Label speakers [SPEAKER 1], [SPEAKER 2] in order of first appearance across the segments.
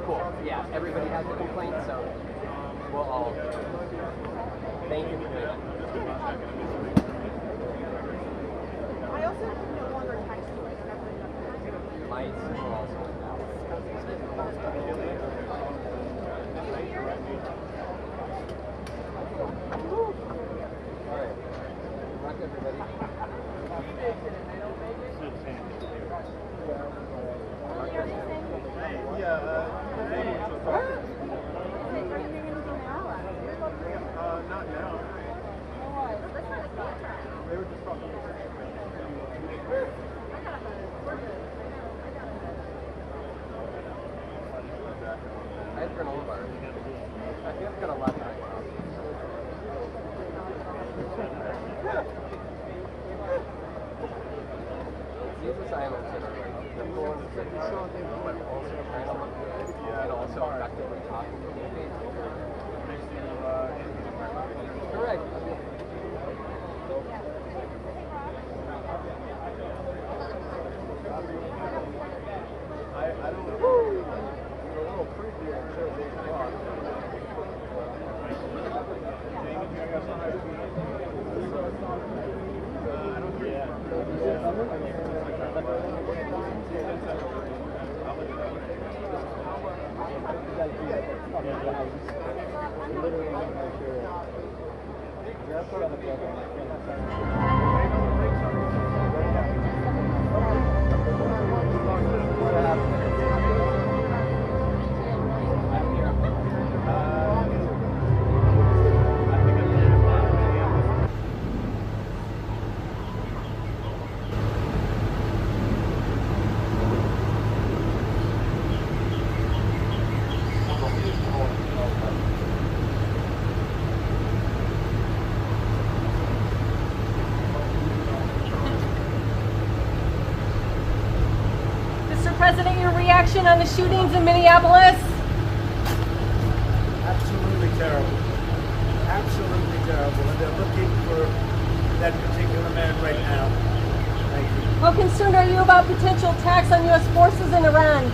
[SPEAKER 1] Cool. Yeah, everybody has a complaint, so we'll all thank you for doing that.
[SPEAKER 2] I also no longer text you.
[SPEAKER 1] Lights will also like that. All right. Good luck, everybody.
[SPEAKER 3] Not now. They were just talking.
[SPEAKER 1] I had granola bars. I think I've got a lot of time. These assignments that are like simple and simple, but also trying to look good and also effectively talk and communicate. Correct. I don't know. You're a little creepy until 8 o'clock. I don't care.
[SPEAKER 4] President, your reaction on the shootings in Minneapolis?
[SPEAKER 5] Absolutely terrible. Absolutely terrible. And they're looking for that particular man right now. Thank you.
[SPEAKER 4] How concerned are you about potential attacks on U.S. forces in Iran?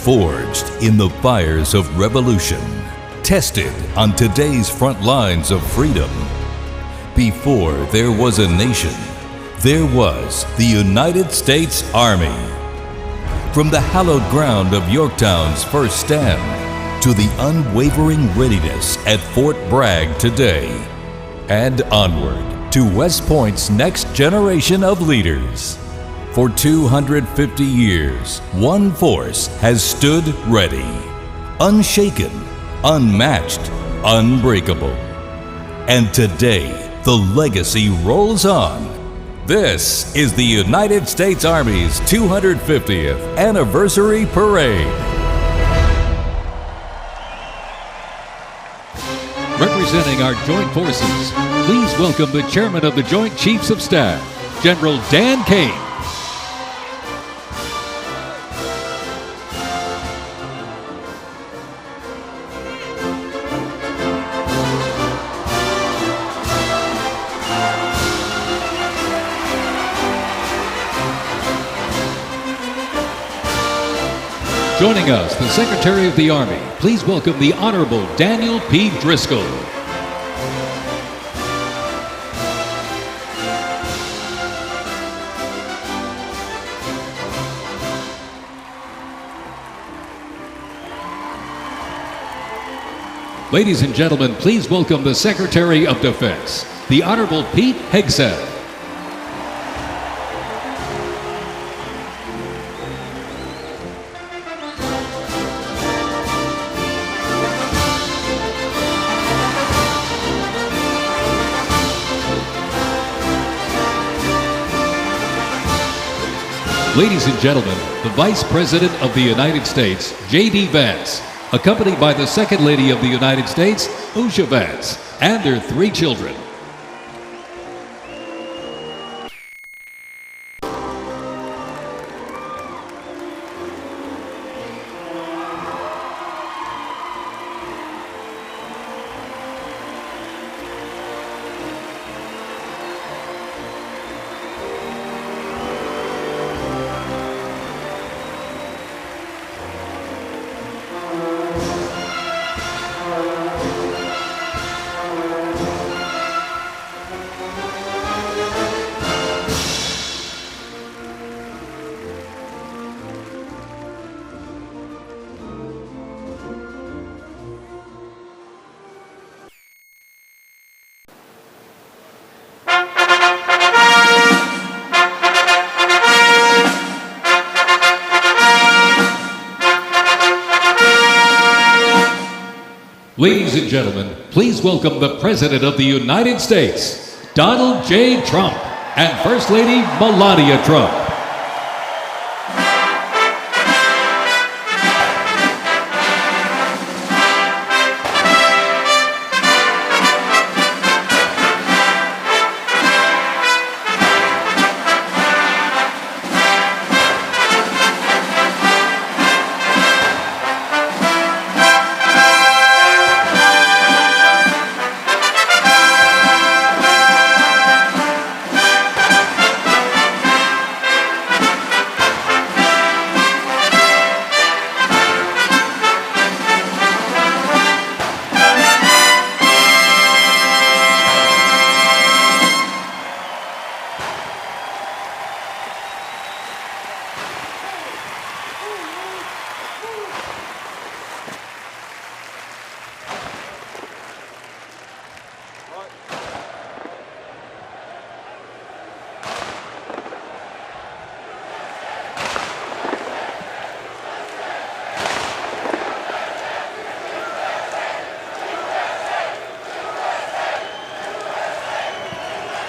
[SPEAKER 6] Forged in the fires of revolution, tested on today's front lines of freedom. Before there was a nation, there was the United States Army. From the hallowed ground of Yorktown's first stand to the unwavering readiness at Fort Bragg today, and onward to West Point's next generation of leaders. For 250 years, one force has stood ready, unshaken, unmatched, unbreakable. And today, the legacy rolls on. This is the United States Army's 250th Anniversary Parade.
[SPEAKER 7] Representing our joint forces, please welcome the Chairman of the Joint Chiefs of Staff, General Dan Kane. Joining us, the Secretary of the Army, please welcome the Honorable Daniel P. Driscoll. Ladies and gentlemen, please welcome the Secretary of Defense, the Honorable Pete Hegseth. Ladies and gentlemen, the Vice President of the United States, J.D. Vance, accompanied by the Second Lady of the United States, Usha Vance, and their 3 children. Ladies and gentlemen, please welcome the President of the United States, Donald J. Trump, and First Lady Melania Trump.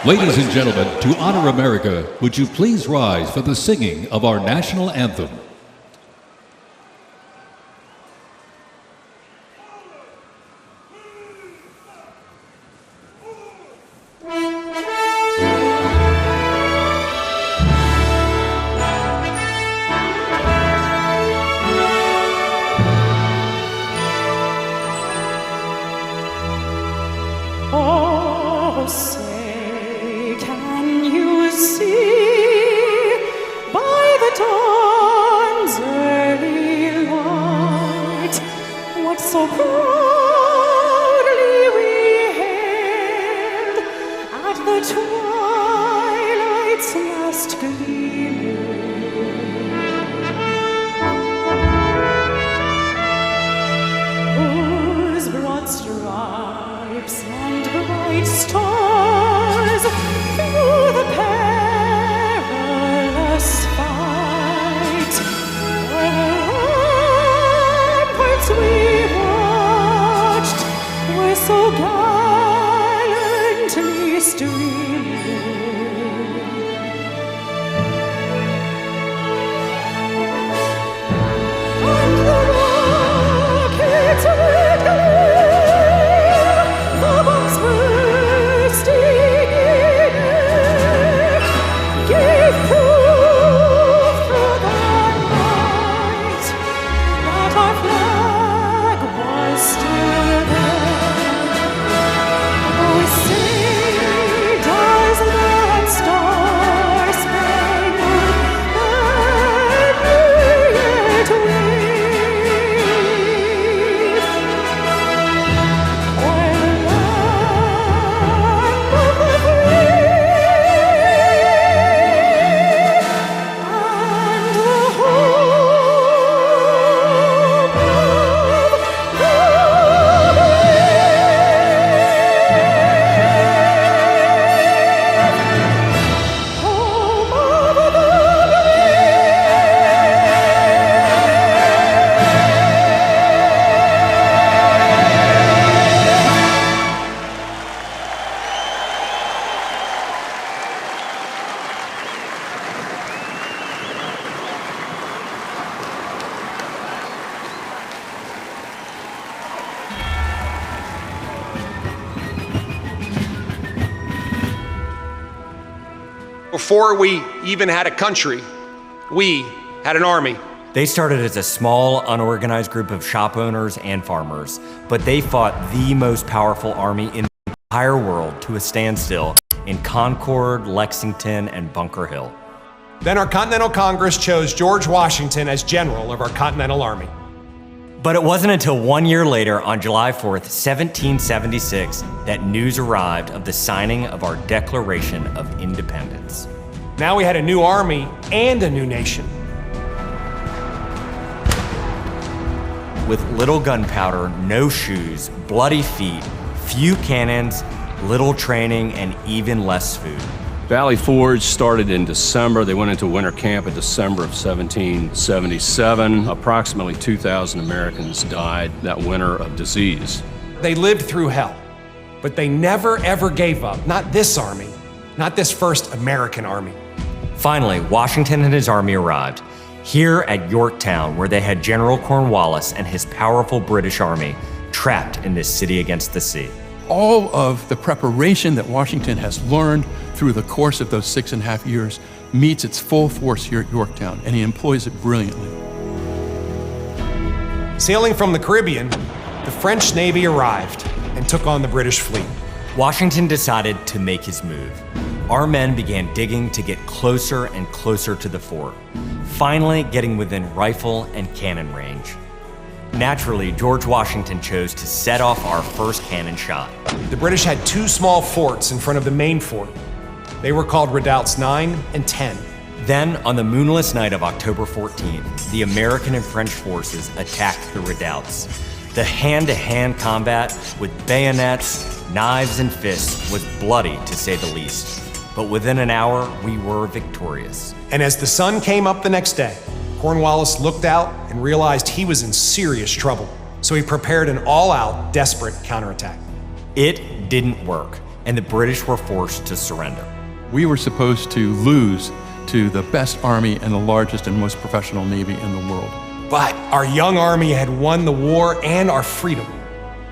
[SPEAKER 7] Ladies and gentlemen, to honor America, would you please rise for the singing of our national anthem?
[SPEAKER 8] Oh, say, can you see by the dawn so proudly we hailed at the twilight's last gleaming. Whose broad stripes and bright stars through the perilous fight, we watched were so gallantly streaming. And the rockets red glare, the bombs bursting in air, gave proof through the night that our flag was still there. Oh, saved as that star-spangled banner yet waved. O'er the land of the free and the home of the
[SPEAKER 9] Before we even had a country, we had an army.
[SPEAKER 10] They started as a small, unorganized group of shop owners and farmers, but they fought the most powerful army in the entire world to a standstill in Concord, Lexington, and Bunker Hill.
[SPEAKER 9] Then our Continental Congress chose George Washington as general of our Continental Army.
[SPEAKER 10] But it wasn't until 1 year later, on July 4th, 1776, that news arrived of the signing of our Declaration of Independence.
[SPEAKER 9] Now we had a new army and a new nation.
[SPEAKER 10] With little gunpowder, no shoes, bloody feet, few cannons, little training, and even less food.
[SPEAKER 11] Valley Forge started in December. They went into winter camp in December of 1777. Approximately 2,000 Americans died that winter of disease.
[SPEAKER 9] They lived through hell, but they never ever gave up. Not this army, not this first American army.
[SPEAKER 10] Finally, Washington and his army arrived, here at Yorktown, where they had General Cornwallis and his powerful British army trapped in this city against the sea.
[SPEAKER 12] All of the preparation that Washington has learned through the course of those 6.5 years meets its full force here at Yorktown, and he employs it brilliantly.
[SPEAKER 9] Sailing from the Caribbean, the French Navy arrived and took on the British fleet.
[SPEAKER 10] Washington decided to make his move. Our men began digging to get closer and closer to the fort, finally getting within rifle and cannon range. Naturally, George Washington chose to set off our first cannon shot.
[SPEAKER 9] The British had two small forts in front of the main fort. They were called Redoubts 9 and 10.
[SPEAKER 10] Then, on the moonless night of October 14th, the American and French forces attacked the redoubts. The hand-to-hand combat with bayonets, knives, and fists was bloody, to say the least. But within an hour, we were victorious.
[SPEAKER 9] And as the sun came up the next day, Cornwallis looked out and realized he was in serious trouble. So he prepared an all-out, desperate counterattack.
[SPEAKER 10] It didn't work, and the British were forced to surrender.
[SPEAKER 12] We were supposed to lose to the best army and the largest and most professional navy in the world.
[SPEAKER 9] But our young army had won the war and our freedom,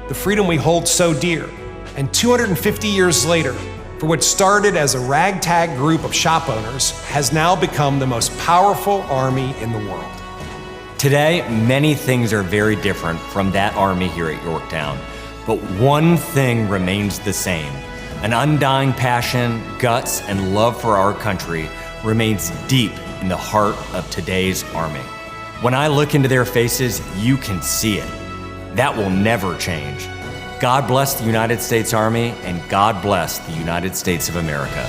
[SPEAKER 9] the freedom we hold so dear. And 250 years later, for what started as a ragtag group of shop owners, has now become the most powerful army in the world.
[SPEAKER 10] Today, many things are very different from that army here at Yorktown, but one thing remains the same. An undying passion, guts, and love for our country remains deep in the heart of today's army. When I look into their faces, you can see it. That will never change. God bless the United States Army, and God bless the United States of America.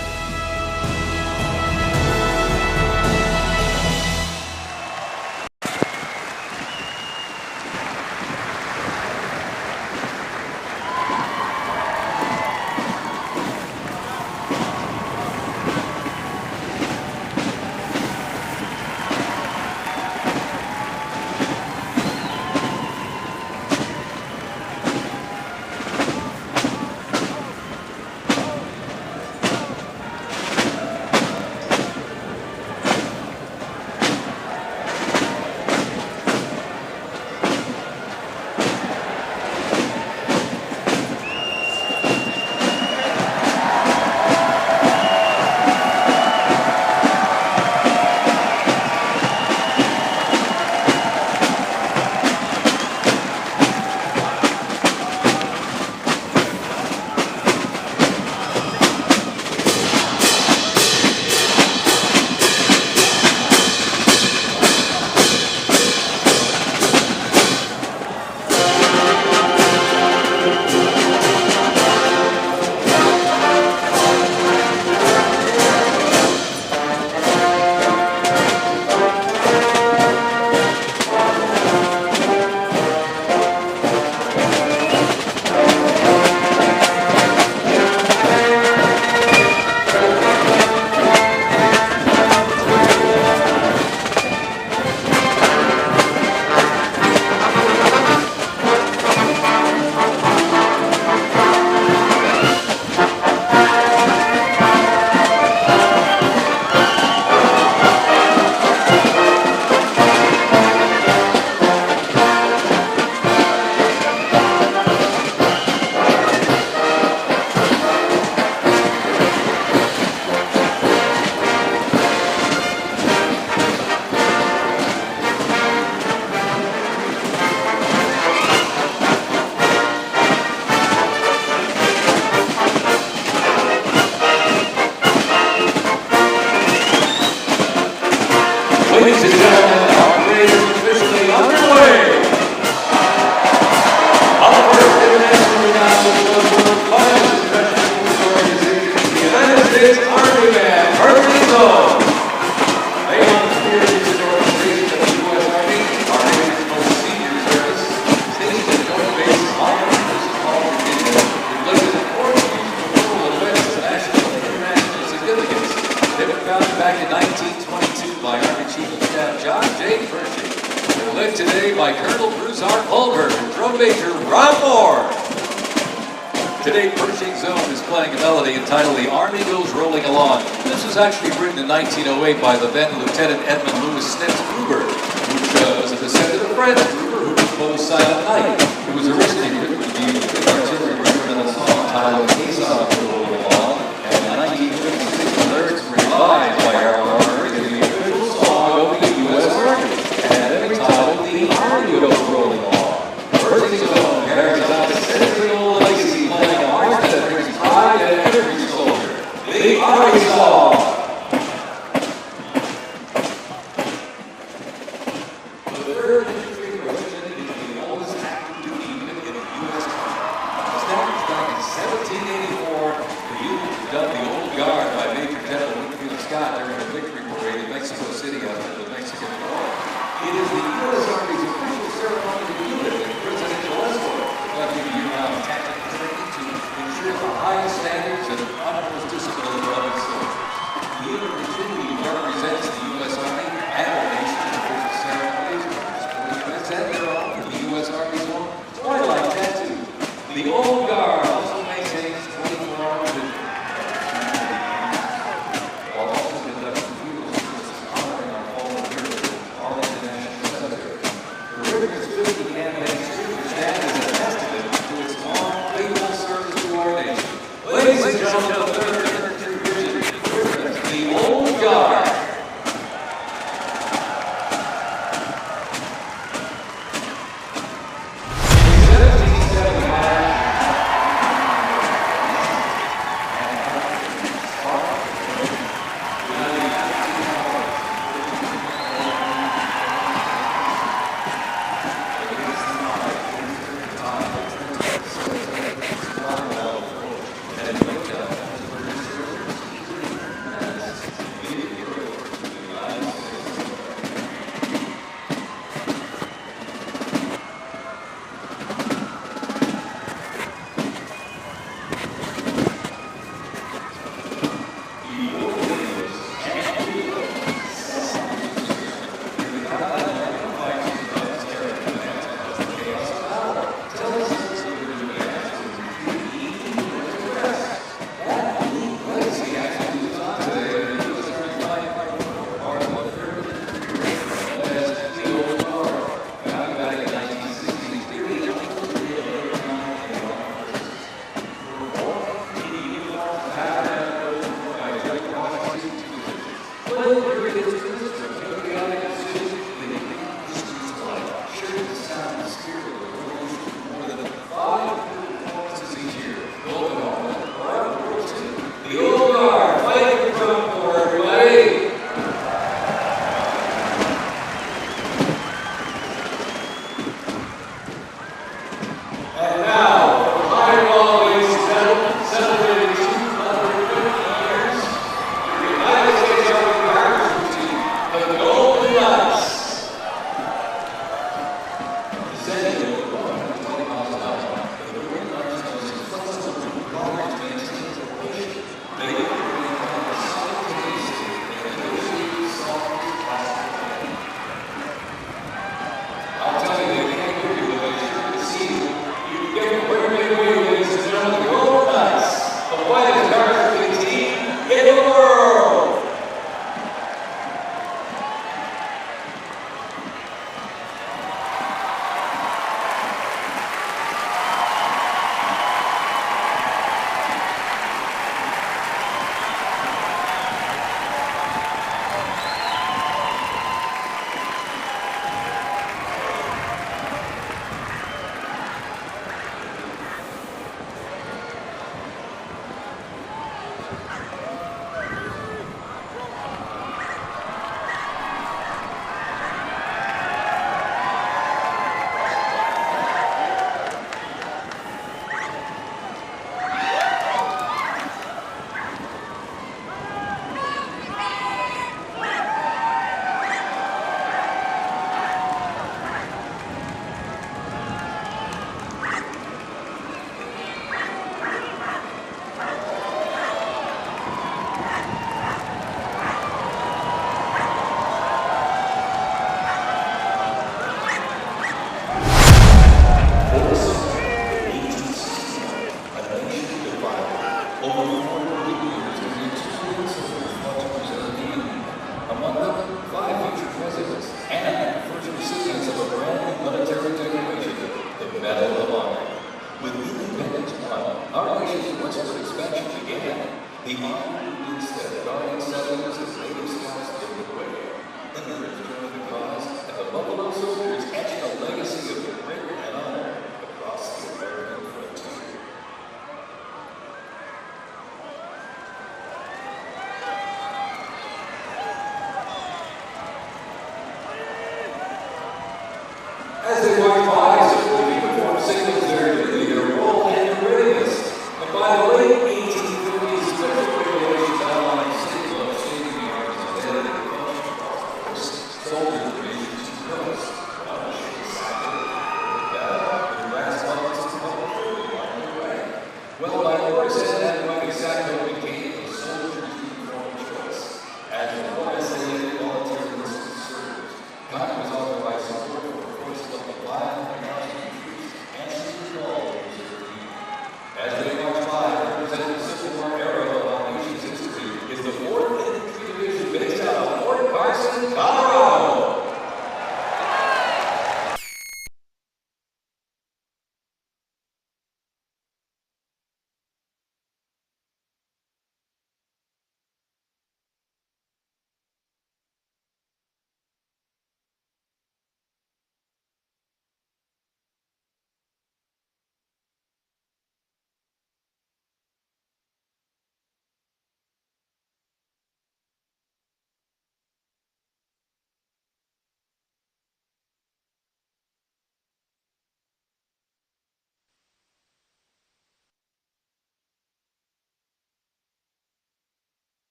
[SPEAKER 7] Ladies and gentlemen, our parade is officially underway. Our first international renowned world finest professional organization, the United States Army Band, Perfect Zone. They hold the series of organization of the U.S. Army, our nation's most senior service, stationed at Joint Base Operations Hall, Virginia, reflected important cultural events of national and international significance. They were founded back in 1922 by Army Chief of Staff John J. Pershing. They're led today by Colonel Bruce R. Culver and Drum Major Ron Moore. Today, Pershing Zone is playing a melody entitled The Army Goes Rolling Along. This was actually written in 1908 by the then Lieutenant Edmund Louis Stips Gruber, which was a descendant of Fred Gruber, who composed Silent Night. It was originally written to be an artillery regimental song entitled Aesop Rolling Along, and in 1956 the lyrics were revised by Harold Armour into the official song of the U.S. Army, and entitled The Army Goes Rolling Along. Pershing Zone carries out a century-old legacy, playing a march that brings pride to every soldier. The Army Song. The third infantry regiment is the oldest active duty unit in the U.S. Army. Established back in 1784, the unit was dubbed the Old Guard by Major General Winfield Scott during a victory parade in Mexico City after the Mexican War. It is the U.S. Army's official ceremonial unit and presidential escort, reflecting the year-round tactical training to ensure the highest standards and utmost discipline of its soldiers. The unit routinely represents the U.S. Army and our nation's official ceremonies, sporting events, and their own in the U.S. Army's own Twilight Tattoo. The Old Guard also maintains 24-hour vision. While also conducting funeral services honoring our fallen heroes in Arlington National Cemetery. The Ribbon's 50 campaign street stand is a testament to its long, faithful service to our nation. Ladies and gentlemen, the 3rd Infantry Regiment, the Old Guard.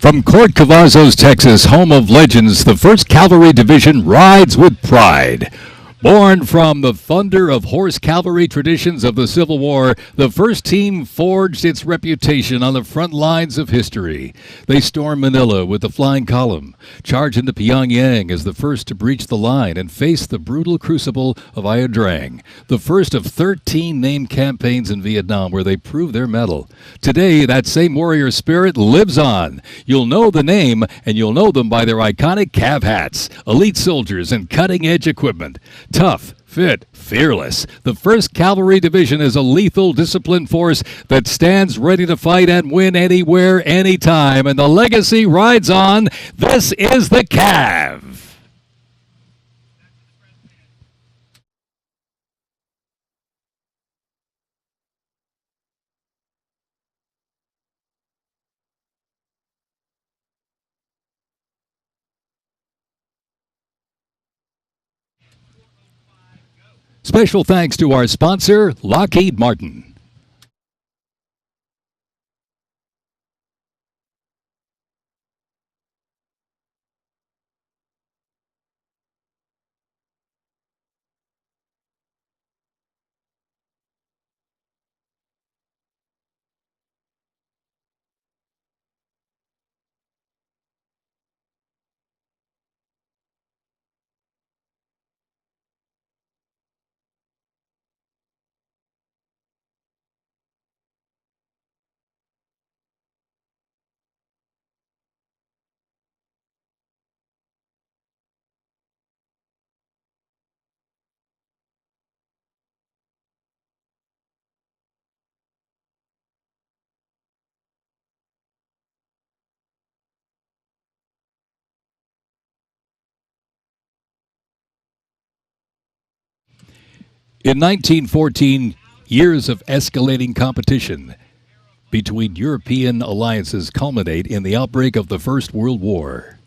[SPEAKER 6] From Court Cavazos, Texas, home of legends, the 1st Cavalry Division rides with pride. Born from the thunder of horse cavalry traditions of the Civil War, the 1st Team forged its reputation on the front lines of history. They stormed Manila with the Flying Column, charged into Pyongyang as the first to breach the line and face the brutal crucible of Ia Drang, the first of 13 named campaigns in Vietnam where they proved their mettle. Today, that same warrior spirit lives on. You'll know the name, and you'll know them by their iconic Cav hats, elite soldiers, and cutting-edge equipment. Tough, fit, fearless. The 1st Cavalry Division is a lethal, disciplined force that stands ready to fight and win anywhere, anytime, and the legacy rides on. This is the Cav. Special thanks to our sponsor, Lockheed Martin. In 1914, years of escalating competition between European alliances culminate in the outbreak of the First World War.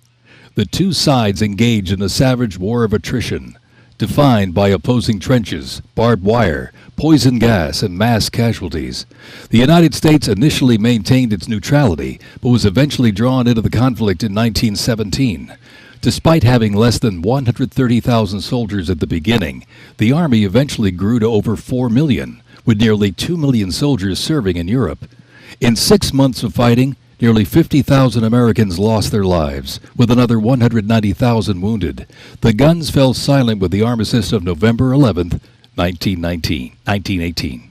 [SPEAKER 6] The two sides engage in a savage war of attrition, defined by opposing trenches, barbed wire, poison gas, and mass casualties. The United States initially maintained its neutrality, but was eventually drawn into the conflict in 1917. Despite having less than 130,000 soldiers at the beginning, the Army eventually grew to over 4 million, with nearly 2 million soldiers serving in Europe. In 6 months of fighting, nearly 50,000 Americans lost their lives, with another 190,000 wounded. The guns fell silent with the armistice of November 11, 1918.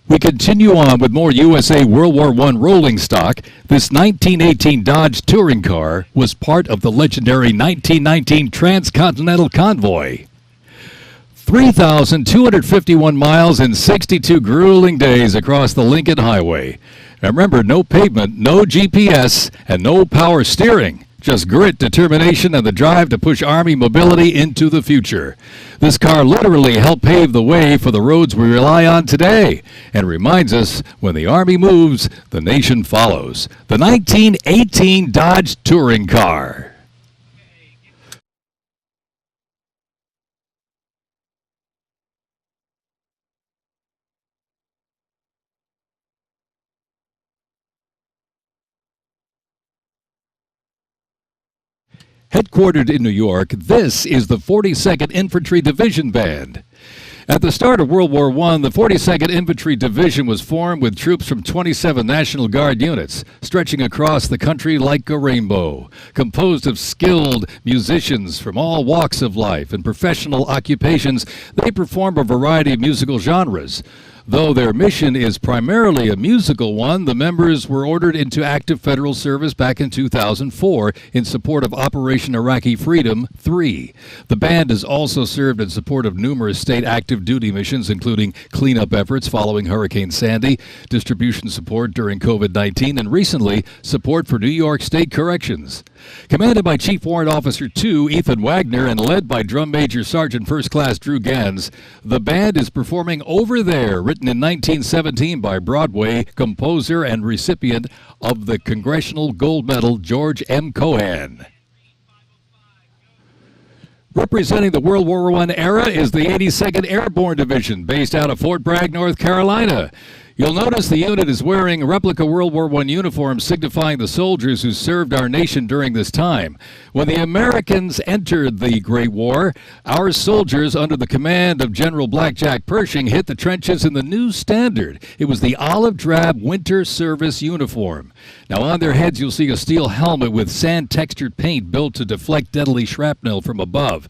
[SPEAKER 6] We continue on with more USA World War I rolling stock. This 1918 Dodge touring car was part of the legendary 1919 Transcontinental Convoy. 3,251 miles and 62 grueling days across the Lincoln Highway. And remember, no pavement, no GPS, and no power steering. Just grit, determination, and the drive to push Army mobility into the future. This car literally helped pave the way for the roads we rely on today, and reminds us when the Army moves, the nation follows. The 1918 Dodge Touring Car. Headquartered in New York, this is the 42nd Infantry Division Band. At the start of World War I, the 42nd Infantry Division was formed with troops from 27 National Guard units, stretching across the country like a rainbow, composed of skilled musicians from all walks of life and professional occupations. They perform a variety of musical genres. Though their mission is primarily a musical one, the members were ordered into active federal service back in 2004 in support of Operation Iraqi Freedom 3. The band has also served in support of numerous state active duty missions, including cleanup efforts following Hurricane Sandy, distribution support during COVID-19, and recently, support for New York State Corrections. Commanded by Chief Warrant Officer 2 Ethan Wagner and led by Drum Major Sergeant First Class Drew Gans, the band is performing Over There, written in 1917 by Broadway composer and recipient of the Congressional Gold Medal George M. Cohan. Representing the World War I era is the 82nd Airborne Division, based out of Fort Bragg, North Carolina. You'll notice the unit is wearing replica World War I uniforms signifying the soldiers who served our nation during this time. When the Americans entered the Great War, our soldiers, under the command of General Blackjack Pershing, hit the trenches in the new standard. It was the olive drab winter service uniform. Now on their heads you'll see a steel helmet with sand-textured paint built to deflect deadly shrapnel from above.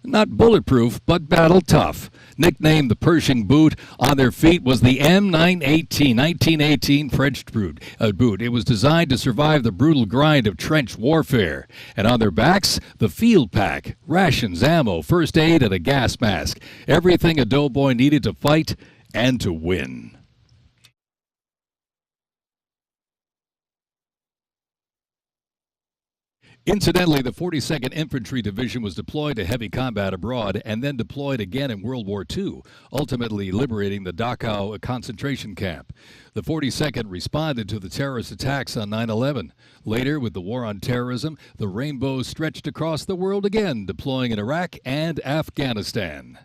[SPEAKER 6] Not bulletproof, but battle tough. Nicknamed the Pershing boot, on their feet was the M918 1918 French boot. It was designed to survive the brutal grind of trench warfare. And on their backs, the field pack, rations, ammo, first aid, and a gas mask. Everything a doughboy needed to fight and to win. Incidentally, the 42nd Infantry Division was deployed to heavy combat abroad and then deployed again in World War II, ultimately liberating the Dachau concentration camp. The 42nd responded to the terrorist attacks on 9/11. Later, with the war on terrorism, the rainbow stretched across the world again, deploying in Iraq and Afghanistan.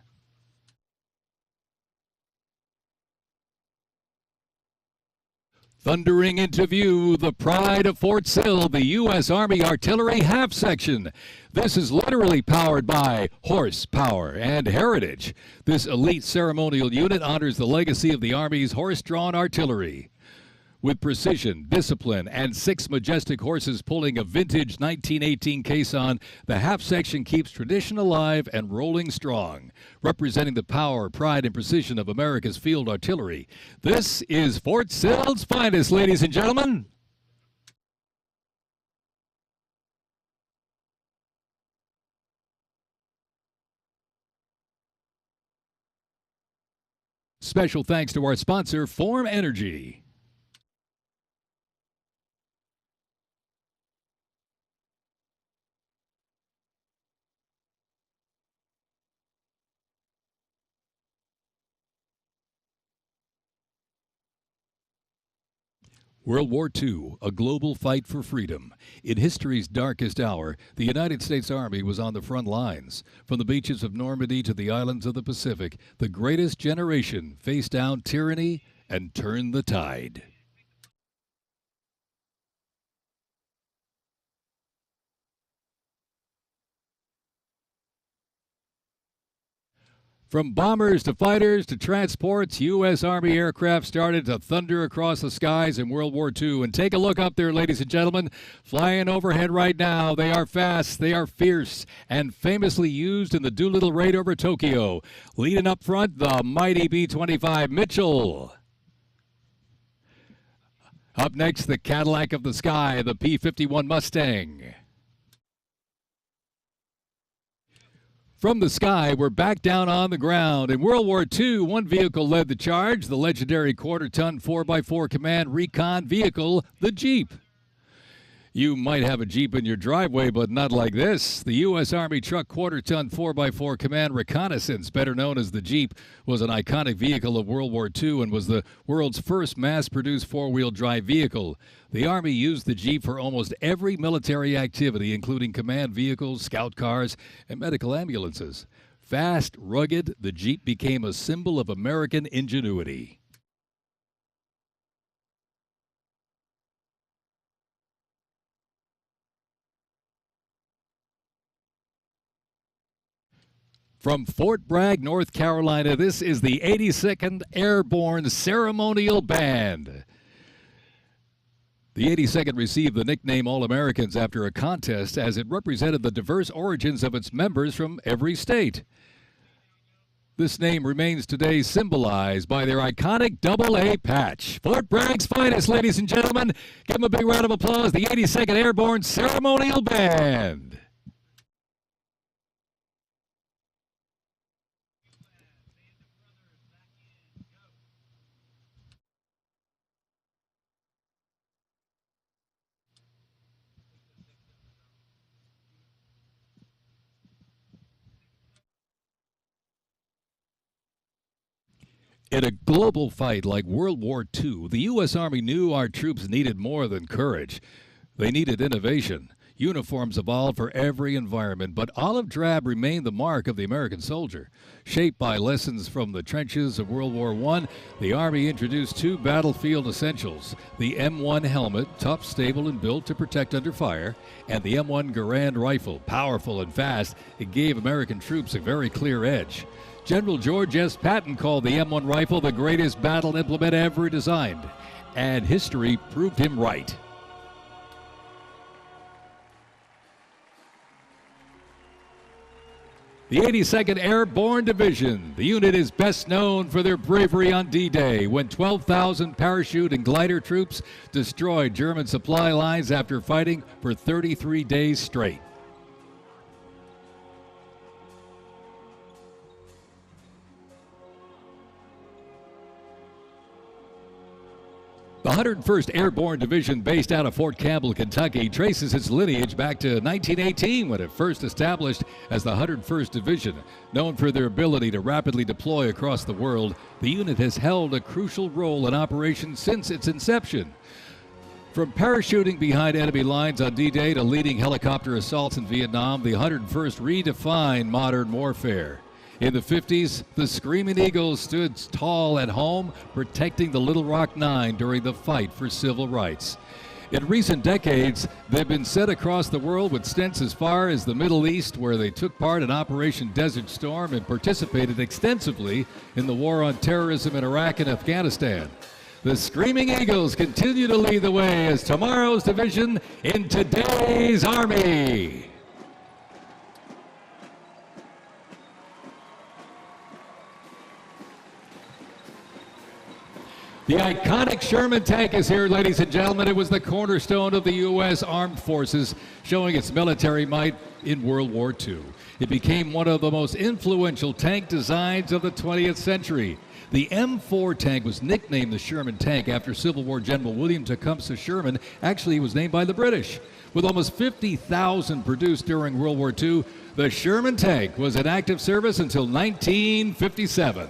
[SPEAKER 6] Thundering into view, the pride of Fort Sill, the U.S. Army Artillery Half Section. This is literally powered by horsepower and heritage. This elite ceremonial unit honors the legacy of the Army's horse-drawn artillery. With precision, discipline, and 6 majestic horses pulling a vintage 1918 caisson, the half section keeps tradition alive and rolling strong. Representing the power, pride, and precision of America's field artillery, this is Fort Sill's finest, ladies and gentlemen.
[SPEAKER 13] Special thanks to our sponsor, Form Energy. World War II, a global fight for freedom. In history's darkest hour, the United States Army was on the front lines. From the beaches of Normandy to the islands of the Pacific, the greatest generation faced down tyranny and turned the tide. From bombers to fighters to transports, U.S. Army aircraft started to thunder across the skies in World War II. And take a look up there, ladies and gentlemen. Flying overhead right now. They are fast, they are fierce, and famously used in the Doolittle raid over Tokyo. Leading up front, the mighty B-25 Mitchell. Up next, the Cadillac of the sky, the P-51 Mustang. From the sky, we're back down on the ground. In World War II, one vehicle led the charge, the legendary quarter-ton 4x4 command recon vehicle, the Jeep. You might have a Jeep in your driveway, but not like this. The U.S. Army truck quarter-ton 4x4 command reconnaissance, better known as the Jeep, was an iconic vehicle of World War II and was the world's first mass-produced four-wheel drive vehicle. The Army used the Jeep for almost every military activity, including command vehicles, scout cars, and medical ambulances. Fast, rugged, the Jeep became a symbol of American ingenuity. From Fort Bragg, North Carolina, this is the 82nd Airborne Ceremonial Band. The 82nd received the nickname All-Americans after a contest as it represented the diverse origins of its members from every state. This name remains today symbolized by their iconic AA patch. Fort Bragg's finest, ladies and gentlemen. Give them a big round of applause, the 82nd Airborne Ceremonial Band. In a global fight like World War II, the U.S. Army knew our troops needed more than courage. They needed innovation. Uniforms evolved for every environment, but olive drab remained the mark of the American soldier. Shaped by lessons from the trenches of World War I, the Army introduced two battlefield essentials: the M1 helmet, tough, stable, and built to protect under fire, and the M1 Garand rifle, powerful and fast. It gave American troops a very clear edge. General George S. Patton called the M1 rifle the greatest battle implement ever designed, and history proved him right. The 82nd Airborne Division. The unit is best known for their bravery on D-Day, when 12,000 parachute and glider troops destroyed German supply lines after fighting for 33 days straight. The 101st Airborne Division, based out of Fort Campbell, Kentucky, traces its lineage back to 1918 when it first established as the 101st Division. Known for their ability to rapidly deploy across the world, the unit has held a crucial role in operations since its inception. From parachuting behind enemy lines on D-Day to leading helicopter assaults in Vietnam, the 101st redefined modern warfare. In the 50s, the Screaming Eagles stood tall at home, protecting the Little Rock Nine during the fight for civil rights. In recent decades, they've been sent across the world with stints as far as the Middle East, where they took part in Operation Desert Storm and participated extensively in the war on terrorism in Iraq and Afghanistan. The Screaming Eagles continue to lead the way as tomorrow's division in today's Army. The iconic Sherman tank is here, ladies and gentlemen. It was the cornerstone of the U.S. Armed Forces, showing its military might in World War II. It became one of the most influential tank designs of the 20th century. The M4 tank was nicknamed the Sherman tank after Civil War General William Tecumseh Sherman. Actually, it was named by the British. With almost 50,000 produced during World War II, the Sherman tank was in active service until 1957.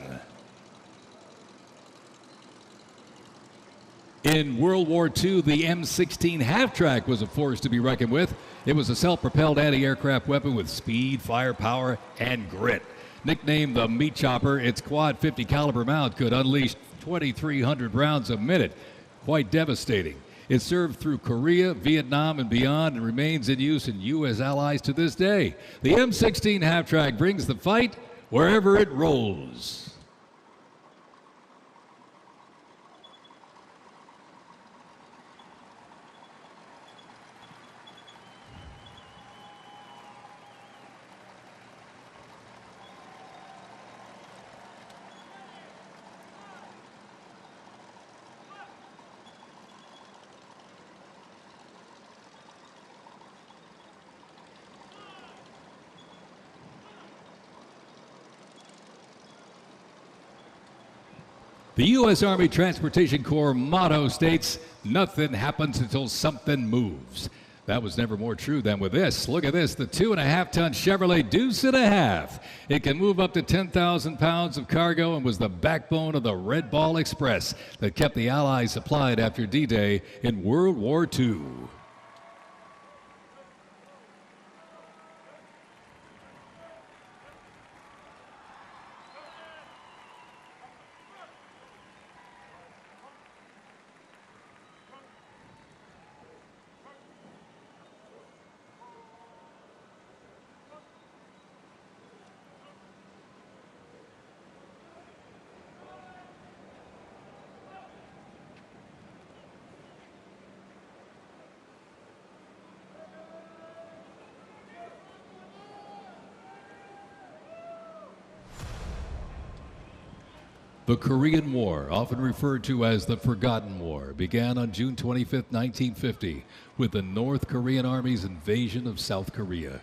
[SPEAKER 13] In World War II, the M16 half-track was a force to be reckoned with. It was a self-propelled anti-aircraft weapon with speed, firepower, and grit. Nicknamed the Meat Chopper, its quad 50 caliber mount could unleash 2,300 rounds a minute. Quite devastating. It served through Korea, Vietnam, and beyond, and remains in use in U.S. allies to this day. The M16 half-track brings the fight wherever it rolls. The U.S. Army Transportation Corps motto states, "Nothing happens until something moves." That was never more true than with this. Look at this, the 2.5-ton Chevrolet Deuce and a Half. It can move up to 10,000 pounds of cargo and was the backbone of the Red Ball Express that kept the Allies supplied after D-Day in World War II. The Korean War, often referred to as the Forgotten War, began on June 25, 1950, with the North Korean Army's invasion of South Korea.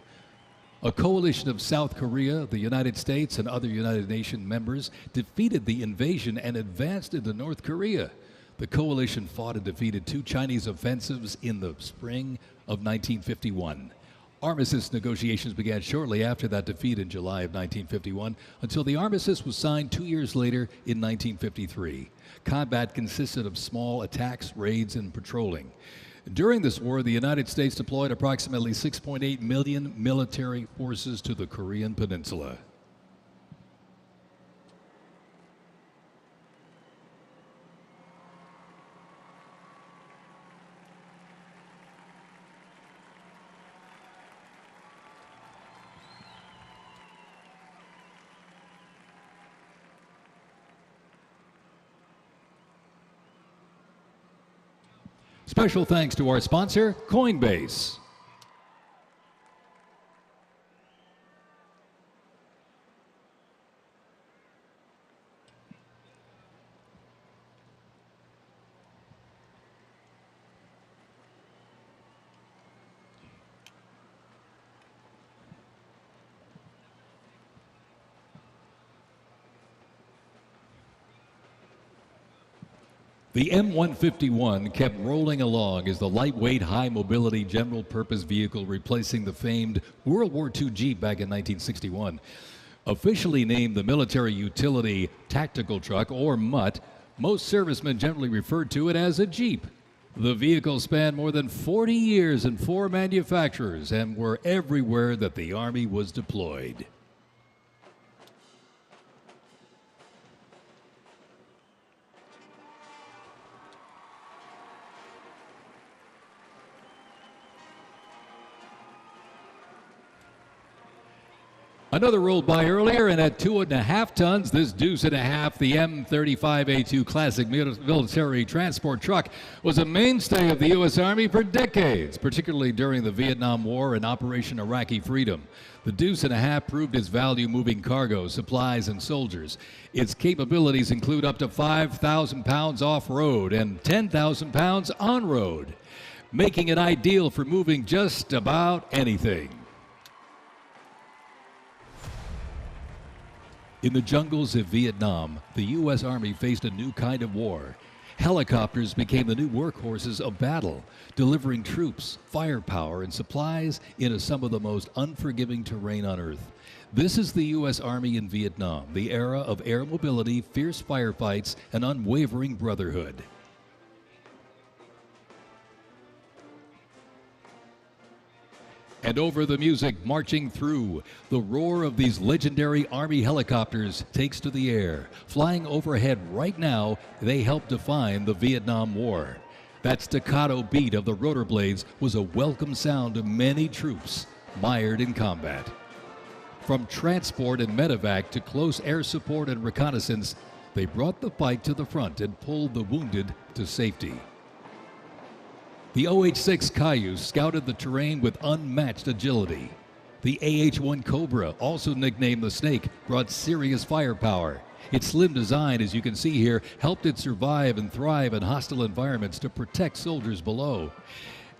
[SPEAKER 13] A coalition of South Korea, the United States, and other United Nations members defeated the invasion and advanced into North Korea. The coalition fought and defeated 2 Chinese offensives in the spring of 1951. Armistice negotiations began shortly after that defeat in July of 1951 until the armistice was signed 2 years later in 1953. Combat consisted of small attacks, raids, and patrolling. During this war, the United States deployed approximately 6.8 million military forces to the Korean Peninsula. Special thanks to our sponsor, Coinbase. The M151 kept rolling along as the lightweight, high-mobility general-purpose vehicle replacing the famed World War II Jeep back in 1961. Officially named the Military Utility Tactical Truck, or MUT, most servicemen generally referred to it as a Jeep. The vehicle spanned more than 40 years in 4 manufacturers and were everywhere that the Army was deployed. Another rolled by earlier, and at 2.5 tons, this Deuce and a Half, the M35A2 classic military transport truck, was a mainstay of the U.S. Army for decades, particularly during the Vietnam War and Operation Iraqi Freedom. The Deuce and a Half proved its value moving cargo, supplies, and soldiers. Its capabilities include up to 5,000 pounds off-road and 10,000 pounds on-road, making it ideal for moving just about anything. In the jungles of Vietnam, the U.S. Army faced a new kind of war. Helicopters became the new workhorses of battle, delivering troops, firepower, and supplies into some of the most unforgiving terrain on Earth. This is the U.S. Army in Vietnam, the era of air mobility, fierce firefights, and unwavering brotherhood. And over the music marching through, the roar of these legendary Army helicopters takes to the air. Flying overhead right now, they help define the Vietnam War. That staccato beat of the rotor blades was a welcome sound to many troops mired in combat. From transport and medevac to close air support and reconnaissance, they brought the fight to the front and pulled the wounded to safety. The OH-6 Cayuse scouted the terrain with unmatched agility. The AH-1 Cobra, also nicknamed the Snake, brought serious firepower. Its slim design, as you can see here, helped it survive and thrive in hostile environments to protect soldiers below.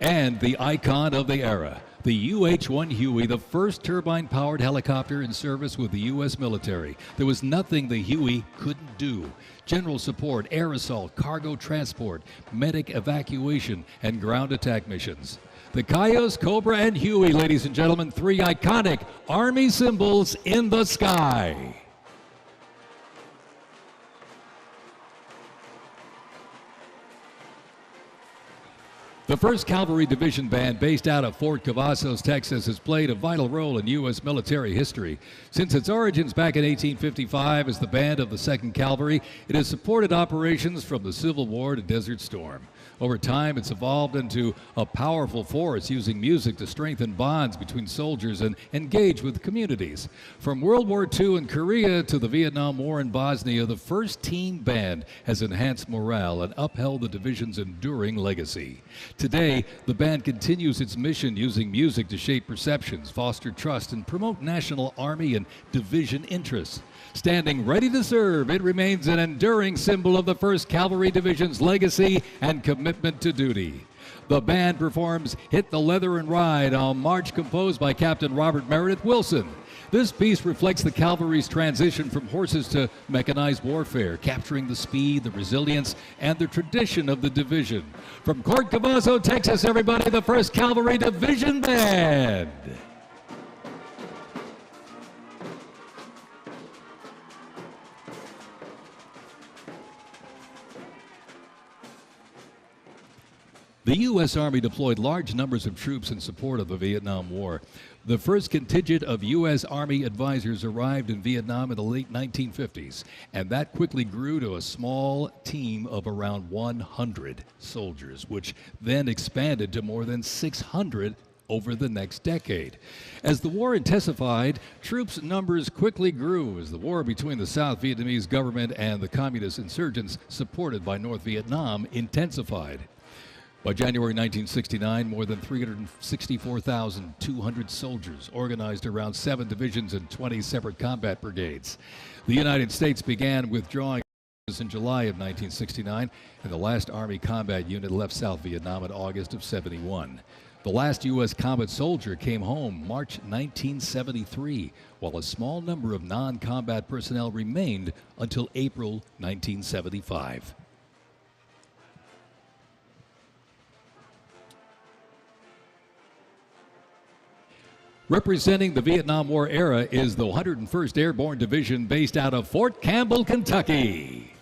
[SPEAKER 13] And the icon of the era, the UH-1 Huey, the first turbine-powered helicopter in service with the U.S. military. There was nothing the Huey couldn't do. General support, air assault, cargo transport, medic evacuation, and ground attack missions. The Cayuse, Cobra, and Huey, ladies and gentlemen, three iconic Army symbols in the sky. The 1st Cavalry Division Band, based out of Fort Cavazos, Texas, has played a vital role in U.S. military history. Since its origins back in 1855 as the band of the 2nd Cavalry, it has supported operations from the Civil War to Desert Storm. Over time, it's evolved into a powerful force, using music to strengthen bonds between soldiers and engage with communities. From World War II in Korea to the Vietnam War in Bosnia, the 1st Team Band has enhanced morale and upheld the division's enduring legacy. Today, the band continues its mission using music to shape perceptions, foster trust, and promote national Army and division interests. Standing ready to serve, it remains an enduring symbol of the 1st Cavalry Division's legacy and commitment to duty. The band performs Hit the Leather and Ride, a march composed by Captain Robert Meredith Wilson. This piece reflects the cavalry's transition from horses to mechanized warfare, capturing the speed, the resilience, and the tradition of the division. From Fort Cavazos, Texas, everybody, the 1st Cavalry Division Band. The U.S. Army deployed large numbers of troops in support of the Vietnam War. The first contingent of U.S. Army advisors arrived in Vietnam in the late 1950s, and that quickly grew to a small team of around 100 soldiers, which then expanded to more than 600 over the next decade. As the war intensified, troops' numbers quickly grew as the war between the South Vietnamese government and the communist insurgents supported by North Vietnam intensified. By January 1969, more than 364,200 soldiers organized around 7 divisions and 20 separate combat brigades. The United States began withdrawing in July of 1969, and the last Army combat unit left South Vietnam in August of '71. The last U.S. combat soldier came home March 1973, while a small number of non-combat personnel remained until April 1975. Representing the Vietnam War era is the 101st Airborne Division, based out of Fort Campbell, Kentucky.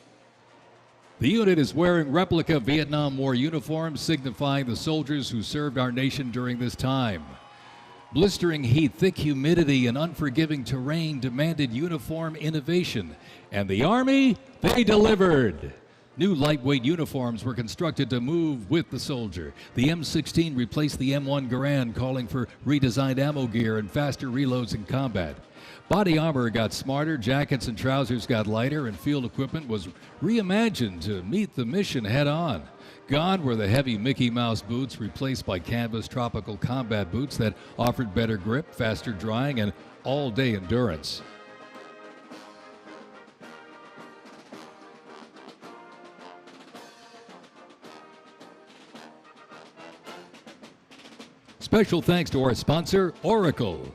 [SPEAKER 13] The unit is wearing replica Vietnam War uniforms, signifying the soldiers who served our nation during this time. Blistering heat, thick humidity, and unforgiving terrain demanded uniform innovation, and the Army, they delivered. New lightweight uniforms were constructed to move with the soldier. The M16 replaced the M1 Garand, calling for redesigned ammo gear and faster reloads in combat. Body armor got smarter, jackets and trousers got lighter, and field equipment was reimagined to meet the mission head-on. Gone were the heavy Mickey Mouse boots, replaced by canvas tropical combat boots that offered better grip, faster drying, and all-day endurance. Special thanks to our sponsor, Oracle.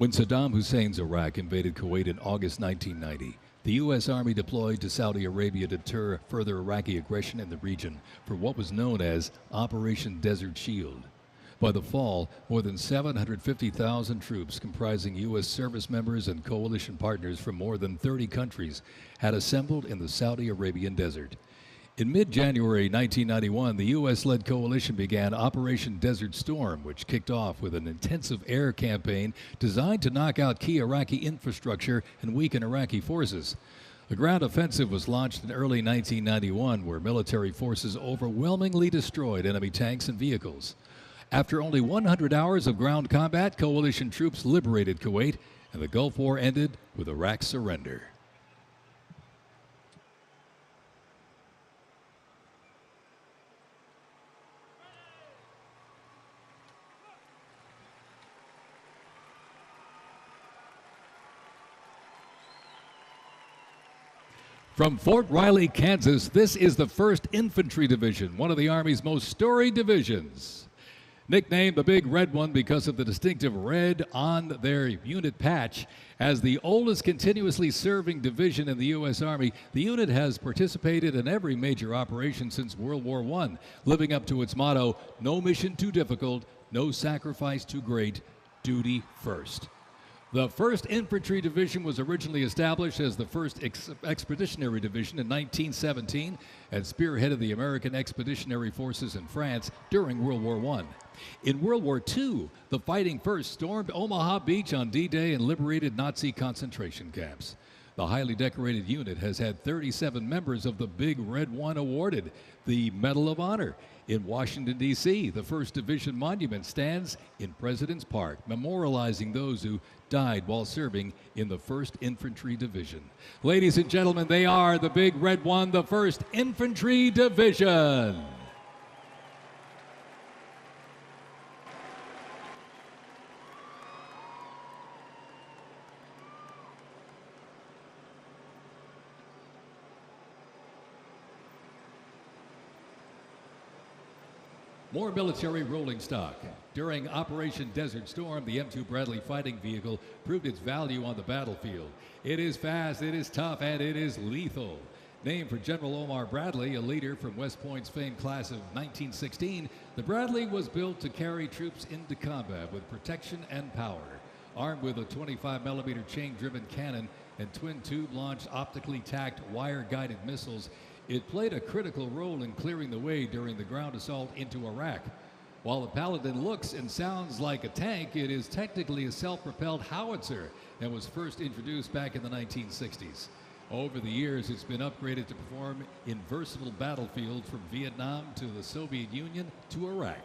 [SPEAKER 13] When Saddam Hussein's Iraq invaded Kuwait in August 1990, the U.S. Army deployed to Saudi Arabia to deter further Iraqi aggression in the region for what was known as Operation Desert Shield. By the fall, more than 750,000 troops comprising U.S. service members and coalition partners from more than 30 countries had assembled in the Saudi Arabian desert. In mid-January 1991, the U.S.-led coalition began Operation Desert Storm, which kicked off with an intensive air campaign designed to knock out key Iraqi infrastructure and weaken Iraqi forces. The ground offensive was launched in early 1991, where military forces overwhelmingly destroyed enemy tanks and vehicles. After only 100 hours of ground combat, coalition troops liberated Kuwait, and the Gulf War ended with Iraq's surrender. From Fort Riley, Kansas, this is the 1st Infantry Division, one of the Army's most storied divisions. Nicknamed the Big Red One because of the distinctive red on their unit patch, as the oldest continuously serving division in the U.S. Army, the unit has participated in every major operation since World War I, living up to its motto, no mission too difficult, no sacrifice too great, duty first. The 1st Infantry Division was originally established as the 1st Expeditionary Division in 1917 and spearheaded the American Expeditionary Forces in France during World War I. In World War II, the Fighting First stormed Omaha Beach on D-Day and liberated Nazi concentration camps. The highly decorated unit has had 37 members of the Big Red One awarded the Medal of Honor. In Washington, D.C., the 1st Division Monument stands in President's Park, memorializing those who died while serving in the 1st Infantry Division. Ladies and gentlemen, they are the Big Red One, the 1st Infantry Division. More military rolling stock. During Operation Desert Storm, the M2 Bradley fighting vehicle proved its value on the battlefield. It is fast, it is tough, and it is lethal. Named for General Omar Bradley, a leader from West Point's famed class of 1916, the Bradley was built to carry troops into combat with protection and power. Armed with a 25mm chain-driven cannon and twin-tube launched optically tacked wire-guided missiles, it played a critical role in clearing the way during the ground assault into Iraq. While the Paladin looks and sounds like a tank, it is technically a self-propelled howitzer and was first introduced back in the 1960s. Over the years, it's been upgraded to perform in versatile battlefields from Vietnam to the Soviet Union to Iraq.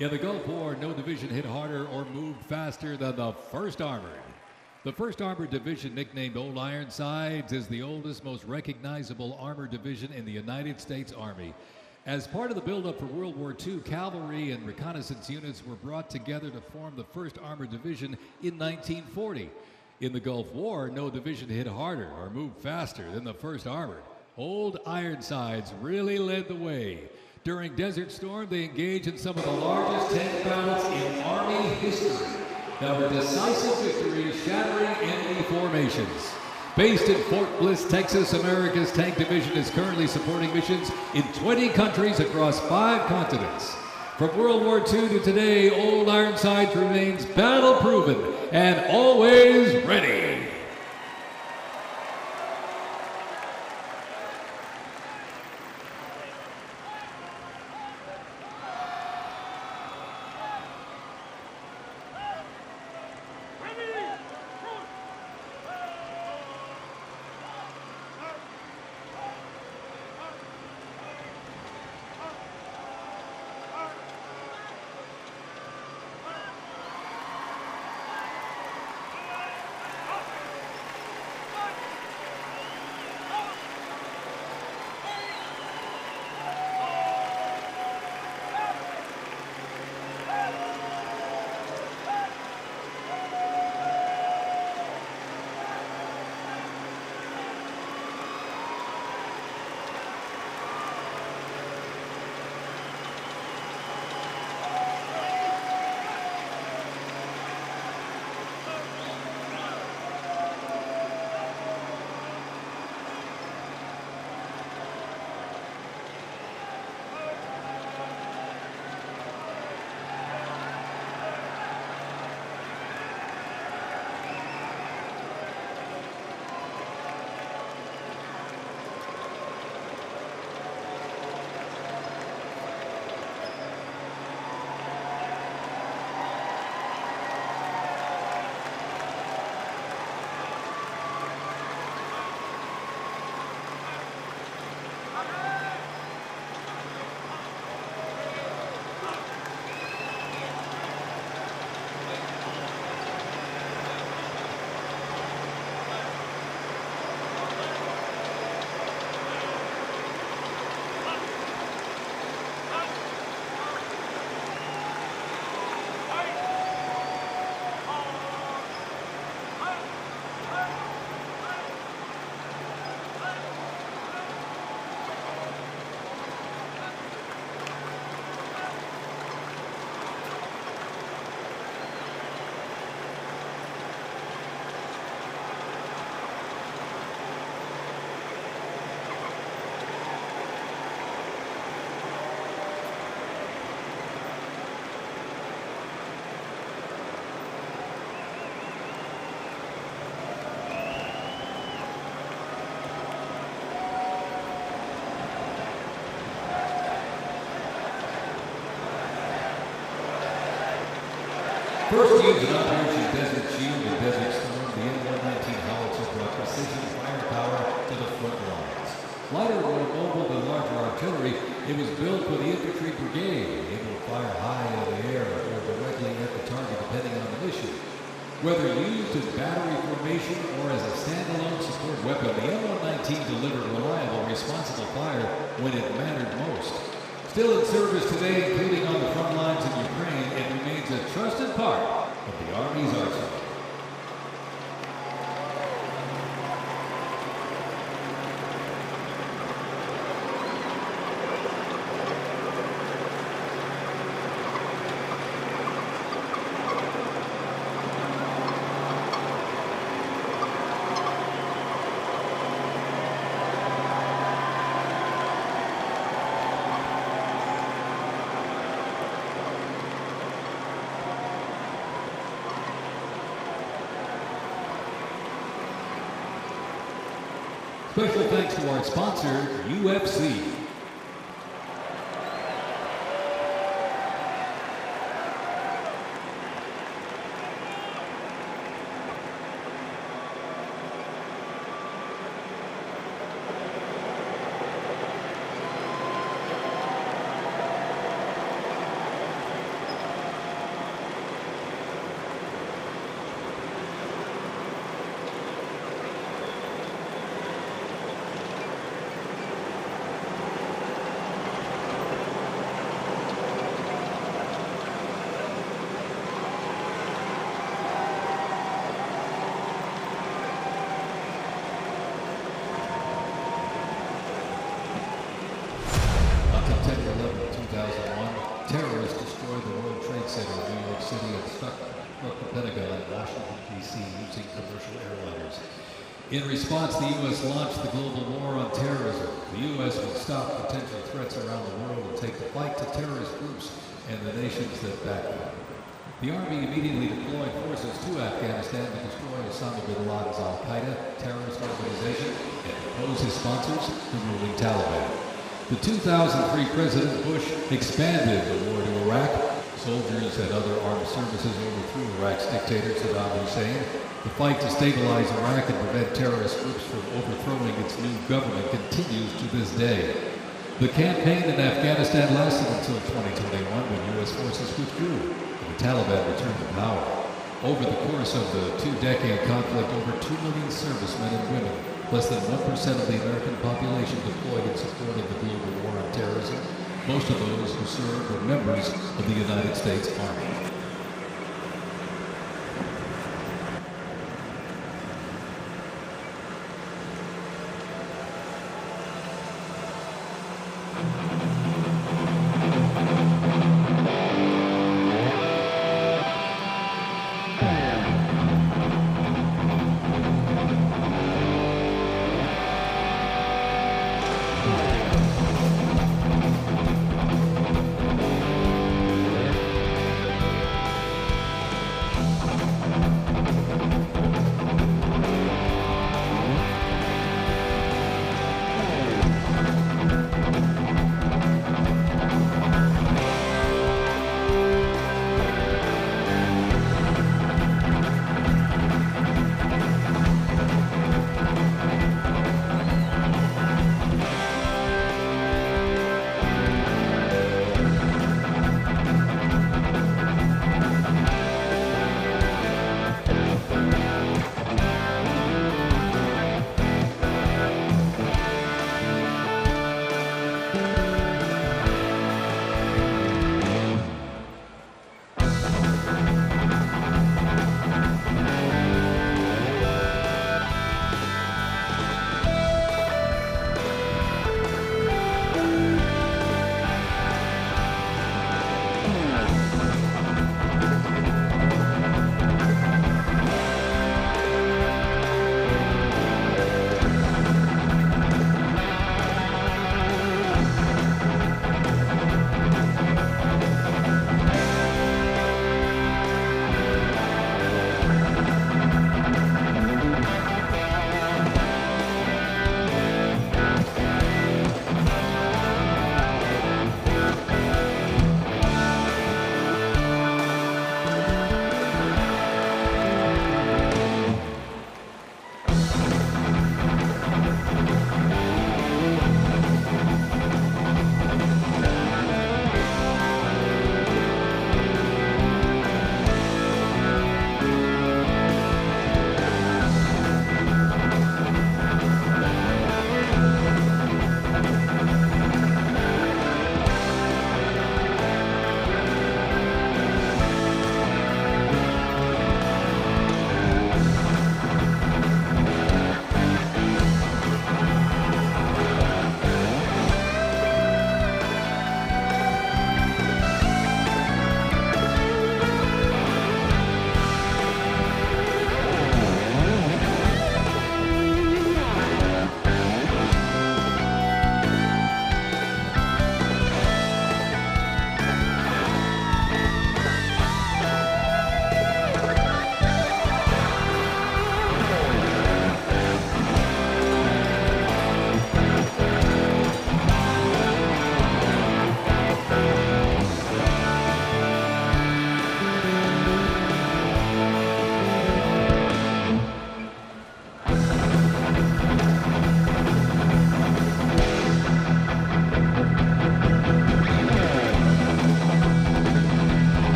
[SPEAKER 13] In the Gulf War, no division hit harder or moved faster than the 1st Armored. The 1st Armored Division, nicknamed Old Ironsides, is the oldest, most recognizable armored division in the United States Army. As part of the buildup for World War II, cavalry and reconnaissance units were brought together to form the 1st Armored Division in 1940. In the Gulf War, no division hit harder or moved faster than the 1st Armored. Old Ironsides really led the way. During Desert Storm, they engaged in some of the largest tank battles in Army history. There were decisive victories, shattering enemy formations. Based in Fort Bliss, Texas, America's Tank Division is currently supporting missions in 20 countries across 5 continents. From World War II to today, Old Ironsides remains battle-proven and always ready. First used in Operation Desert Shield and Desert Storm, the M119 howitzer brought precision firepower to the front lines. Lighter and more mobile than larger artillery, it was built for the infantry brigade, able to fire high in the air or directly at the target depending on the mission. Whether used in battery formation or as a standalone support weapon, the M119 delivered reliable, responsible fire when it mattered most. Still in service today, including on the front lines in Ukraine, it remains a trusted part of the Army's arsenal. Special thanks to our sponsor, UFC. Center in New York City and struck the Pentagon in Washington, D.C. using commercial airliners. In response, the U.S. launched the global war on terrorism. The U.S. will stop potential threats around the world and take the fight to terrorist groups and the nations that back them. The Army immediately deployed forces to Afghanistan to destroy Osama bin Laden's al-Qaeda terrorist organization and oppose his sponsors, the ruling Taliban. The 2003 President Bush expanded the war to Iraq. Soldiers and other armed services overthrew Iraq's dictator Saddam Hussein. The fight to stabilize Iraq and prevent terrorist groups from overthrowing its new government continues to this day. The campaign in Afghanistan lasted until 2021 when U.S. forces withdrew and the Taliban returned to power. Over the course of the two-decade conflict, over 2 million servicemen and women, less than 1% of the American population deployed in support of the global war on terrorism. Most of those who served were members of the United States Army.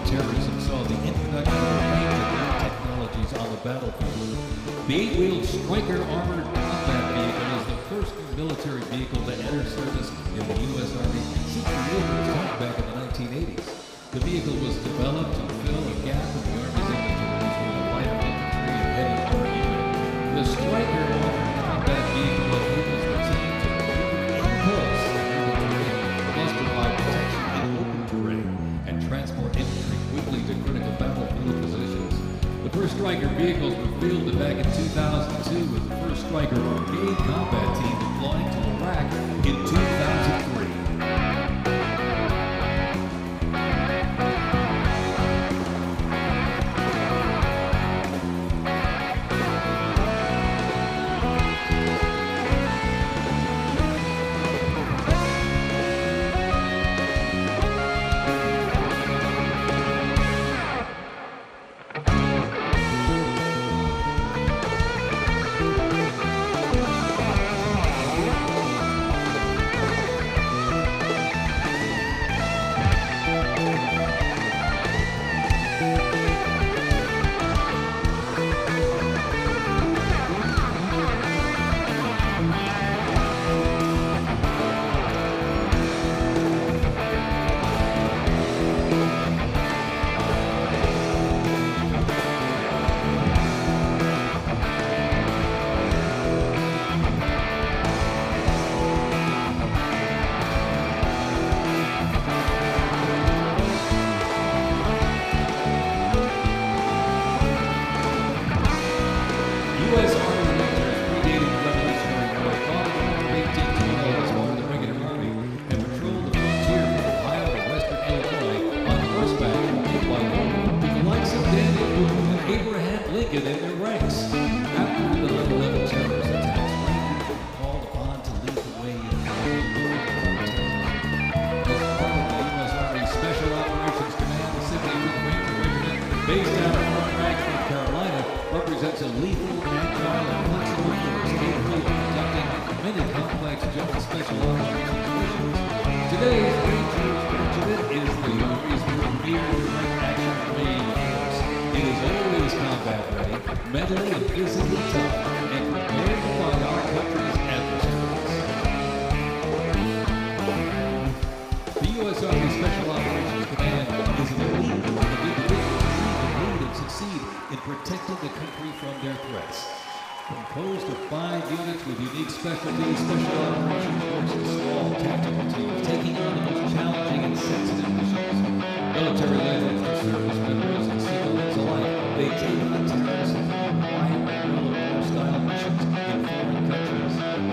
[SPEAKER 13] terrorism saw the introduction of a range of new technologies on the battlefield. The 8-wheeled Stryker armored combat vehicle is the first military vehicle to enter service in the U.S. Army since the war was started back in the 1980s. The vehicle was developed to fill a gap in the Army's inventory between the light infantry and heavy army unit. The Stryker armored combat vehicle enables the team to move in close and urban terrain, plus provide protection in open terrain, and transport infantry quickly to critical battlefield positions. The first Stryker vehicles were fielded back in 2002 with the first Stryker brigade combat team deploying to Iraq in 2003.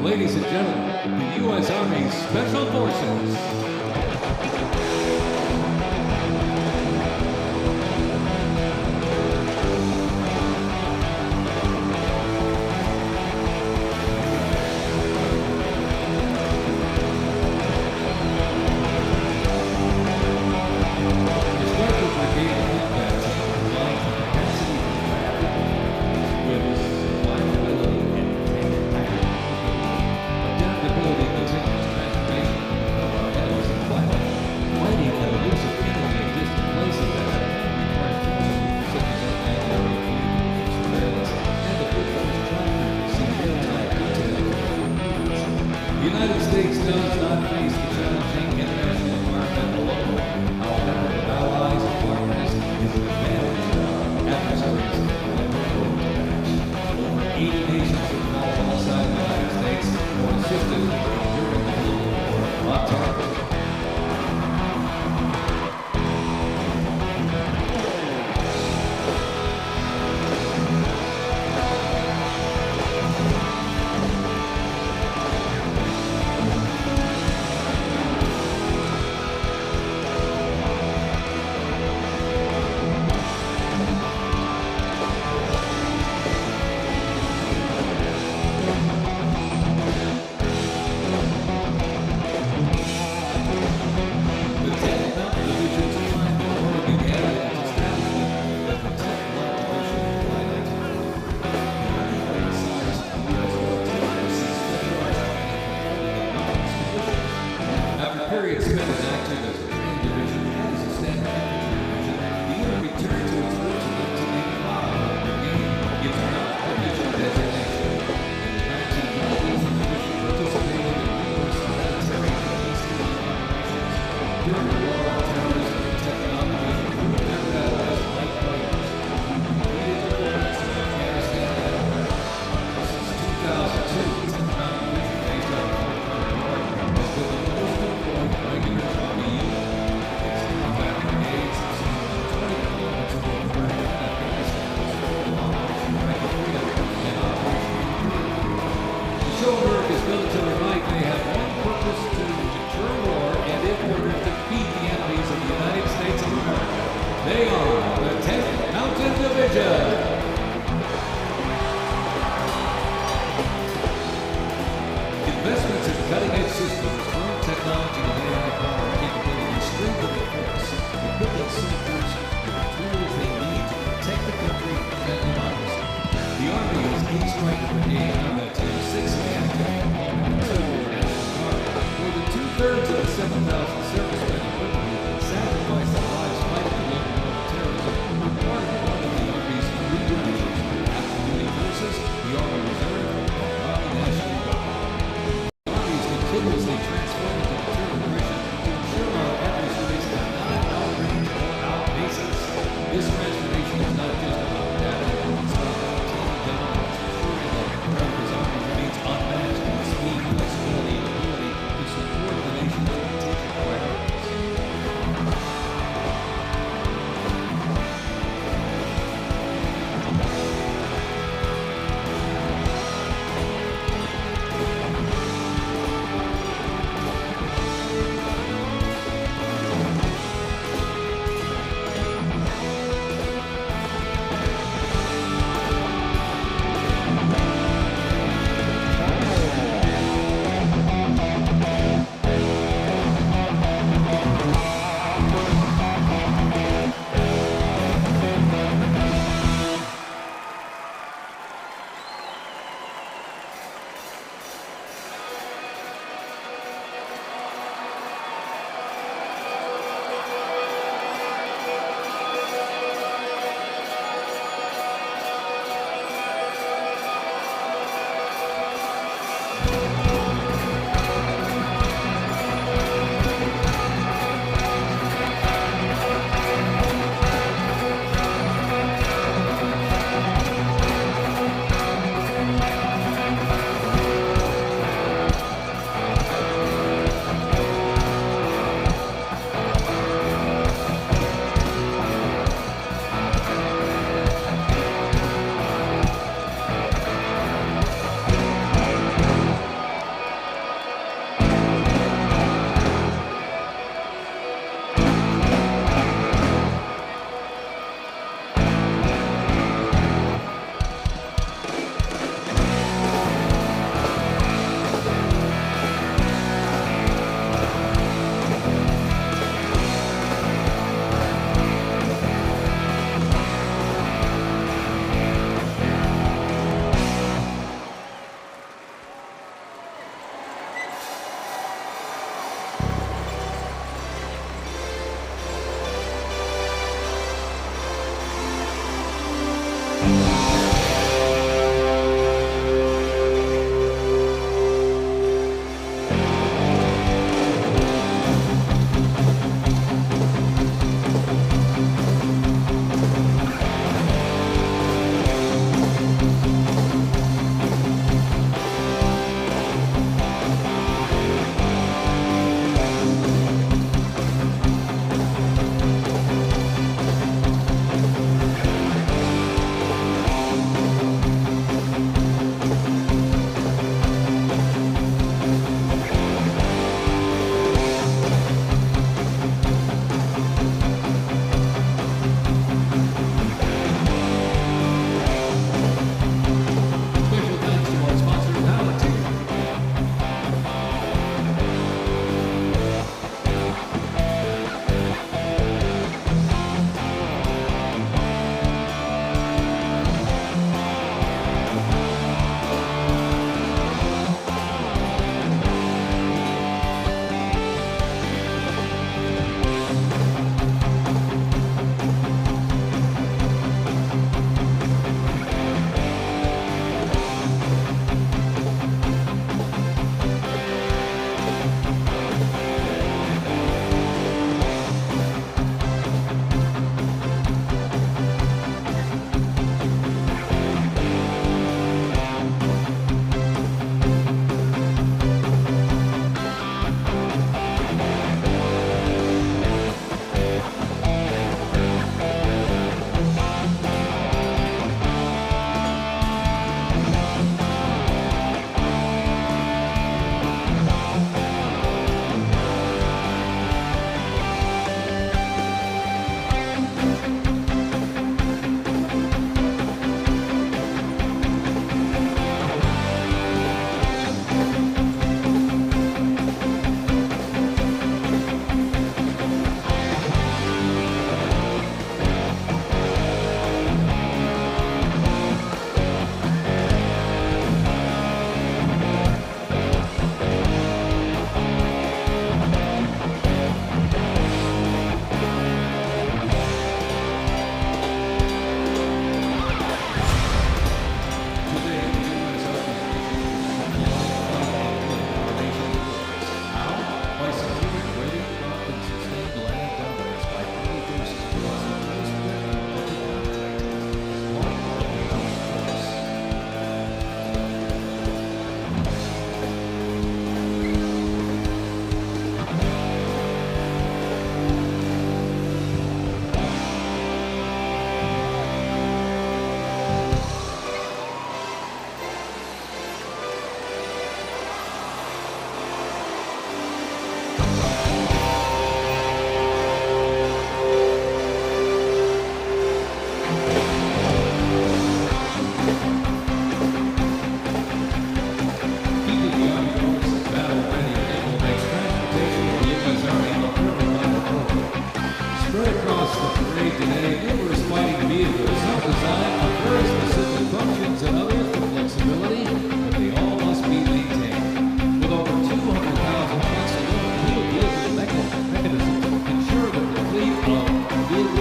[SPEAKER 13] Ladies and gentlemen, the U.S. Army Special Forces. Adaptability, continuous transformation of our enemies and fighting They are the 10th Mountain Division. Investments in cutting-edge systems, drone technology, and AI-powered capabilities strengthen the force, equipping soldiers with the tools they need to protect the country and democracy. The Army is 8 Striker Brigade Combat Team 6 in the active Component 2 National Guard. More than 2/3 of the 7,000 servicemen and women sacrificed their lives fighting the local war of terrorism. Part of one of the Army's 3 divisions: Active Duty Forces, the Army Reserve, and the Army National Guard. The Army is continuously transforming to deter aggression to ensure our adversaries cannot outrange or outpace us. This transformation is not just about data, it's about maintaining dominance, ensuring that America's Army remains unmatched in speed, flexibility, and ability to support the nation's strategic priorities.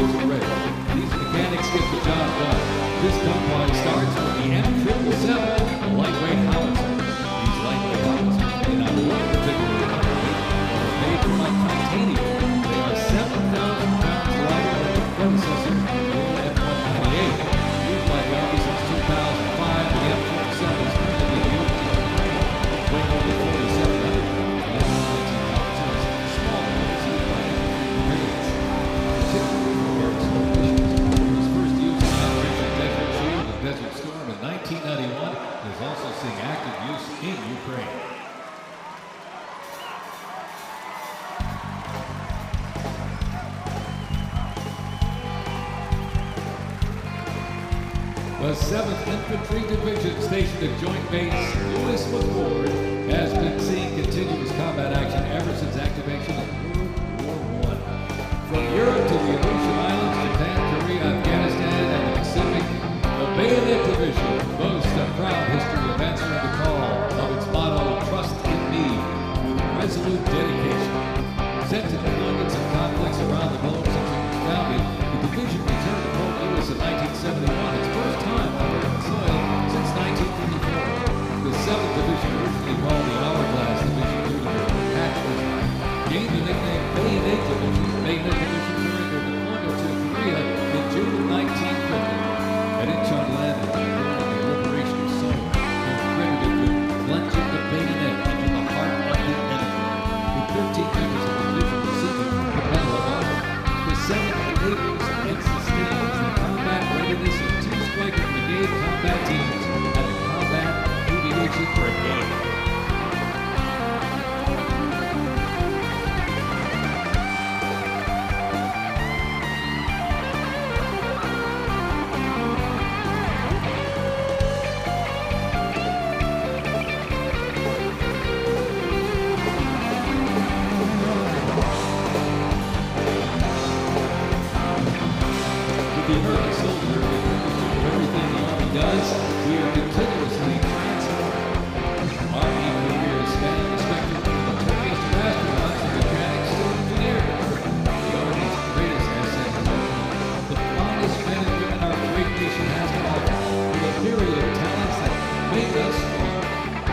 [SPEAKER 13] crews are ready. These mechanics get the job done. This combine starts with the M777, a lightweight howitzer. These lightweight howitzers may not look particularly lightweight, but are made from titanium. They are 7,000 pounds lighter than their predecessor, the F-198. Used by the Army since 2005, the F-27 is currently used weighing over 4,700 pounds. The F-19 howitzers, smaller than the C-5 brigades. Particularly for air assault missions. It was first used in Operation Desert Shield and Desert Storm in 1991. It is also seeing active use in Ukraine. The 7th Infantry Division stationed at Joint Base Lewis McChord has been seeing continuous combat action ever since activation of World War I. From Europe to the Aleutian Islands, Japan, Korea, Afghanistan, and the Pacific, the Bayonet Division boasts a proud history of answering the call of its motto, Trust in Me, with resolute dedication. Sent to deployments and conflicts around the globe since it was founded, the division returned to Fort Lewis in 1971, its first time on American soil since 1934. The 7th Division, originally called the Hourglass Division due to their attack design, gained the nickname Bayonet Division during their deployment to Korea in June of 1950. At Incheon landing, during the liberation of Seoul, they were credited with plunging the bayonet into the heart of the enemy. With 13 members of the division receiving the Medal of Honor, the 7th enables and sustains the combat readiness of 2 Striker Brigade combat teams and the Combat Aviation Brigade. The American soldier is for everything the Army does. We are continuously transforming. Army careers span the spectrum from notorious astronauts to mechanics to engineers. The Army's greatest asset is the finest men and women our great nation has to offer, with a myriad of talents that make us strong.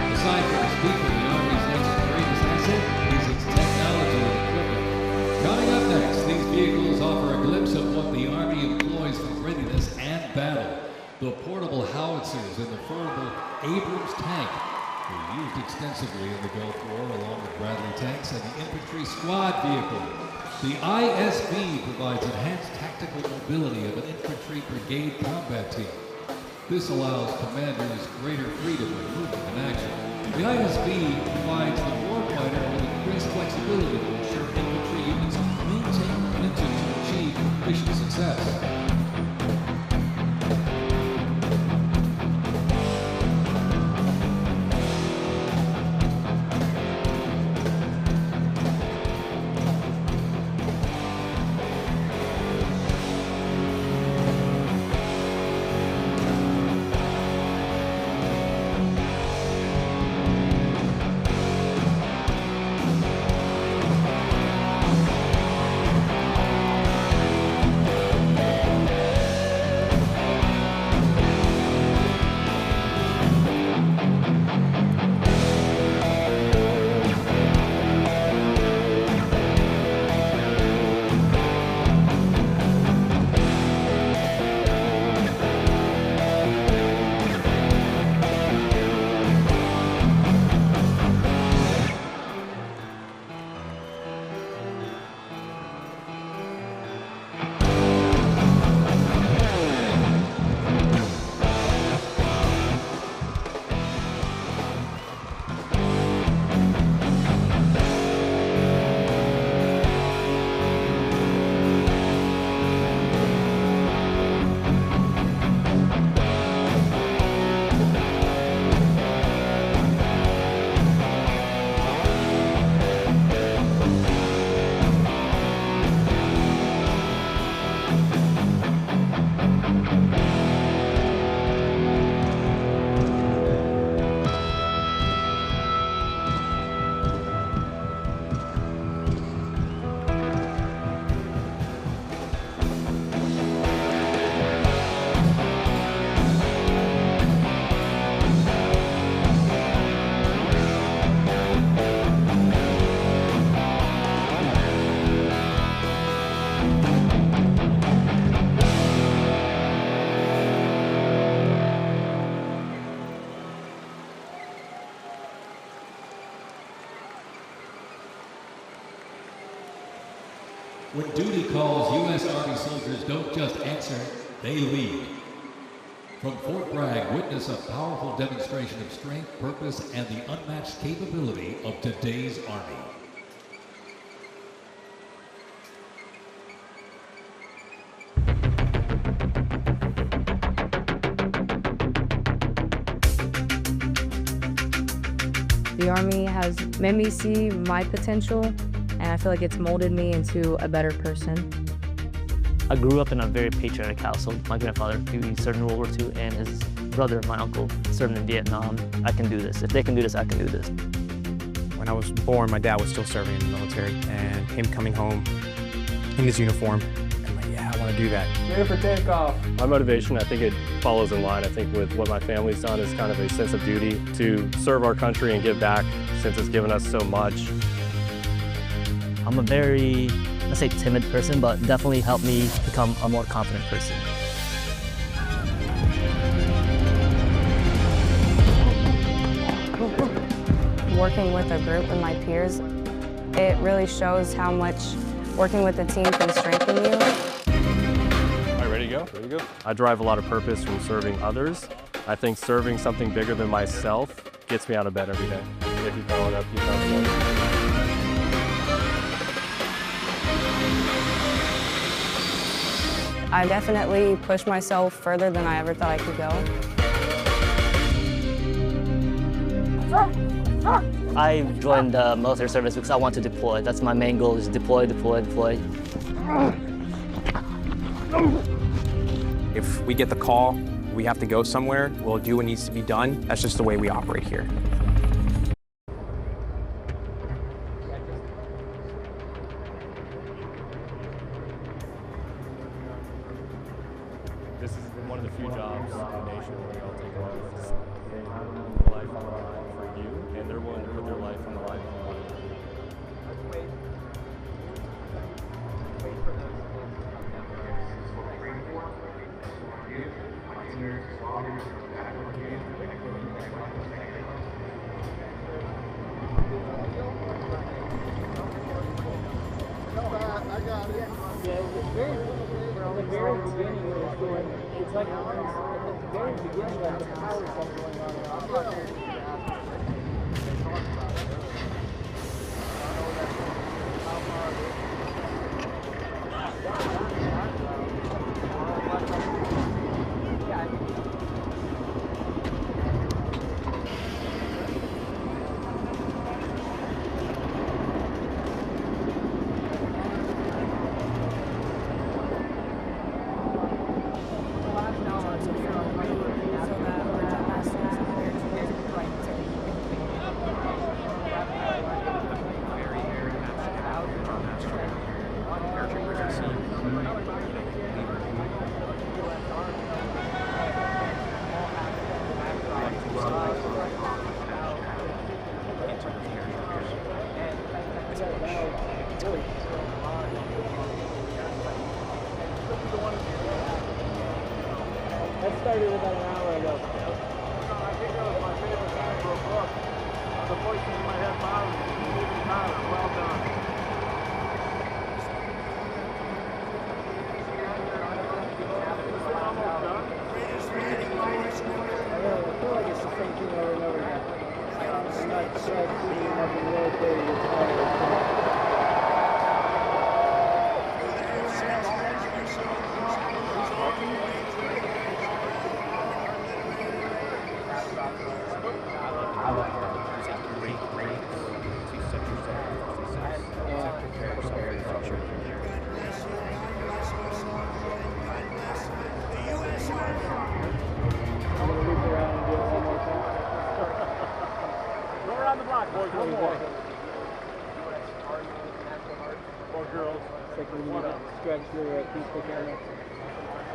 [SPEAKER 13] Aside from its people, the Army's next greatest asset is its technology and equipment. Coming up next, these vehicles offer a glimpse of what the Army employs for readiness and battle. The portable howitzers and the foldable Abrams tank were used extensively in the Gulf War along with Bradley tanks and the infantry squad vehicle. The ISB provides enhanced tactical mobility of an infantry brigade combat team. This allows commanders greater freedom of movement and action. The ISB provides the warfighter with increased flexibility to ensure infantry units maintain momentum to achieve mission success. When duty calls, U.S. Army soldiers don't just answer, they lead. From Fort Bragg, witness a powerful demonstration of strength, purpose, and the unmatched capability of today's Army.
[SPEAKER 14] The Army has made me see my potential, and I feel like it's molded me into a better person.
[SPEAKER 15] I grew up in a very patriotic household. My grandfather, he served in World War II, and his brother, my uncle, served in Vietnam. I can do this. If they can do this, I can do this.
[SPEAKER 16] When I was born, my dad was still serving in the military, and him coming home in his uniform, I'm like, yeah, I want to do that.
[SPEAKER 17] Ready for takeoff.
[SPEAKER 11] My motivation, I think it follows in line. I think with what my family's done is kind of a sense of duty to serve our country and give back since it's given us so much.
[SPEAKER 15] I'm a very, let's say, timid person, but definitely helped me become a more confident person.
[SPEAKER 14] Working with a group and my peers, it really shows how much working with a team can strengthen you.
[SPEAKER 11] All right, ready to go? Ready to go. I derive a lot of purpose from serving others. I think serving something bigger than myself gets me out of bed every day. If you follow it up, you follow it up.
[SPEAKER 14] I definitely pushed myself further than I ever thought I could go.
[SPEAKER 15] I joined the military service because I want to deploy. That's my main goal, is deploy, deploy, deploy.
[SPEAKER 16] If we get the call, we have to go somewhere, we'll do what needs to be done. That's just the way we operate here.
[SPEAKER 11] This is one of the few jobs in the nation where they all take life. They have life on the line for you, and they're willing to put their life on the line for you.
[SPEAKER 17] It's like at the very beginning, like the power stuff going on. I'm not going to That started about an hour ago. I think that was my favorite time for a book. The voices in my head, Bob, well done. I feel like it's the same thing over and over again. I'm not sure I've been rotating as hard. Stretch your peaceful camera. I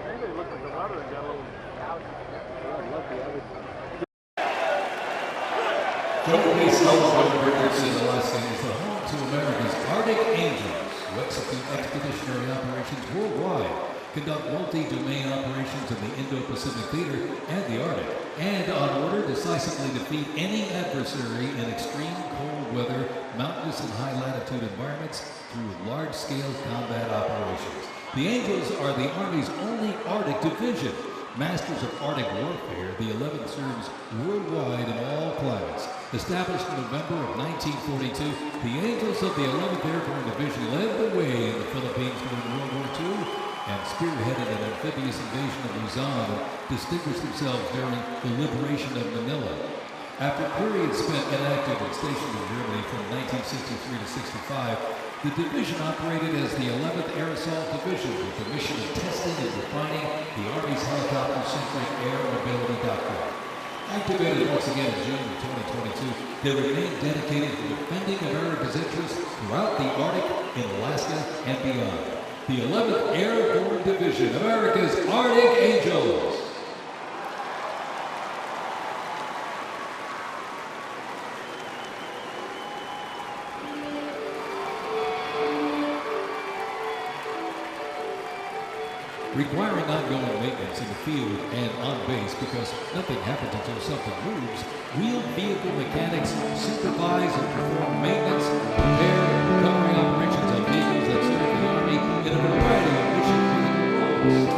[SPEAKER 17] think they looked at the weather and got a little lucky.
[SPEAKER 13] Trophy Sulphur Bridges in Alaska is the home to America's Arctic Angels, who execute expeditionary operations worldwide, conduct multi-domain operations in the Indo-Pacific theater and the Arctic, and on order decisively defeat any adversary in extreme cold weather, mountainous and high-latitude environments through large-scale combat operations. The Angels are the Army's only Arctic division. Masters of Arctic warfare, the 11th serves worldwide in all climates. Established in November of 1942, the Angels of the 11th Airborne Division led the way in the Philippines during World War II and spearheaded an amphibious invasion of Luzon and distinguished themselves during the liberation of Manila. After a period spent inactive and stationed in Germany from 1963 to 65, the division operated as the 11th Air Assault Division with the mission of testing and refining the Army's helicopter-centric air mobility doctrine. Activated once again in June of 2022, they remain dedicated to defending America's interests throughout the Arctic, in Alaska, and beyond. The 11th Airborne Division, America's Arctic Angels. Requiring ongoing maintenance in the field and on base because nothing happens until something moves, wheeled vehicle mechanics supervise and perform maintenance, repair, and recovery operations on vehicles that serve the Army in a variety of mission-critical roles.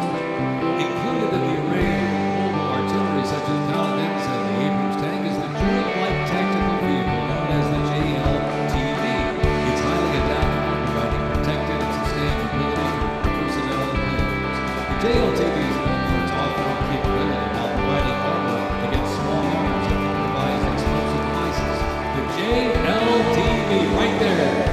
[SPEAKER 13] Included in the array of mobile artillery such as Paladins and the Abrams tank is the Joint Light Tactical Vehicle known as the JLTV. It's highly adaptable, providing protected and sustained mobility for personnel and vehicles. JLTV is known for its off-road capability while providing armor against small arms and improvised explosive devices. The JLTV, right there.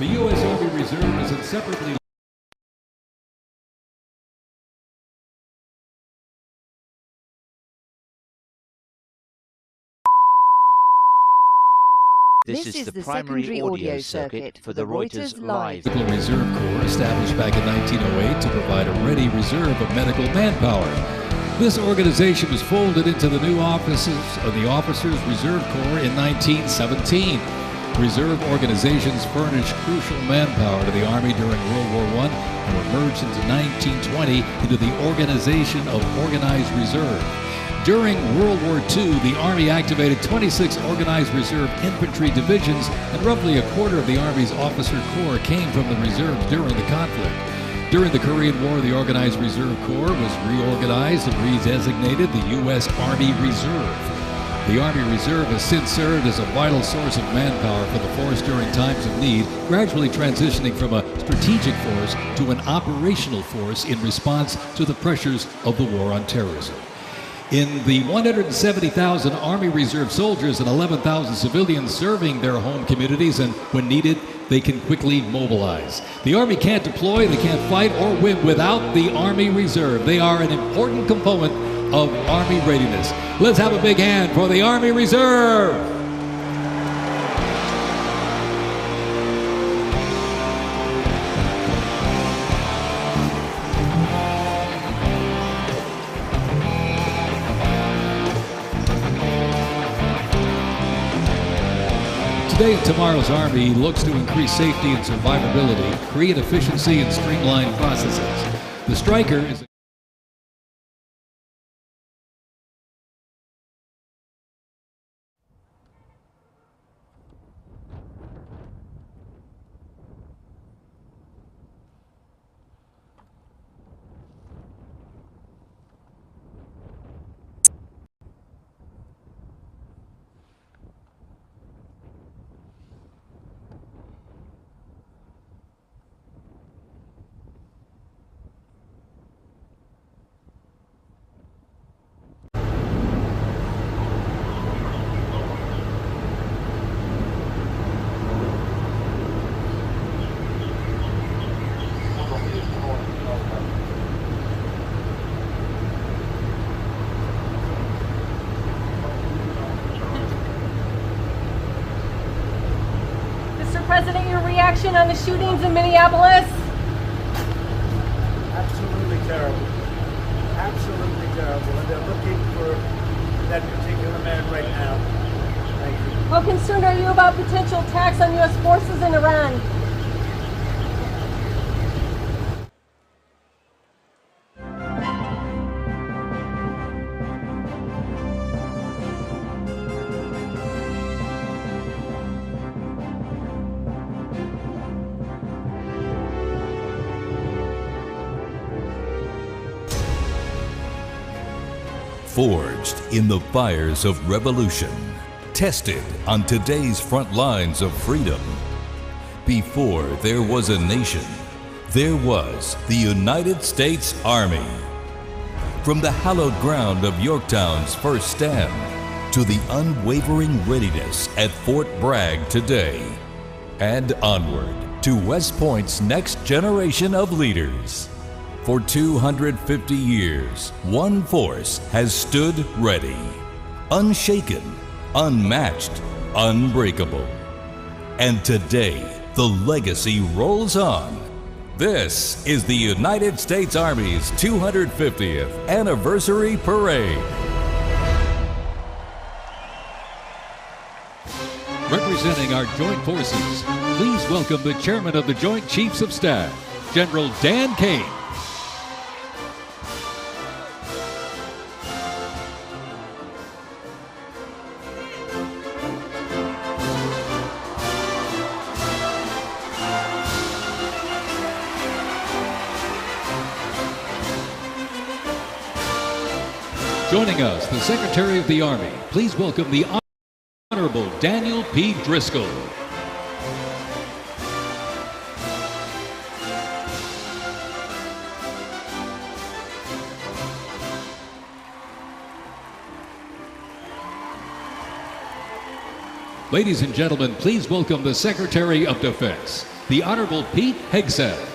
[SPEAKER 13] The U.S. Army Reserve is inseparably
[SPEAKER 18] This is the primary audio circuit for the Reuters Live.
[SPEAKER 13] Medical Reserve Corps, established back in 1908 to provide a ready reserve of medical manpower. This organization was folded into the new offices of the Officers Reserve Corps in 1917. Reserve organizations furnished crucial manpower to the Army during World War I and were merged into 1920 into the Organization of Organized Reserve. During World War II, the Army activated 26 Organized Reserve Infantry divisions, and roughly a quarter of the Army's officer corps came from the reserves during the conflict. During the Korean War, the Organized Reserve Corps was reorganized and redesignated the U.S. Army Reserve. The Army Reserve has since served as a vital source of manpower for the force during times of need, gradually transitioning from a strategic force to an operational force in response to the pressures of the war on terrorism. In the 170,000 Army Reserve soldiers and 11,000 civilians serving their home communities, and when needed, they can quickly mobilize. The Army can't deploy, they can't fight or win without the Army Reserve. They are an important component of Army readiness. Let's have a big hand for the Army Reserve! Today and tomorrow's Army looks to increase safety and survivability, create efficiency, and streamline processes. The Striker is
[SPEAKER 4] President, your reaction on the shootings in Minneapolis?
[SPEAKER 5] Absolutely terrible. Absolutely terrible. And they're looking for that particular man right now. Thank you.
[SPEAKER 4] How concerned are you about potential attacks on U.S. forces in Iran?
[SPEAKER 6] Forged in the fires of revolution, tested on today's front lines of freedom. Before there was a nation, there was the United States Army. From the hallowed ground of Yorktown's first stand to the unwavering readiness at Fort Bragg today, and onward to West Point's next generation of leaders. For 250 years, one force has stood ready, unshaken, unmatched, unbreakable. And today, the legacy rolls on. This is the United States Army's 250th Anniversary Parade.
[SPEAKER 13] Representing our joint forces, please welcome the Chairman of the Joint Chiefs of Staff, General Dan Kane. Joining us, the Secretary of the Army. Please welcome the Honorable Daniel P. Driscoll. Ladies and gentlemen, please welcome the Secretary of Defense. the Honorable Pete Hegseth.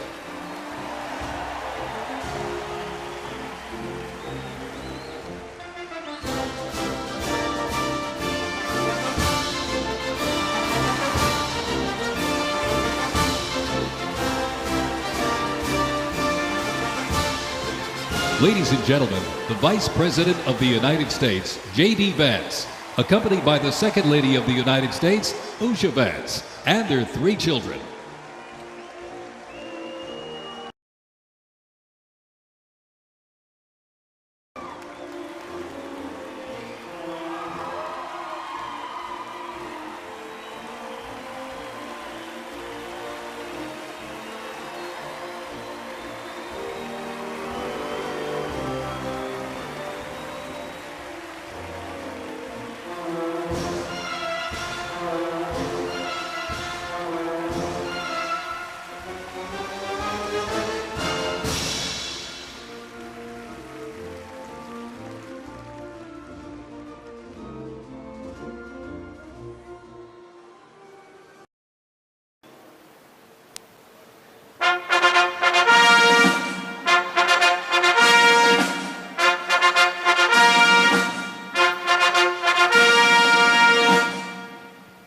[SPEAKER 13] Ladies and gentlemen, the Vice President of the United States, J.D. Vance, accompanied by the Second Lady of the United States, Usha Vance, and their 3 children.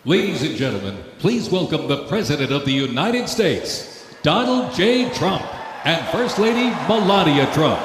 [SPEAKER 13] Ladies and gentlemen, please welcome the President of the United States, Donald J. Trump, and First Lady Melania Trump.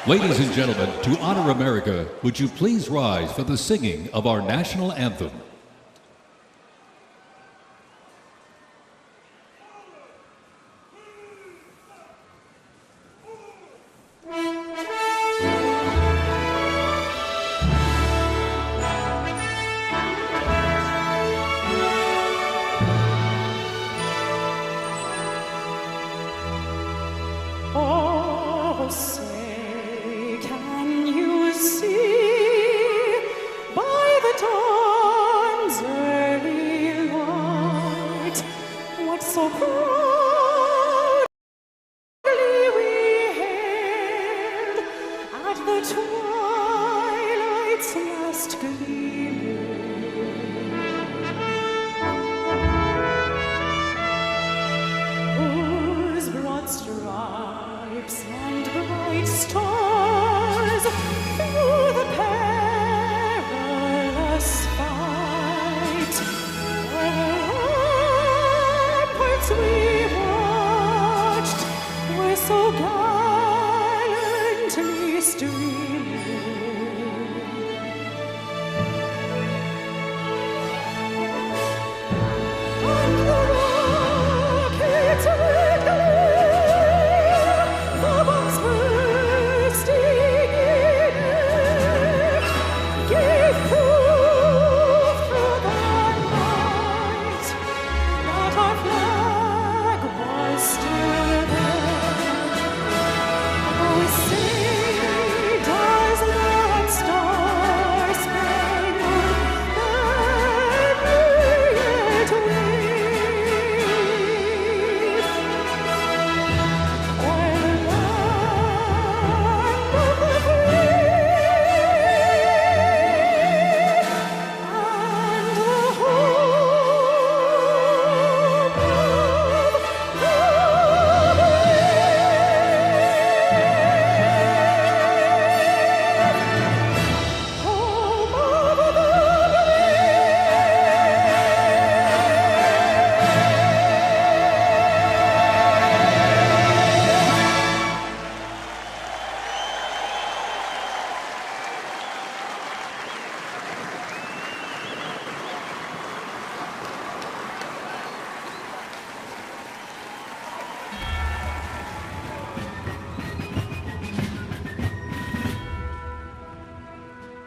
[SPEAKER 13] Ladies and gentlemen, to honor America, would you please rise for the singing of our national anthem?
[SPEAKER 8] Oh, say, can you see by the dawn's early light what so proudly we hailed at the twilight's last gleaming, whose broad stripes and bright stars through the perilous fight, the ramparts we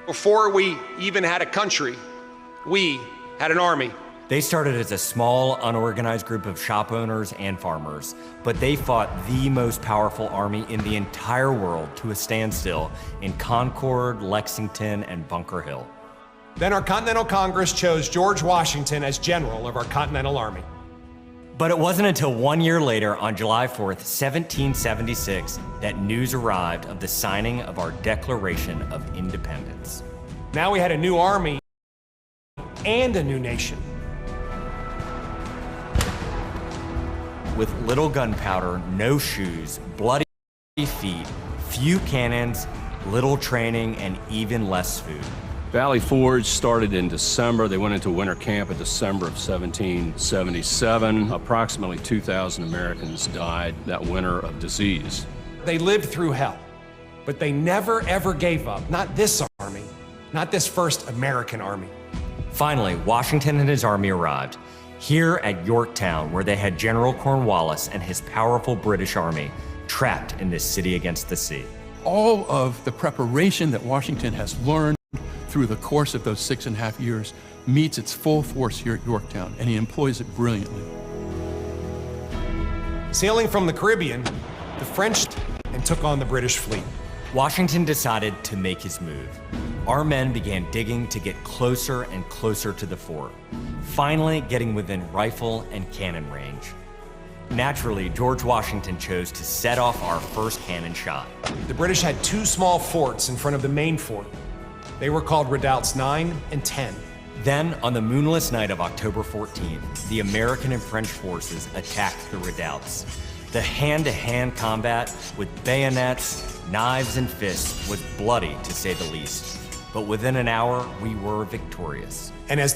[SPEAKER 9] Before we even had a country, we had an army.
[SPEAKER 10] They started as a small, unorganized group of shop owners and farmers, but they fought the most powerful army in the entire world to a standstill in Concord, Lexington, and Bunker Hill.
[SPEAKER 9] Then our Continental Congress chose George Washington as general of our Continental Army.
[SPEAKER 10] But it wasn't until 1 year later, on July 4th, 1776, that news arrived of the signing of our Declaration of Independence.
[SPEAKER 9] Now we had a new army and a new nation.
[SPEAKER 10] With little gunpowder, no shoes, bloody feet, few cannons, little training, and even less food.
[SPEAKER 11] Valley Forge started in December. They went into winter camp in December of 1777. Approximately 2,000 Americans died that winter of disease.
[SPEAKER 9] They lived through hell, but they never ever gave up. Not this army, not this first American army.
[SPEAKER 10] Finally, Washington and his army arrived here at Yorktown, where they had General Cornwallis and his powerful British army trapped in this city against the sea.
[SPEAKER 12] All of the preparation that Washington has learned through the course of those 6.5 years meets its full force here at Yorktown, and he employs it brilliantly.
[SPEAKER 9] Sailing from the Caribbean, the French and took on the British fleet.
[SPEAKER 10] Washington decided to make his move. Our men began digging to get closer and closer to the fort, finally getting within rifle and cannon range. Naturally, George Washington chose to set off our first cannon shot.
[SPEAKER 9] The British had two small forts in front of the main fort. They were called Redoubts 9 and 10.
[SPEAKER 10] Then, on the moonless night of October 14th, the American and French forces attacked the redoubts. The hand-to-hand combat with bayonets, knives, and fists was bloody, to say the least. But within an hour, we were victorious.
[SPEAKER 9] And as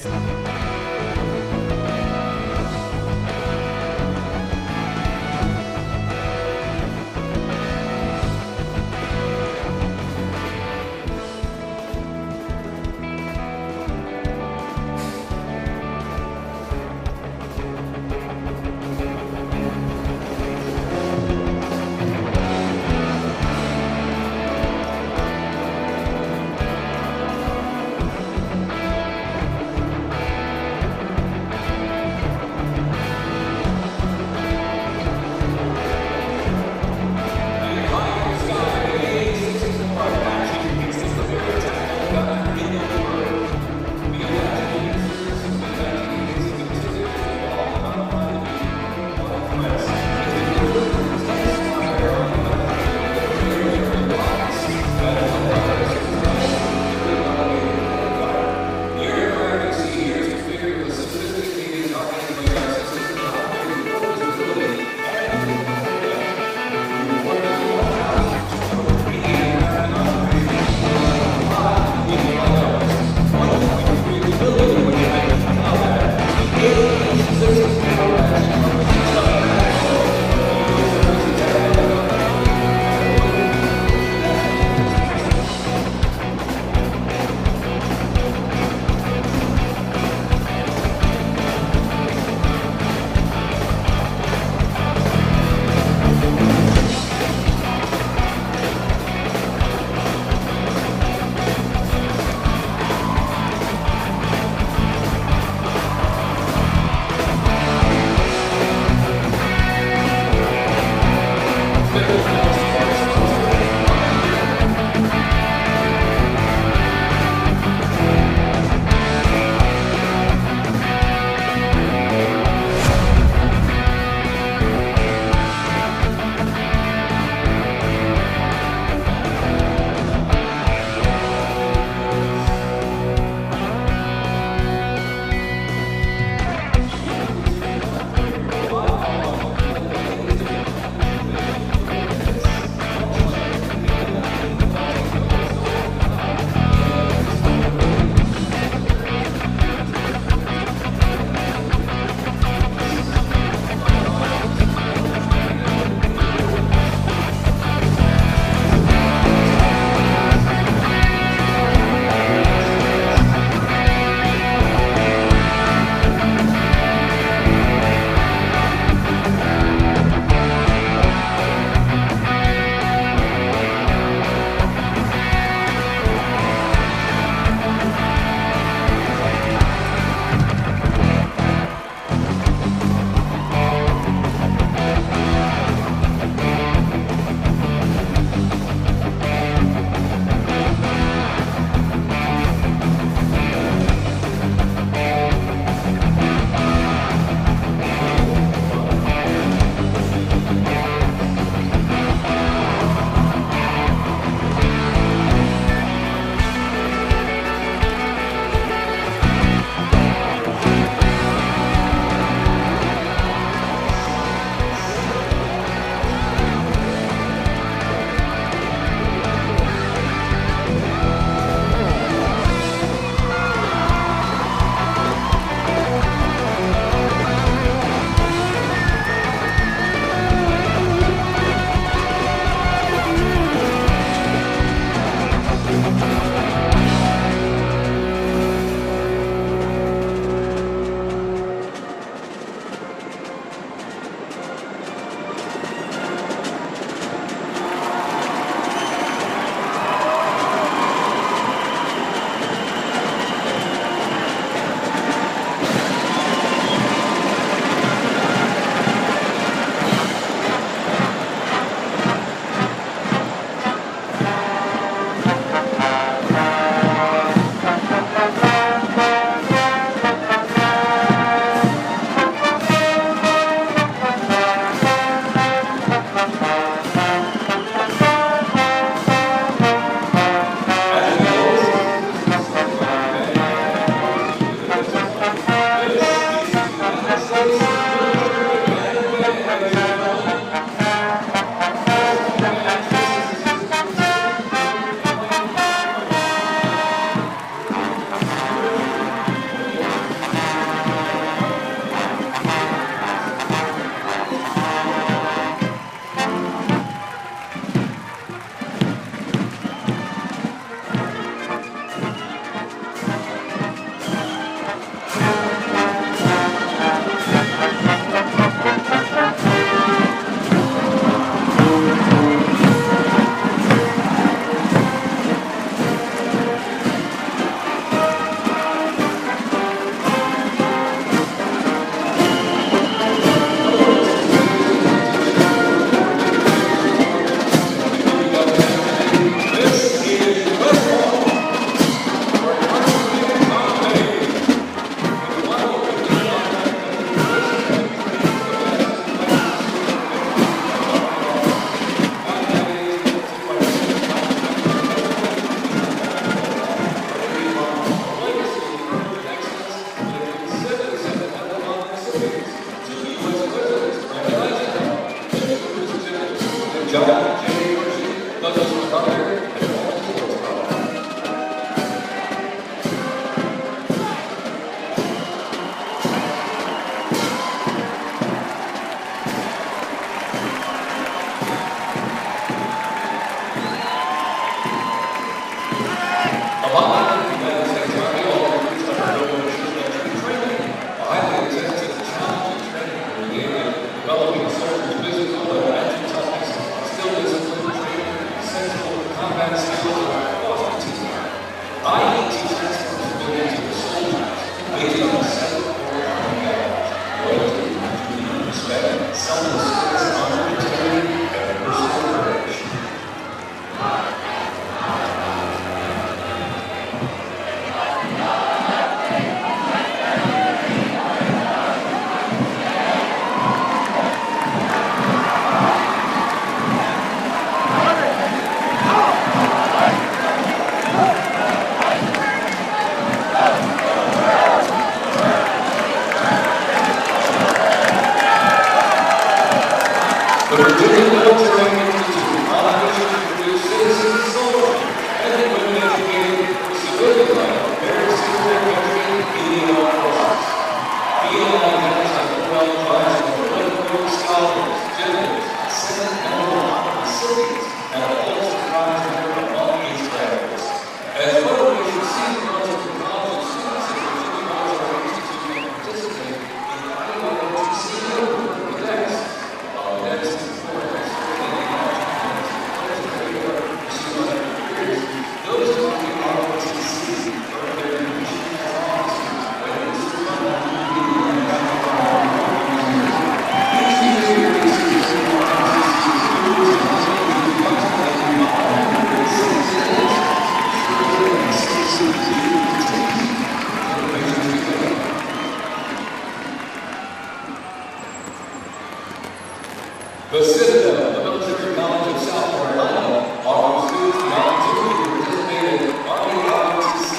[SPEAKER 7] The citadel of the Military College of South Carolina offers students the opportunity to participate in Army ROTC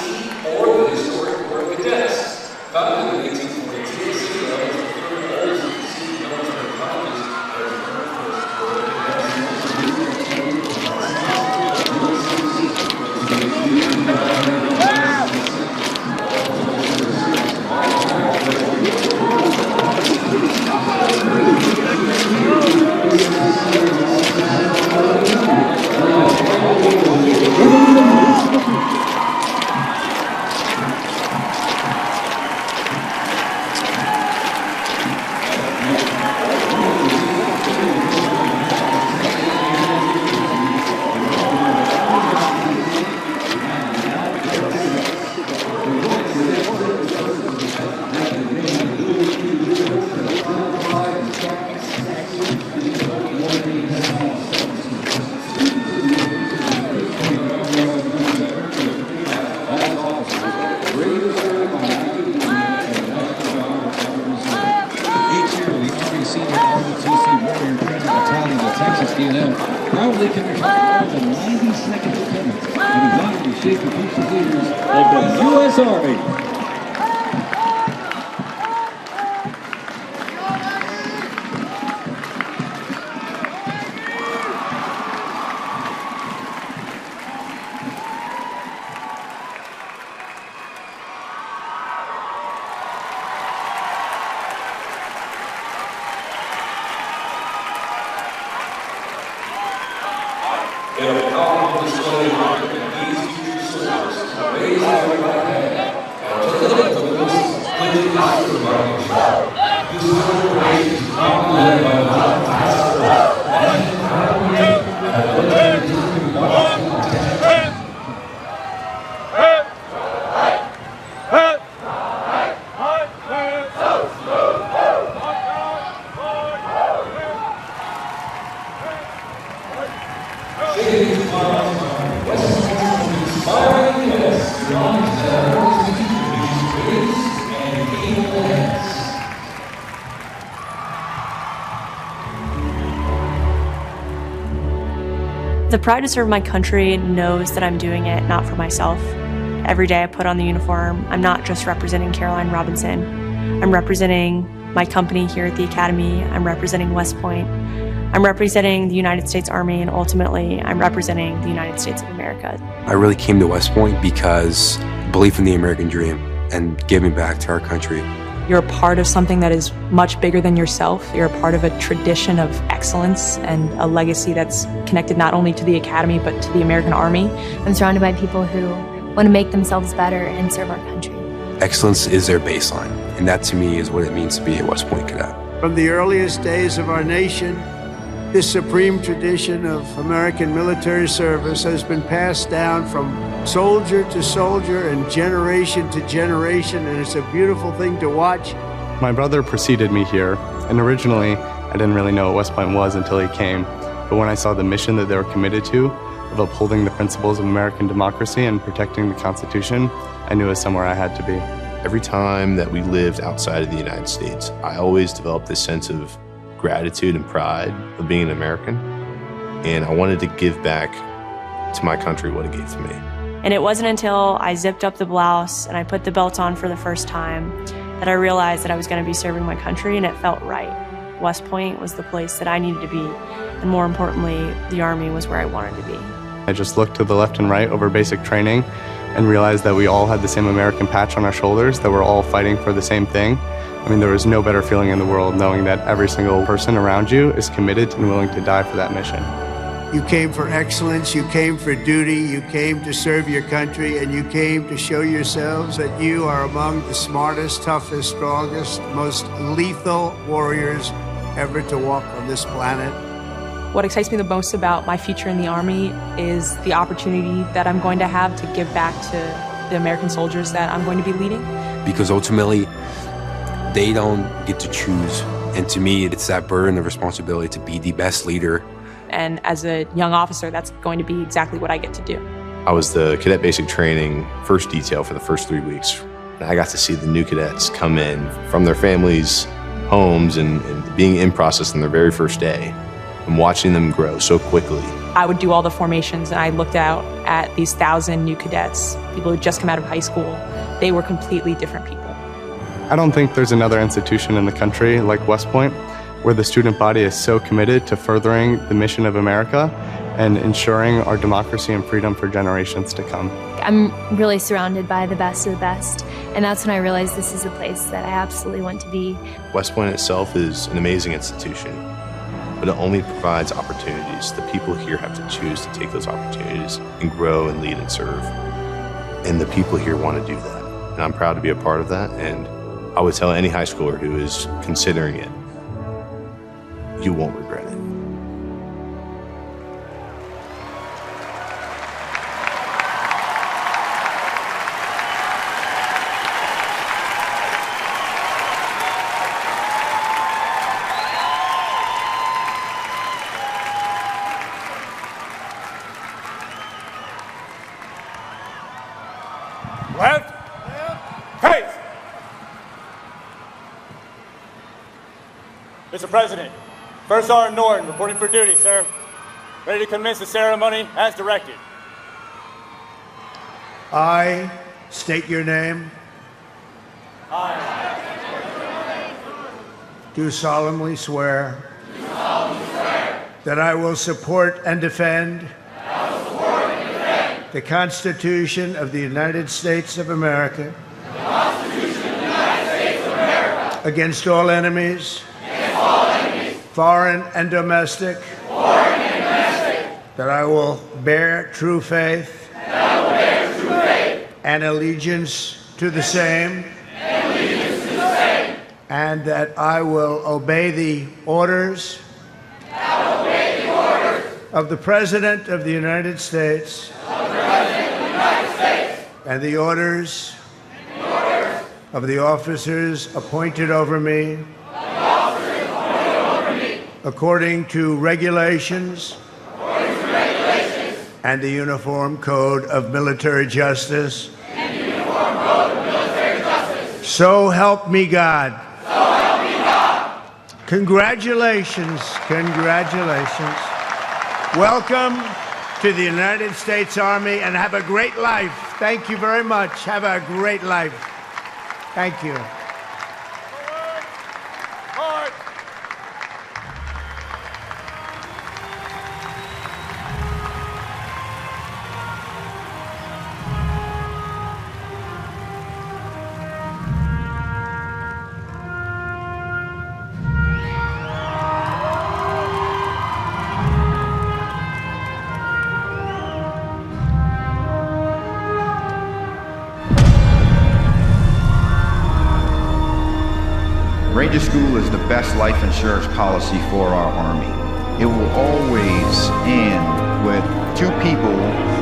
[SPEAKER 7] or the Historic Corps of Cadets. Founded in 1842, the citadel is the third oldest of the city military colleges that has earned the Corps
[SPEAKER 13] proudly commissioned more than 90-second attendance and is honored to shape the future leaders of the U.S. Army.
[SPEAKER 7] In a powerful display of these future soldiers, raise your right hand and take the witness clearly out of the running shot. This celebration is led by the National
[SPEAKER 19] The pride to serve my country knows that I'm doing it not for myself. Every day I put on the uniform, I'm not just representing Caroline Robinson. I'm representing my company here at the Academy. I'm representing West Point. I'm representing the United States Army, and ultimately, I'm representing the United States of America.
[SPEAKER 20] I really came to West Point because belief in the American dream and giving back to our country.
[SPEAKER 21] You're a part of something that is much bigger than yourself. You're a part of a tradition of excellence and a legacy that's connected not only to the Academy, but to the American Army.
[SPEAKER 22] I'm surrounded by people who want to make themselves better and serve our country.
[SPEAKER 20] Excellence is their baseline, and that to me is what it means to be a West Point cadet.
[SPEAKER 5] From the earliest days of our nation, this supreme tradition of American military service has been passed down from soldier to soldier and generation to generation, and it's a beautiful thing to watch.
[SPEAKER 16] My brother preceded me here, and originally I didn't really know what West Point was until he came. But when I saw the mission that they were committed to, of upholding the principles of American democracy and protecting the Constitution, I knew it was somewhere I had to be.
[SPEAKER 23] Every time that we lived outside of the United States, I always developed this sense of gratitude and pride of being an American, and I wanted to give back to my country what it gave to me.
[SPEAKER 19] And it wasn't until I zipped up the blouse and I put the belt on for the first time that I realized that I was going to be serving my country, and it felt right. West Point was the place that I needed to be, and more importantly, the Army was where I wanted to be.
[SPEAKER 16] I just looked to the left and right over basic training and realized that we all had the same American patch on our shoulders, that we're all fighting for the same thing. I mean, there was no better feeling in the world knowing that every single person around you is committed and willing to die for that mission.
[SPEAKER 5] You came for excellence, you came for duty, you came to serve your country, and you came to show yourselves that you are among the smartest, toughest, strongest, most lethal warriors ever to walk on this planet.
[SPEAKER 21] What excites me the most about my future in the Army is the opportunity that I'm going to have to give back to the American soldiers that I'm going to be leading.
[SPEAKER 20] Because ultimately, they don't get to choose. And to me, it's that burden of responsibility to be the best leader.
[SPEAKER 21] And as a young officer, that's going to be exactly what I get to do.
[SPEAKER 23] I was the cadet basic training first detail for the first 3 weeks. And I got to see the new cadets come in from their families' homes and being in process on their very first day and watching them grow so quickly.
[SPEAKER 21] I would do all the formations, and I looked out at these 1,000 new cadets, people who just come out of high school. They were completely different people.
[SPEAKER 16] I don't think there's another institution in the country like West Point where the student body is so committed to furthering the mission of America and ensuring our democracy and freedom for generations to come.
[SPEAKER 22] I'm really surrounded by the best of the best, and that's when I realized this is a place that I absolutely want to be.
[SPEAKER 23] West Point itself is an amazing institution, but it only provides opportunities. The people here have to choose to take those opportunities and grow and lead and serve. And the people here want to do that. And I'm proud to be a part of that. And I would tell any high schooler who is considering it, you won't regret it.
[SPEAKER 17] Left. Face. Mr. President, First Sergeant Norton reporting for duty, sir. Ready to commence the ceremony as directed.
[SPEAKER 5] I state your name. Do solemnly swear that I will support and defend the Constitution of the United States of America against all enemies, foreign and domestic, that I will bear true faith and allegiance to the same, and that I will obey the orders of the President of the United States and the orders of the officers appointed over me according to regulations and the Uniform Code of Military Justice. So help me God. Congratulations, congratulations. Welcome to the United States Army, and have a great life. Thank you very much. Have a great life. Thank you.
[SPEAKER 1] Ranger School is the best life insurance policy for our Army. It will always end with two people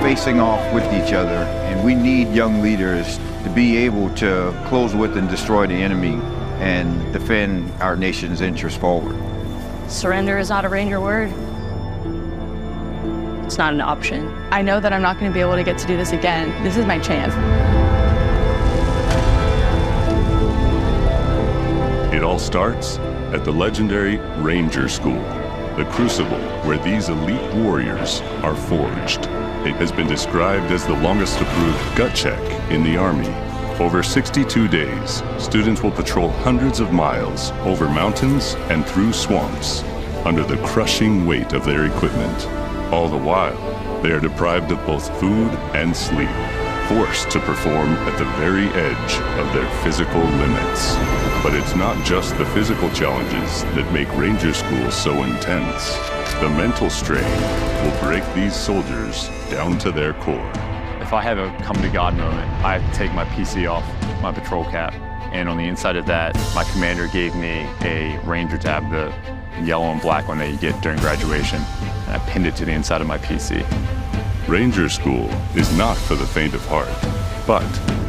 [SPEAKER 1] facing off with each other, and we need young leaders to be able to close with and destroy the enemy and defend our nation's interests forward.
[SPEAKER 2] Surrender is not a Ranger word. It's not an option.
[SPEAKER 3] I know that I'm not going to be able to get to do this again. This is my chance.
[SPEAKER 24] It all starts at the legendary Ranger School, the crucible where these elite warriors are forged. It has been described as the longest approved gut check in the Army. Over 62 days, students will patrol hundreds of miles over mountains and through swamps under the crushing weight of their equipment. All the while, they are deprived of both food and sleep, forced to perform at the very edge of their physical limits. But it's not just the physical challenges that make Ranger School so intense. The mental strain will break these soldiers down to their core.
[SPEAKER 25] If I have a come-to-God moment, I take my PC off my patrol cap, and on the inside of that, my commander gave me a Ranger tab, the yellow and black one that you get during graduation, and I pinned it to the inside of my PC.
[SPEAKER 24] Ranger School is not for the faint of heart, but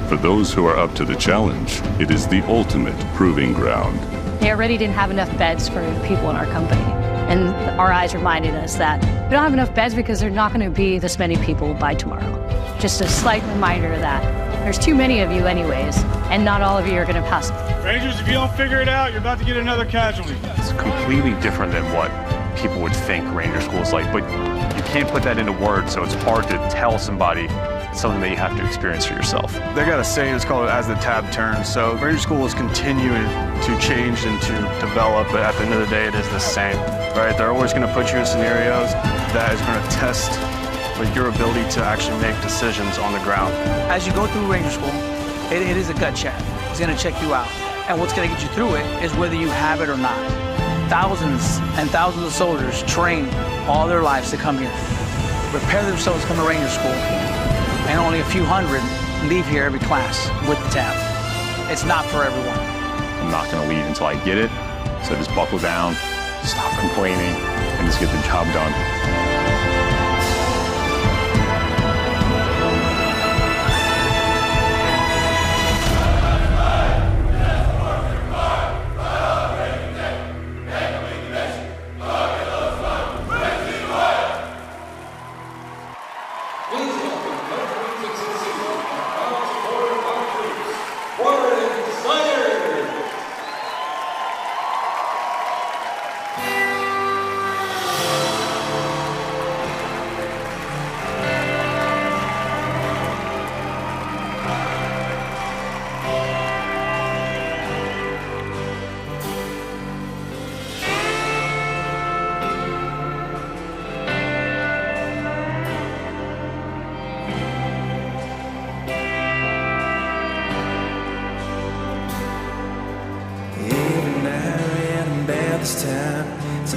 [SPEAKER 24] for those who are up to the challenge, it is the ultimate proving ground.
[SPEAKER 2] They already didn't have enough beds for the people in our company. And our eyes reminded us that we don't have enough beds because there's not going to be this many people by tomorrow. Just a slight reminder that there's too many of you anyways, and not all of you are going to pass.
[SPEAKER 26] Rangers, if you don't figure it out, you're about to get another casualty.
[SPEAKER 25] It's completely different than what people would think Ranger School is like, but you can't put that into words, so it's hard to tell somebody something that you have to experience for yourself.
[SPEAKER 26] They got a saying, it's called as the tab turns. So Ranger School is continuing to change and to develop, but at the end of the day, it is the same, right? They're always going to put you in scenarios that is going to test your ability to actually make decisions on the ground.
[SPEAKER 27] As you go through Ranger School, it is a gut check. It's going to check you out. And what's going to get you through it is whether you have it or not. Thousands and thousands of soldiers train all their lives to come here, prepare themselves to come to Ranger School, and only a few hundred leave here every class with the tab. It's not for everyone.
[SPEAKER 25] I'm not going to leave until I get it, so just buckle down, stop complaining, and just get the job done.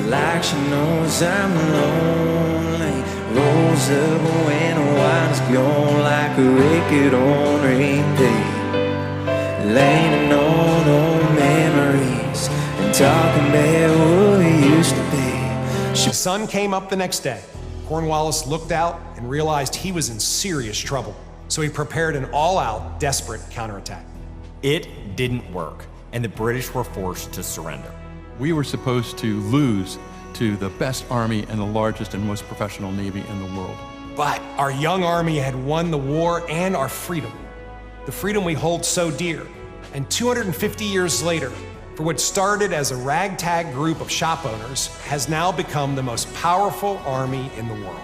[SPEAKER 28] Like she knows I'm lonely. Rolls up when the wine's gone like a record on rain day. Laying on old memories and talking about what we used to be.
[SPEAKER 9] The sun came up the next day. Cornwallis looked out and realized he was in serious trouble. So he prepared an all-out, desperate counterattack.
[SPEAKER 10] It didn't work, and the British were forced to surrender.
[SPEAKER 12] We were supposed to lose to the best army and the largest and most professional navy in the world.
[SPEAKER 9] But our young army had won the war and our freedom, the freedom we hold so dear. And 250 years later, for what started as a ragtag group of shop owners, has now become the most powerful army in the world.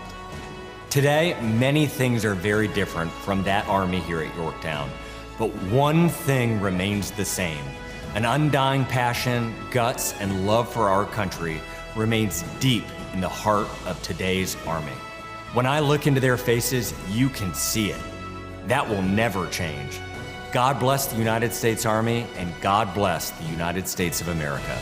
[SPEAKER 10] Today, many things are very different from that army here at Yorktown, but one thing remains the same. An undying passion, guts, and love for our country remains deep in the heart of today's Army. When I look into their faces, you can see it. That will never change. God bless the United States Army, and God bless the United States of America.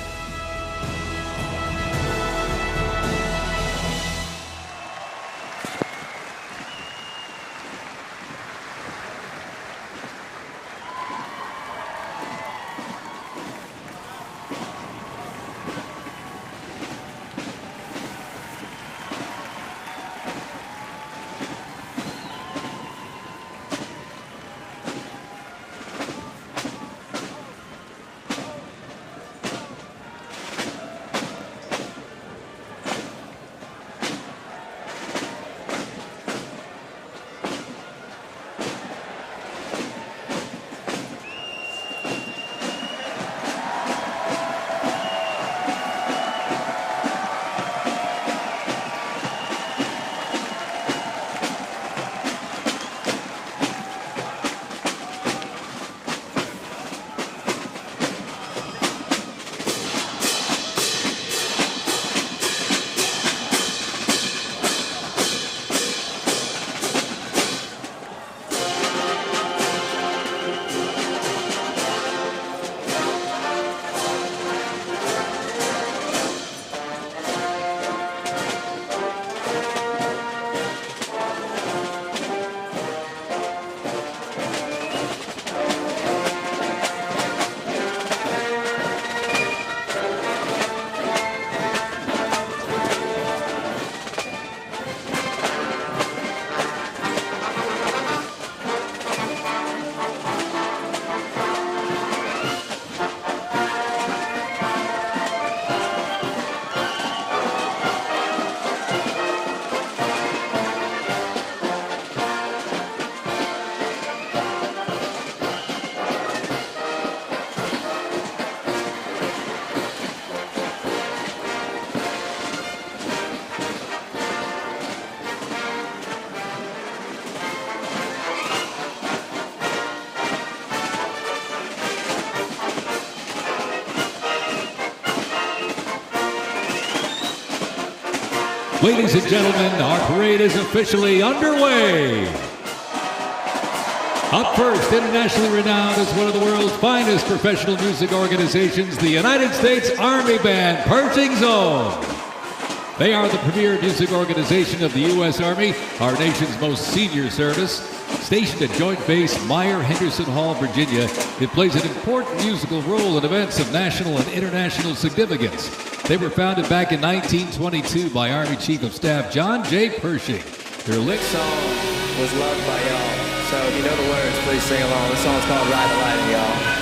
[SPEAKER 4] Ladies and gentlemen, our parade is officially underway. Up first, internationally renowned as one of the world's finest professional music organizations, the United States Army Band, Pershing Zone. They are the premier music organization of the U.S. Army, our nation's most senior service. Stationed at Joint Base Meyer-Henderson Hall, Virginia, it plays an important musical role in events of national and international significance. They were founded back in 1922 by Army Chief of Staff John J. Pershing. Their lick
[SPEAKER 28] song was loved by y'all. So if you know the words, please sing along. The song's called Ride the Lightning, y'all.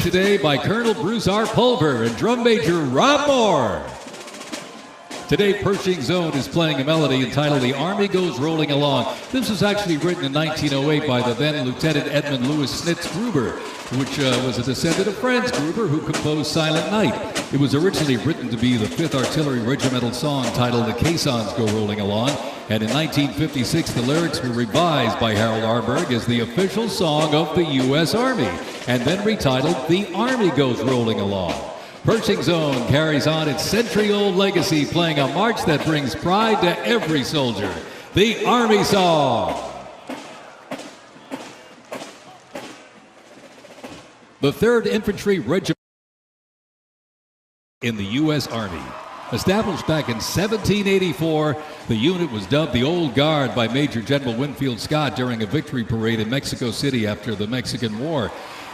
[SPEAKER 4] Today by Colonel Bruce R. Pulver and Drum Major Rob Moore. Today, Pershing Zone is playing a melody entitled The Army Goes Rolling Along. This was actually written in 1908 by the then Lieutenant Edmund Louis Snitz Gruber, which was a descendant of Franz Gruber, who composed Silent Night. It was originally written to be the 5th Artillery Regimental song titled The Caissons Go Rolling Along, and in 1956 the lyrics were revised by Harold Arberg as the official song of the U.S. Army, and then retitled The Army Goes Rolling Along. Pershing Zone carries on its century-old legacy, playing a march that brings pride to every soldier, the Army Song. The 3rd Infantry Regiment in the U.S. Army. Established back in 1784, the unit was dubbed the Old Guard by Major General Winfield Scott during a victory parade in Mexico City after the Mexican War.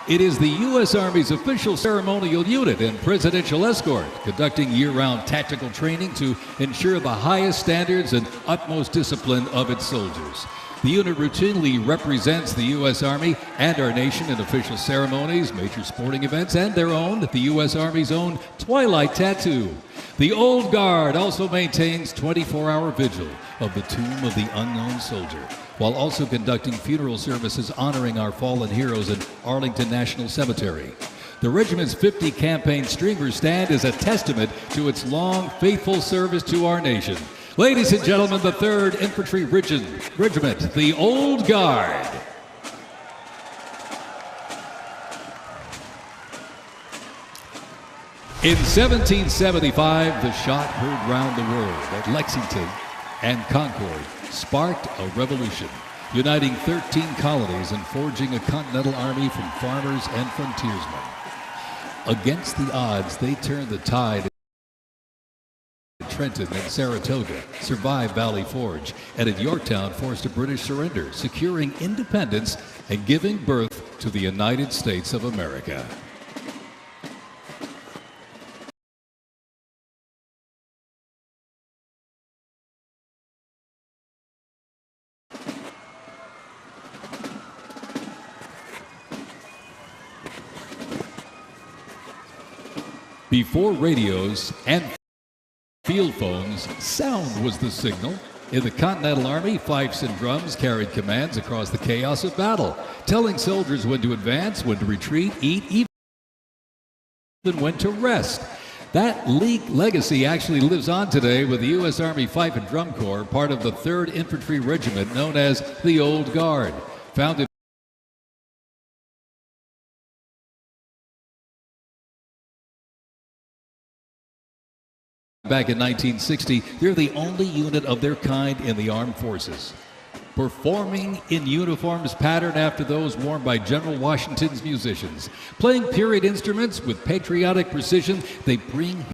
[SPEAKER 4] It is the U.S. Army's official ceremonial unit and presidential escort, conducting year-round tactical training to ensure the highest standards and utmost discipline of its soldiers. The unit routinely represents the U.S. Army and our nation in official ceremonies, major sporting events, and the U.S. Army's own Twilight Tattoo. The Old Guard also maintains 24-hour vigil of the Tomb of the Unknown Soldier, while also conducting funeral services honoring our fallen heroes in Arlington National Cemetery. The regiment's 50 campaign streamer stand is a testament to its long, faithful service to our nation. Ladies and gentlemen, the 3rd Infantry Regiment, the Old Guard. In 1775, the shot heard round the world at Lexington and Concord sparked a revolution, uniting 13 colonies and forging a continental army from farmers and frontiersmen. Against the odds, they turned the tide at Trenton and Saratoga, survived Valley Forge, and at Yorktown forced a British surrender, securing independence and giving birth to the United States of America. Before radios and field phones, sound was the signal. In the Continental Army, fifes and drums carried commands across the chaos of battle, telling soldiers when to advance, when to retreat, eat, even when to rest. That legacy actually lives on today with the U.S. Army Fife and Drum Corps, part of the 3rd Infantry Regiment known as the Old Guard. Founded back in 1960, they're the only unit of their kind in the armed forces. Performing in uniforms patterned after those worn by General Washington's musicians. Playing period instruments with patriotic precision, they bring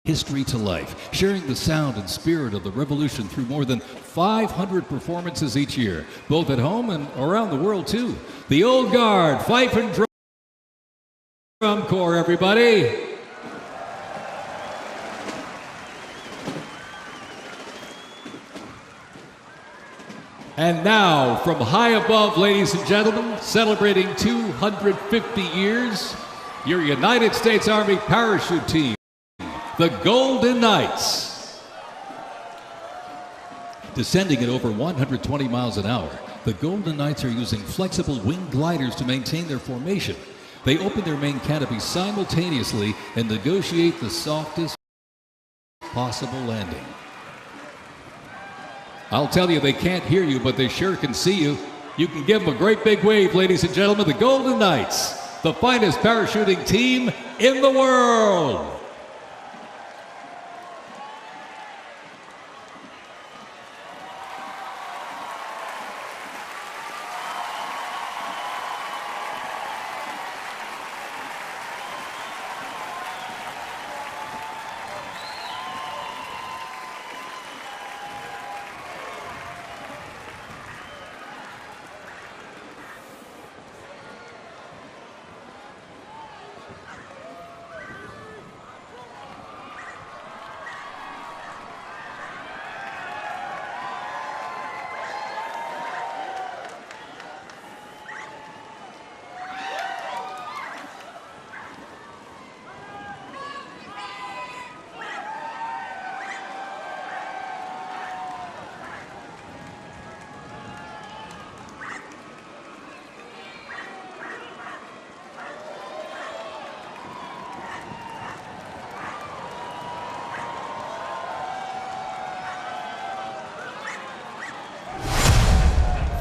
[SPEAKER 4] history to life, sharing the sound and spirit of the revolution through more than 500 performances each year, both at home and around the world too. The Old Guard, Fife and Drum Corps, everybody. And now, from high above, ladies and gentlemen, celebrating 250 years, your United States Army parachute team, the Golden Knights. Descending at over 120 miles an hour, the Golden Knights are using flexible wing gliders to maintain their formation. They open their main canopy simultaneously and negotiate the softest possible landing. I'll tell you, they can't hear you, but they sure can see you. You can give them a great big wave, ladies and gentlemen. The Golden Knights, the finest parachuting team in the world.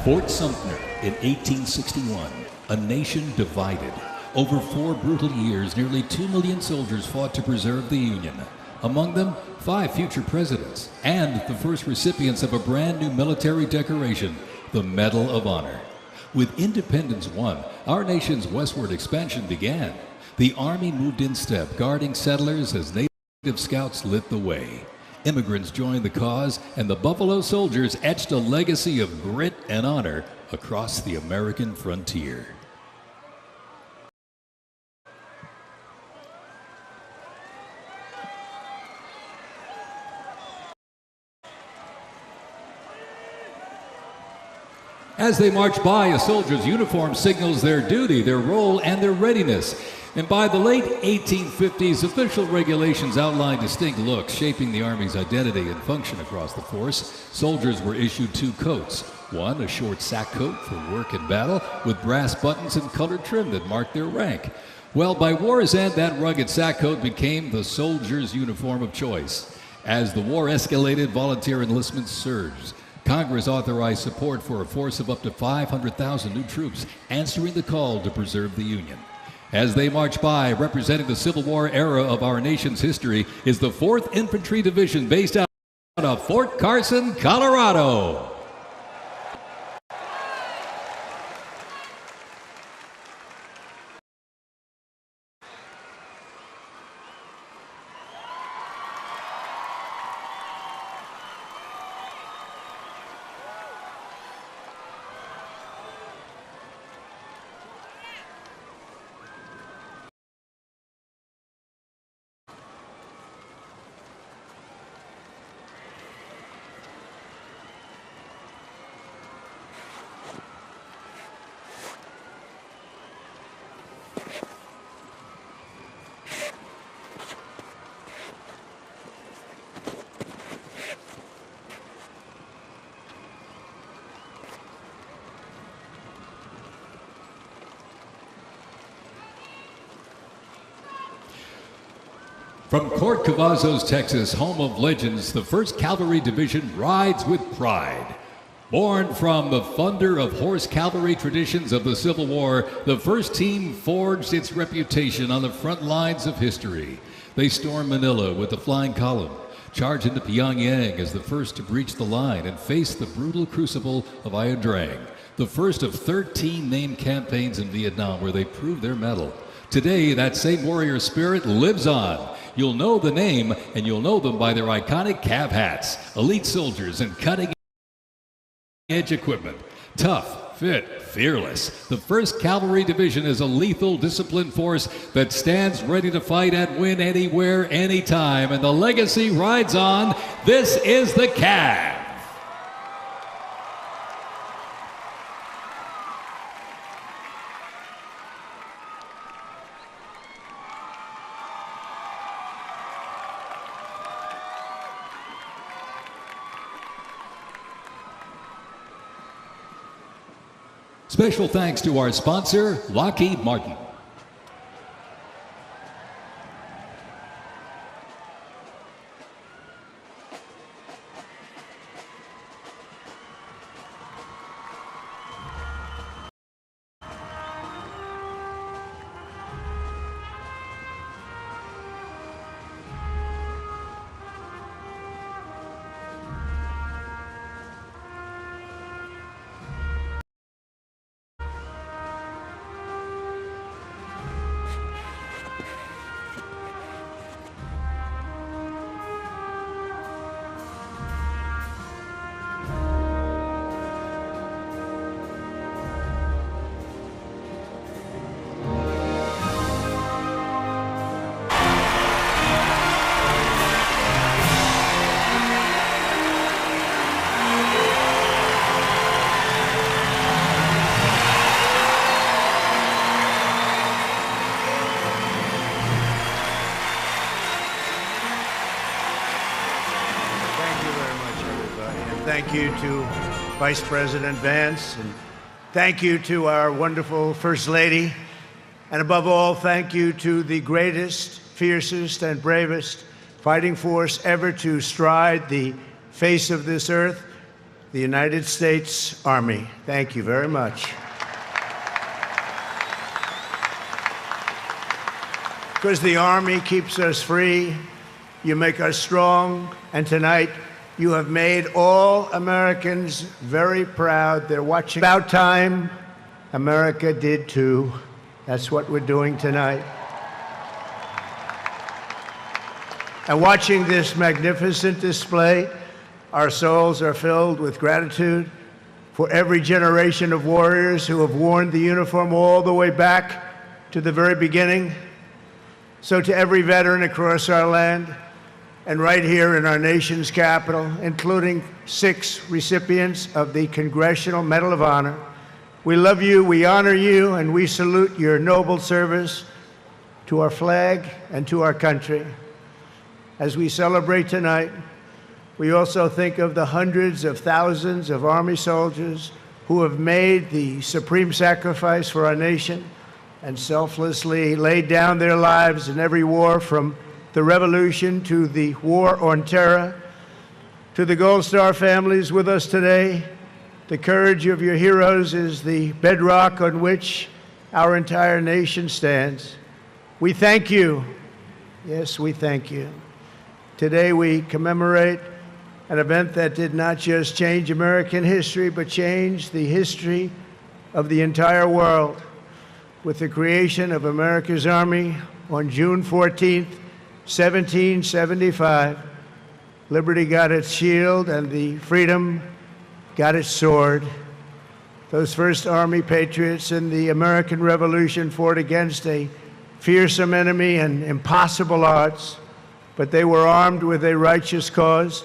[SPEAKER 4] Fort Sumter in 1861, a nation divided. Over 4 brutal years, nearly 2 million soldiers fought to preserve the Union. Among them, 5 future presidents and the first recipients of a brand new military decoration, the Medal of Honor. With independence won, our nation's westward expansion began. The Army moved in step, guarding settlers as native scouts lit the way. Immigrants joined the cause, and the Buffalo Soldiers etched a legacy of grit and honor across the American frontier. As they march by, a soldier's uniform signals their duty, their role, and their readiness. And by the late 1850s, official regulations outlined distinct looks, shaping the Army's identity and function across the force. Soldiers were issued 2 coats. One, a short sack coat for work and battle, with brass buttons and colored trim that marked their rank. Well, by war's end, that rugged sack coat became the soldier's uniform of choice. As the war escalated, volunteer enlistment surged. Congress authorized support for a force of up to 500,000 new troops, answering the call to preserve the Union. As they march by, representing the Civil War era of our nation's history, is the 4th Infantry Division based out of Fort Carson, Colorado. From Fort Cavazos, Texas, home of legends, the 1st Cavalry Division rides with pride. Born from the thunder of horse cavalry traditions of the Civil War, the 1st team forged its reputation on the front lines of history. They stormed Manila with the flying column, charged into Pyongyang as the first to breach the line and face the brutal crucible of Ia Drang, the first of 13 named campaigns in Vietnam where they proved their mettle. Today, that same warrior spirit lives on. You'll know the name, and you'll know them by their iconic cav hats, elite soldiers, and cutting-edge equipment. Tough, fit, fearless. The 1st Cavalry Division is a lethal, disciplined force that stands ready to fight and win anywhere, anytime, and the legacy rides on. This is the Cav. Special thanks to our sponsor, Lockheed Martin.
[SPEAKER 5] Thank you to Vice President Vance, and thank you to our wonderful First Lady, and above all, thank you to the greatest, fiercest, and bravest fighting force ever to stride the face of this earth, the United States Army. Thank you very much. Because the Army keeps us free, you make us strong, and tonight, you have made all Americans very proud. They're watching. About time America did too. That's what we're doing tonight. And watching this magnificent display, our souls are filled with gratitude for every generation of warriors who have worn the uniform all the way back to the very beginning. So to every veteran across our land, and right here in our nation's capital, including 6 recipients of the Congressional Medal of Honor, we love you, we honor you, and we salute your noble service to our flag and to our country. As we celebrate tonight, we also think of the hundreds of thousands of Army soldiers who have made the supreme sacrifice for our nation and selflessly laid down their lives in every war, from the Revolution to the War on Terror. To the Gold Star families with us today, the courage of your heroes is the bedrock on which our entire nation stands. We thank you. Yes, we thank you. Today we commemorate an event that did not just change American history, but changed the history of the entire world, with the creation of America's Army on June 14th, 1775, liberty got its shield and the freedom got its sword. Those first Army patriots in the American Revolution fought against a fearsome enemy and impossible odds, but they were armed with a righteous cause.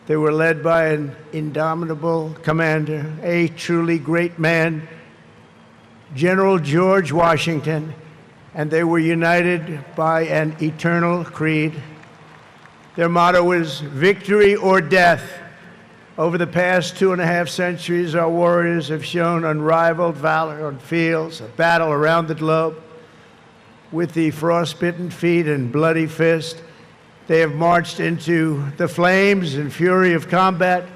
[SPEAKER 5] They were led by an indomitable commander, a truly great man, General George Washington, and they were united by an eternal creed. Their motto is victory or death. Over the past 2.5 centuries, our warriors have shown unrivaled valor on fields of battle around the globe. With the frostbitten feet and bloody fist, they have marched into the flames and fury of combat,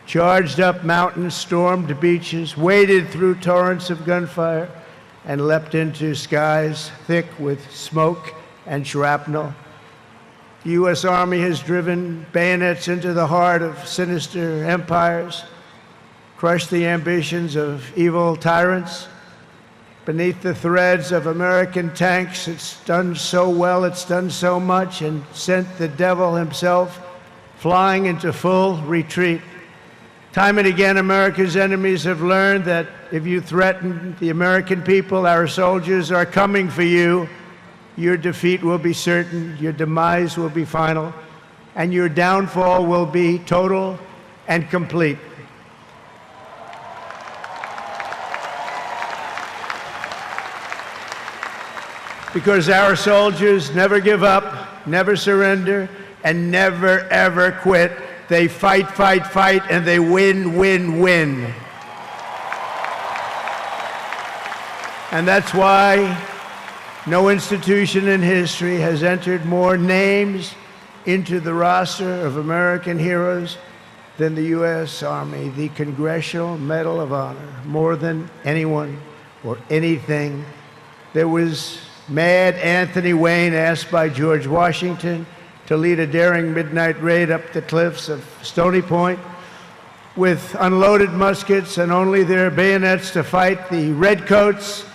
[SPEAKER 5] charged up mountains, stormed beaches, waded through torrents of gunfire, and leapt into skies thick with smoke and shrapnel. The U.S. Army has driven bayonets into the heart of sinister empires, crushed the ambitions of evil tyrants. Beneath the threads of American tanks, it's done so well, it's done so much, and sent the devil himself flying into full retreat. Time and again, America's enemies have learned that if you threaten the American people, our soldiers are coming for you. Your defeat will be certain, your demise will be final, and your downfall will be total and complete. Because our soldiers never give up, never surrender, and never, ever quit. They fight, fight, fight, and they win, win, win. And that's why no institution in history has entered more names into the roster of American heroes than the U.S. Army, the Congressional Medal of Honor, more than anyone or anything. There was Mad Anthony Wayne, asked by George Washington to lead a daring midnight raid up the cliffs of Stony Point with unloaded muskets and only their bayonets to fight the redcoats.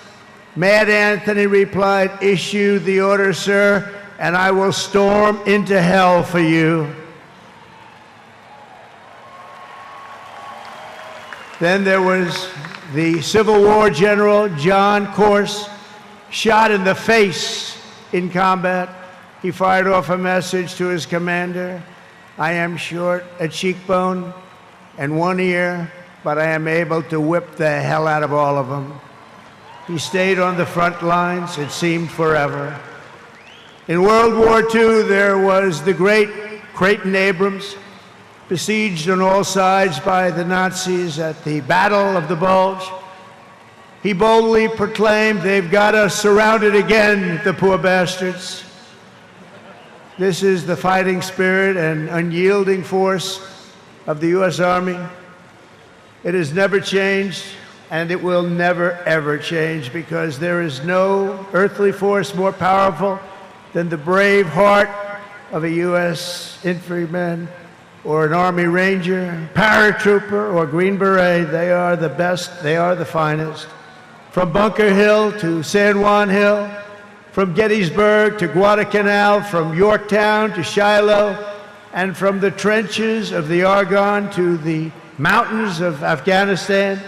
[SPEAKER 5] Mad Anthony replied, "Issue the order, sir, and I will storm into hell for you." Then there was the Civil War general, John Corse, shot in the face in combat. He fired off a message to his commander: "I am short a cheekbone and one ear, but I am able to whip the hell out of all of them." He stayed on the front lines, it seemed forever. In World War II, there was the great Creighton Abrams, besieged on all sides by the Nazis at the Battle of the Bulge. He boldly proclaimed, "They've got us surrounded again, the poor bastards." This is the fighting spirit and unyielding force of the U.S. Army. It has never changed, and it will never, ever change, because there is no earthly force more powerful than the brave heart of a U.S. infantryman or an Army Ranger, paratrooper, or Green Beret. They are the best, they are the finest. From Bunker Hill to San Juan Hill, from Gettysburg to Guadalcanal, from Yorktown to Shiloh, and from the trenches of the Argonne to the mountains of Afghanistan,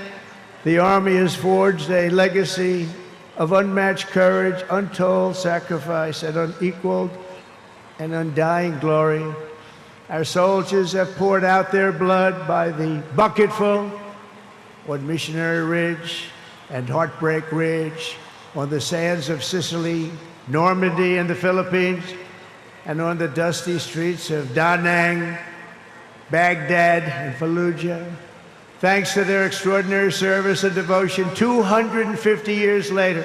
[SPEAKER 5] the Army has forged a legacy of unmatched courage, untold sacrifice, and unequaled and undying glory. Our soldiers have poured out their blood by the bucketful on Missionary Ridge and Heartbreak Ridge, on the sands of Sicily, Normandy, and the Philippines, and on the dusty streets of Da Nang, Baghdad, and Fallujah. Thanks to their extraordinary service and devotion, 250 years later,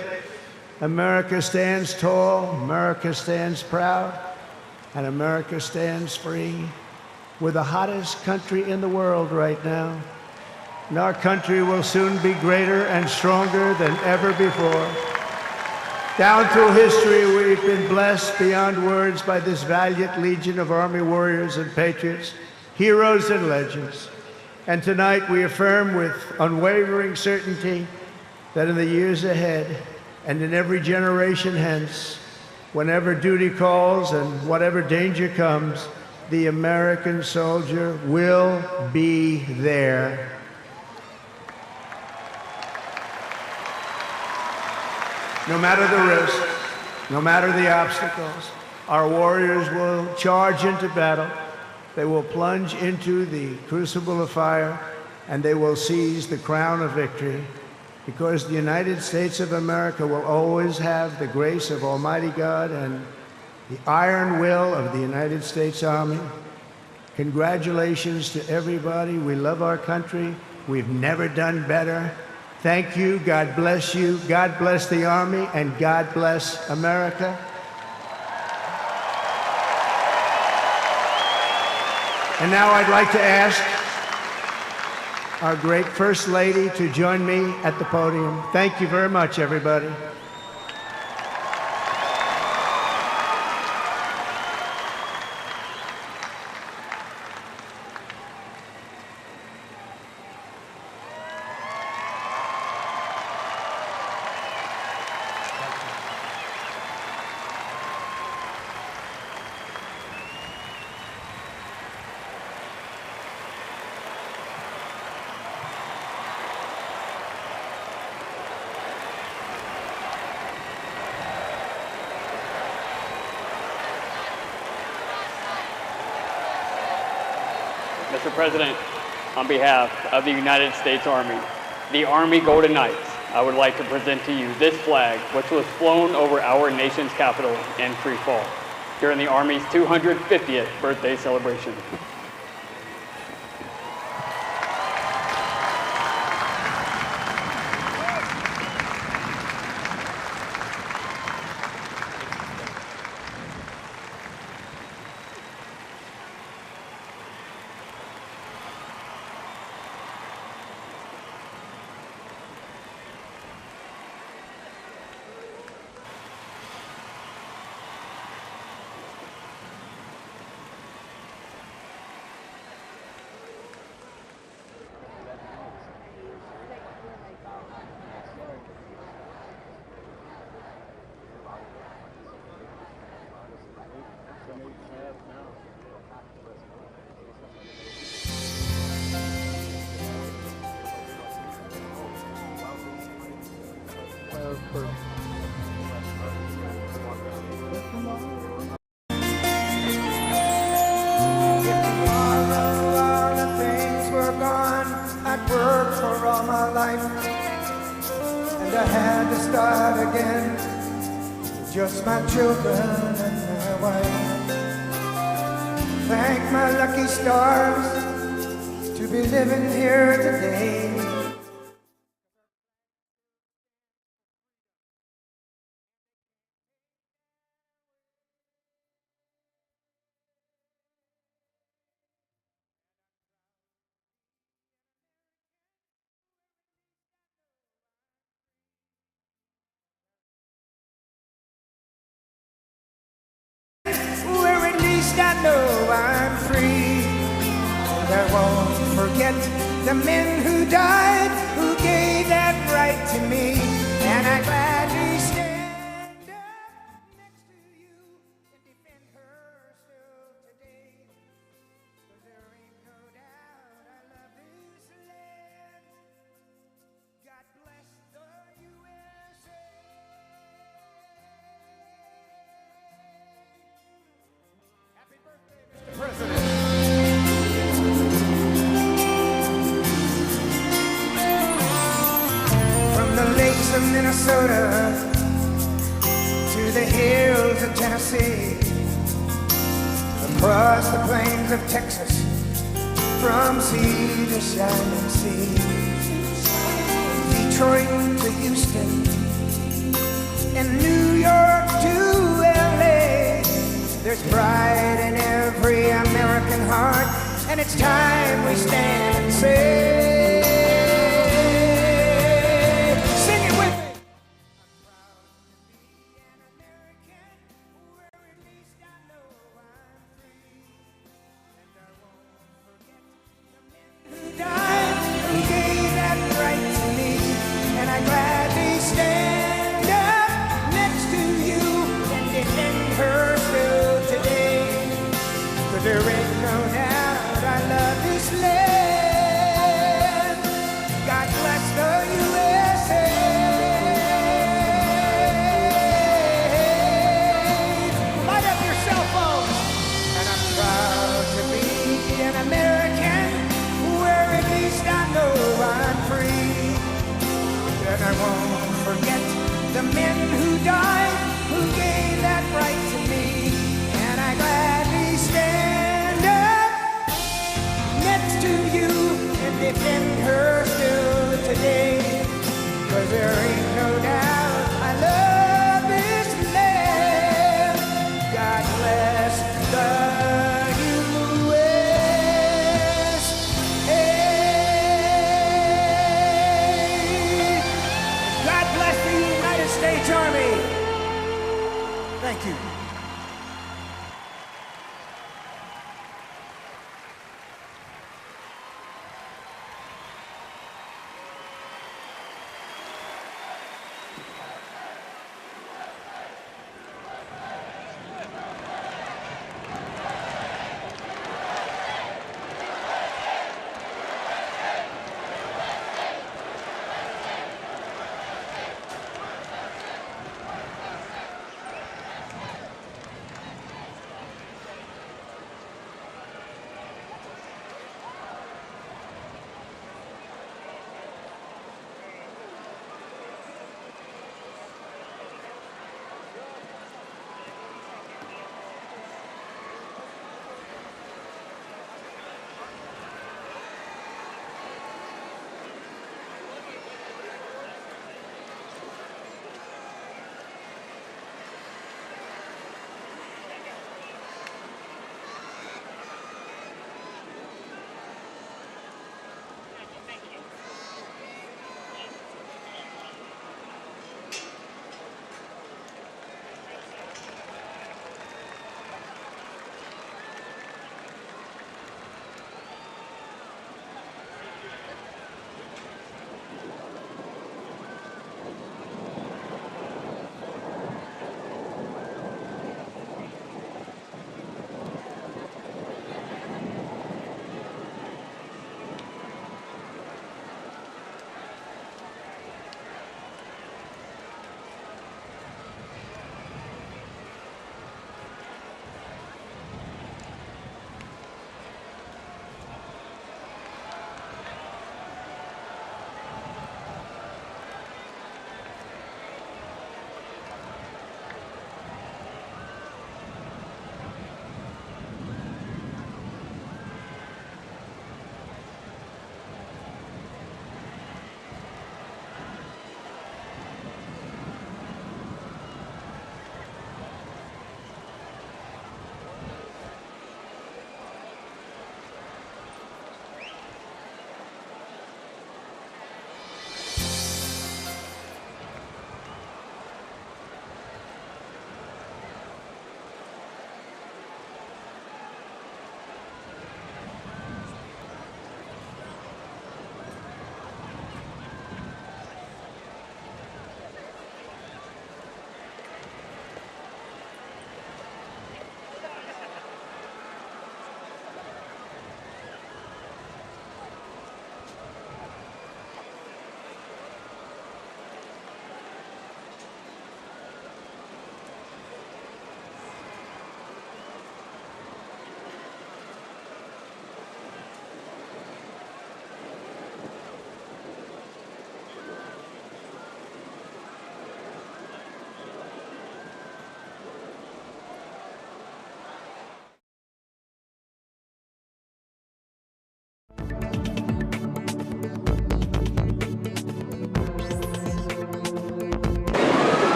[SPEAKER 5] America stands tall, America stands proud, and America stands free. We're the hottest country in the world right now, and our country will soon be greater and stronger than ever before. Down through history, we've been blessed beyond words by this valiant legion of Army warriors and patriots, heroes and legends. And tonight we affirm with unwavering certainty that in the years ahead and in every generation hence, whenever duty calls and whatever danger comes, the American soldier will be there. No matter the risk, no matter the obstacles, our warriors will charge into battle. They will plunge into the crucible of fire, and they will seize the crown of victory, because the United States of America will always have the grace of Almighty God and the iron will of the United States Army. Congratulations to everybody. We love our country. We've never done better. Thank you. God bless you. God bless the Army, and God bless America. And now I'd like to ask our great First Lady to join me at the podium. Thank you very much, everybody.
[SPEAKER 6] Mr. President, on behalf of the United States Army, the Army Golden Knights, I would like to present to you this flag, which was flown over our nation's capital in free fall during the Army's 250th birthday celebration.
[SPEAKER 7] all my life, and I had to start again. Just my children and my wife. Thank my lucky stars to be living here today. Where at least I know I'm free. And I won't forget the men who died, who gave that right to me. And I gladly stand up next to you and defend her still today. 'Cause there ain't no doubt I love this land. God bless the USA. Happy birthday, Mr. President. From the lakes of Minnesota to the hills of Tennessee, across the plains of Texas, from sea to shining sea, Detroit to Houston, and New York to LA. There's pride in every American heart, and it's time we stand and say, sing it with me. I'm proud to be an American, where at least I know I'm free. And I won't forget the men who died, who gave that right to me. And I gladly stand up next to you and defend her still today. 'Cause there ain't no doubt I love this land. God bless the USA. Light up your cell phone. And I'm proud to be an American, where at least I know I'm free. And I won't forget the men who died, who gave that right to me. And I gladly stand up next to you and defend her still today. 'Cause there ain't no doubt I love this land. God bless the USA. God bless the United States Army. Thank you.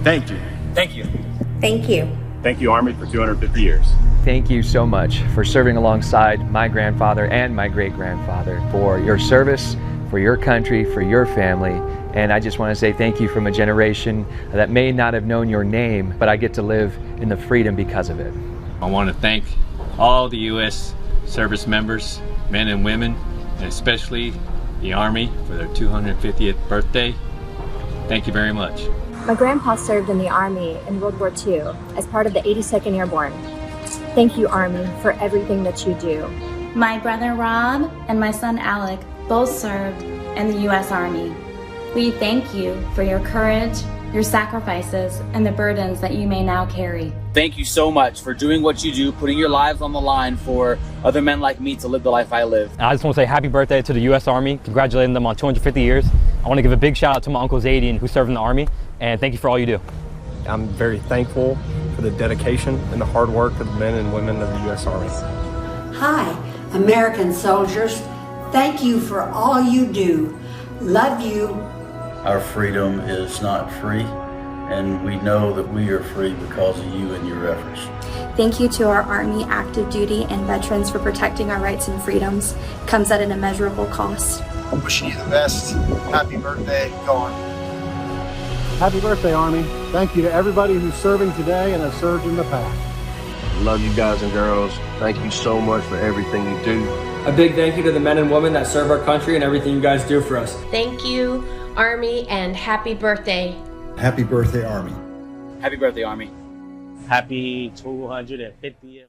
[SPEAKER 8] Thank you.
[SPEAKER 11] Thank you.
[SPEAKER 13] Thank you.
[SPEAKER 8] Thank you, Army, for 250 years.
[SPEAKER 14] Thank you so much for serving alongside my grandfather and my great-grandfather, for your service, for your country, for your family. And I just want to say thank you from a generation that may not have known your name, but I get to live in the freedom because of it.
[SPEAKER 15] I want to thank all the U.S. service members, men and women, and especially the Army for their 250th birthday. Thank you very much.
[SPEAKER 22] My grandpa served in the Army in World War II as part of the 82nd Airborne. Thank you, Army, for everything that you do.
[SPEAKER 18] My brother Rob and my son Alec both served in the U.S. Army. We thank you for your courage, your sacrifices, and the burdens that you may now carry.
[SPEAKER 11] Thank you so much for doing what you do, putting your lives on the line for other men like me to live the life I live.
[SPEAKER 19] I just want to say happy birthday to the U.S. Army, congratulating them on 250 years. I want to give a big shout out to my Uncle Zadian, who served in the Army, and thank you for all you do.
[SPEAKER 20] I'm very thankful for the dedication and the hard work of the men and women of the U.S. Army.
[SPEAKER 29] Hi, American soldiers. Thank you for all you do. Love you.
[SPEAKER 30] Our freedom is not free, and we know that we are free because of you and your efforts.
[SPEAKER 22] Thank you to our Army active duty and veterans for protecting our rights and freedoms. Comes at an immeasurable cost.
[SPEAKER 31] I'm wishing you the best. Happy birthday. Go on.
[SPEAKER 17] Happy birthday, Army. Thank you to everybody who's serving today and has served in the past.
[SPEAKER 31] Love you guys and girls. Thank you so much for everything you do.
[SPEAKER 11] A big thank you to the men and women that serve our country and everything you guys do for us.
[SPEAKER 13] Thank you, Army, and happy birthday.
[SPEAKER 31] Happy birthday, Army.
[SPEAKER 11] Happy birthday, Army. Happy 250th.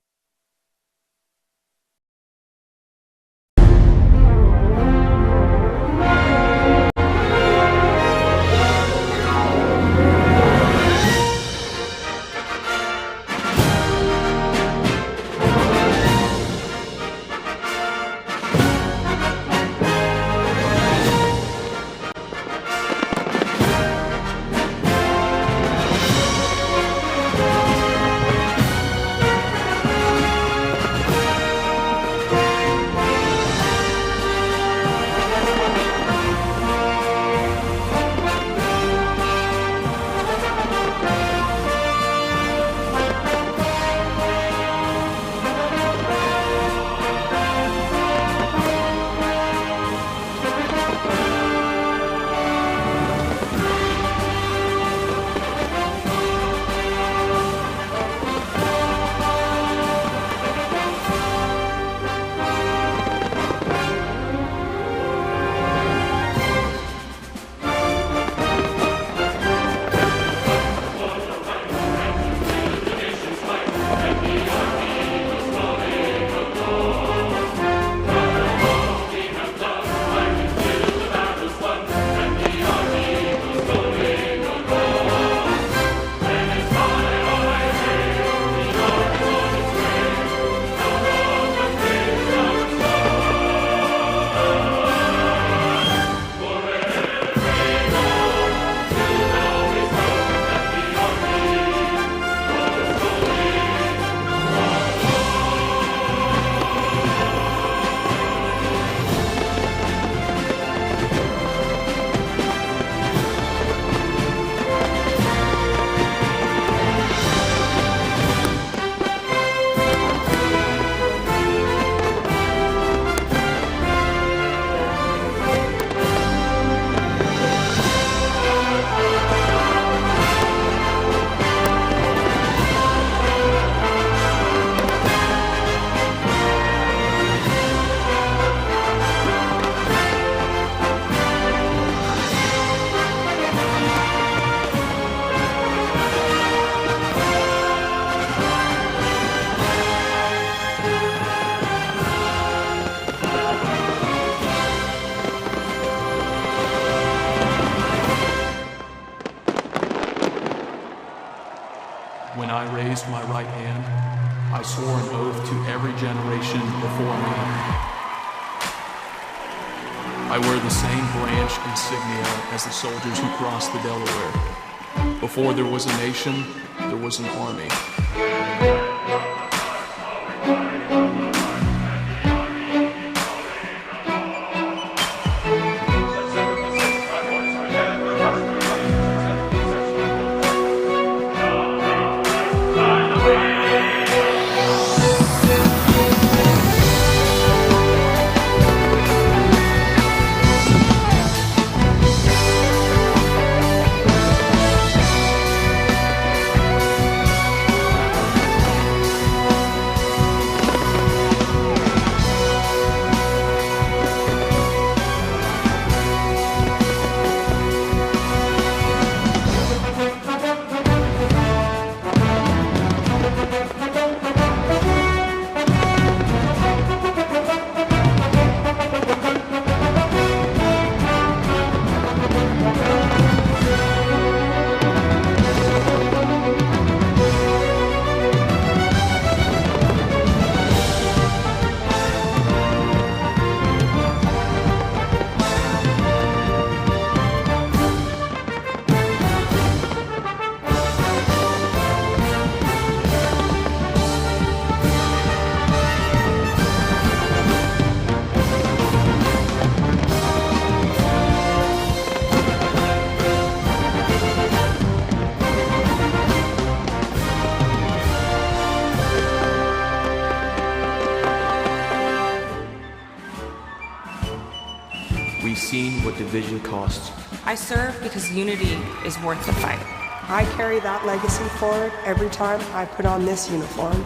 [SPEAKER 12] When I raised my right hand, I swore an oath to every generation before me. I wear the same branch insignia as the soldiers who crossed the Delaware. Before there was a nation, there was an army.
[SPEAKER 1] seen what division costs.
[SPEAKER 2] I serve because unity is worth the fight.
[SPEAKER 3] I carry that legacy forward every time I put on this uniform.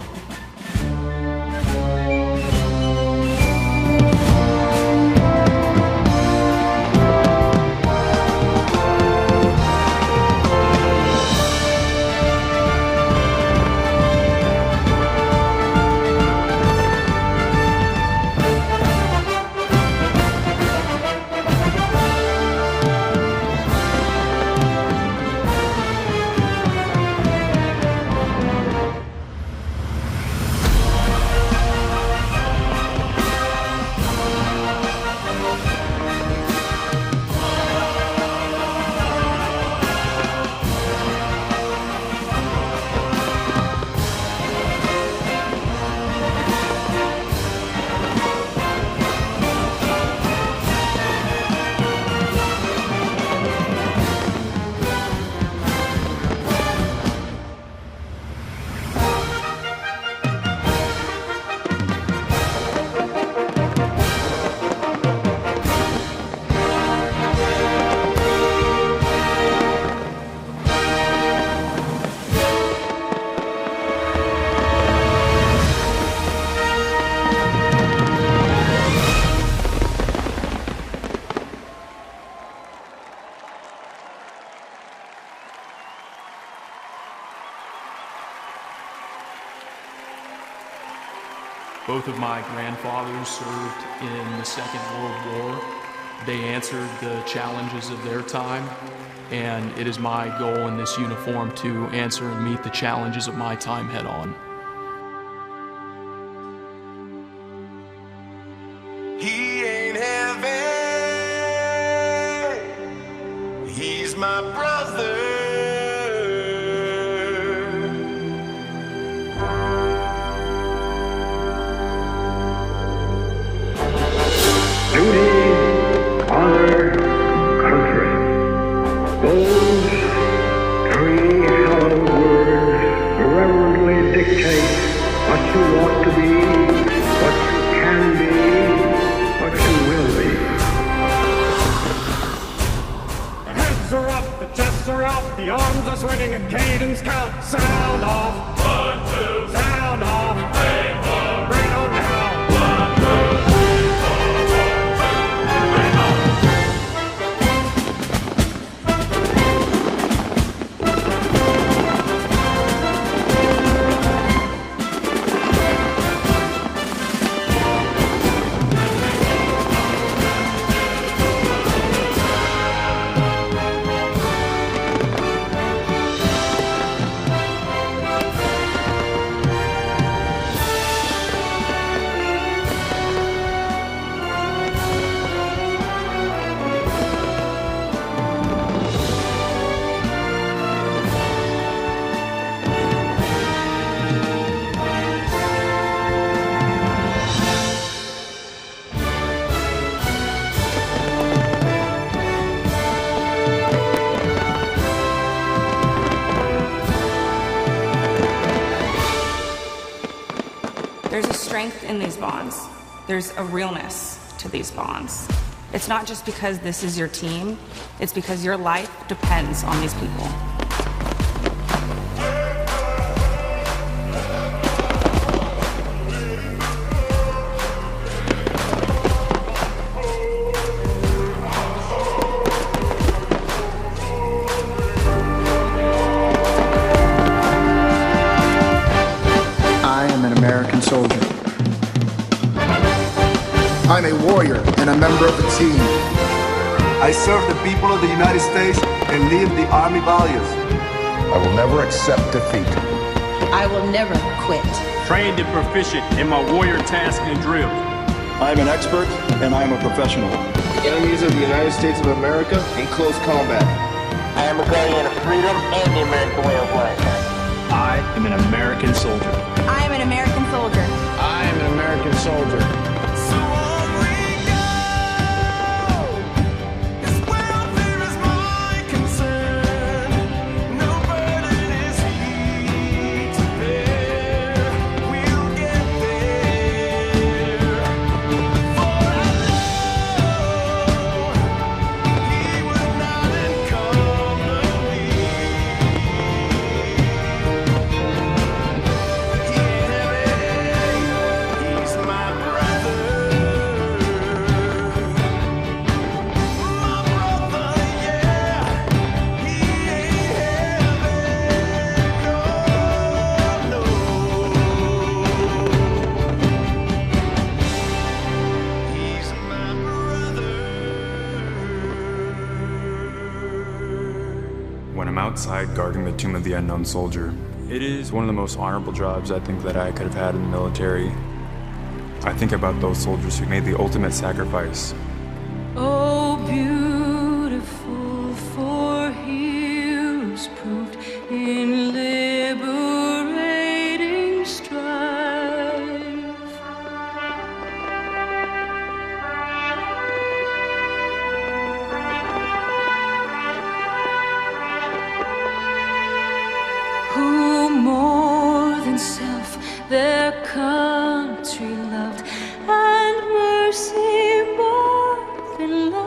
[SPEAKER 12] Both of my grandfathers served in the Second World War. They answered the challenges of their time, and it is my goal in this uniform to answer and meet the challenges of my time head on.
[SPEAKER 28] He ain't heaven, he's my brother.
[SPEAKER 9] Duty, honor, country. Those three hallowed words irreverently dictate what you ought to be, what you can be, what you will be.
[SPEAKER 17] The heads are up, the chests are out, the arms are swinging and cadence count. Sound off. 1, 2. Sound off. 3, 4. Bring on down. 1, 2, 3, 4. 1, 2, 3, 4. Bring on.
[SPEAKER 2] There's a strength in these bonds. There's a realness to these bonds. It's not just because this is your team, it's because your life depends on these people.
[SPEAKER 16] American soldier. I'm a warrior and a member of the team.
[SPEAKER 21] I serve the people of the United States and live the Army values.
[SPEAKER 16] I will never accept defeat.
[SPEAKER 23] I will never quit.
[SPEAKER 31] Trained and proficient in my warrior task and drill.
[SPEAKER 21] I am an expert and I am a professional.
[SPEAKER 31] Enemies of the United States of America in close combat.
[SPEAKER 23] I am a guardian of freedom and the American way of life.
[SPEAKER 31] I am an American soldier.
[SPEAKER 23] I am an American soldier.
[SPEAKER 31] I am an American soldier.
[SPEAKER 28] So on we go, 'cause welfare is my concern. No burden is he to bear. We'll get there. For I know
[SPEAKER 1] outside guarding the tomb of the unknown soldier. It is one of the most honorable jobs I think that I could have had in the military. I think about those soldiers who made the ultimate sacrifice.
[SPEAKER 4] Oh, beautiful for heroes proved in liberating strife. Who more than self their country loved, and mercy more than life.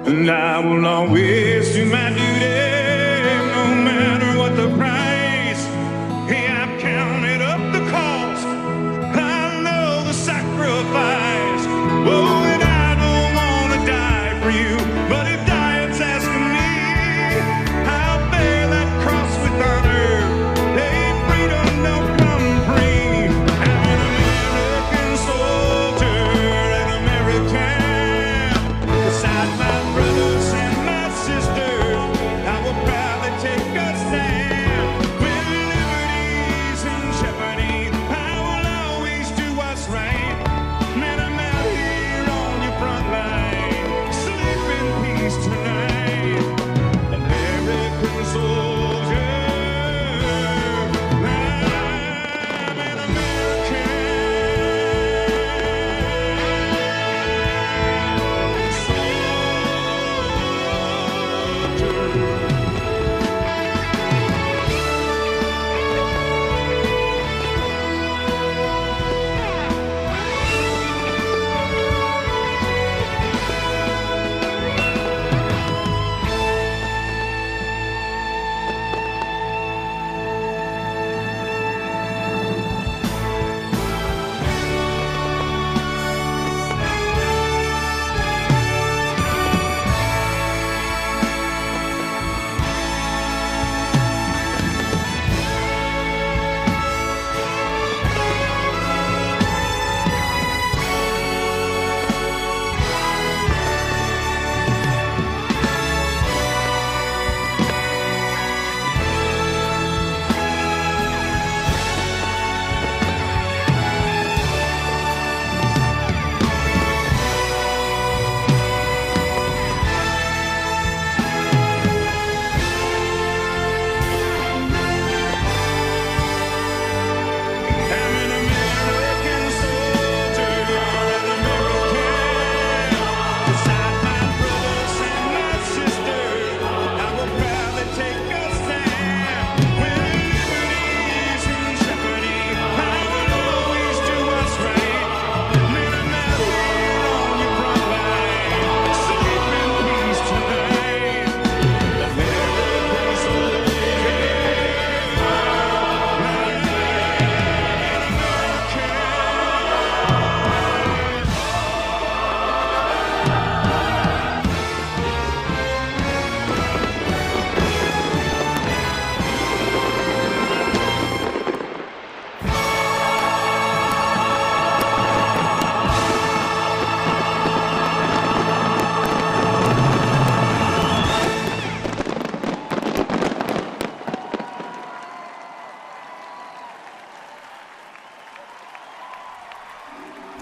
[SPEAKER 17] And I will always do my duty, no matter what the price. Hey, I've counted up the cost, I know the sacrifice. Oh, and I don't want to die for you, but if dying's asking me, I'll bear that cross with honor. Hey, freedom don't come free. I'm an American soldier, an American. Beside my brothers and my sisters, I will proudly take a stand. When liberty's in jeopardy, I will always do what's right. Man, I'm out here on your front line, sleep in peace tonight. American soldier, I'm an American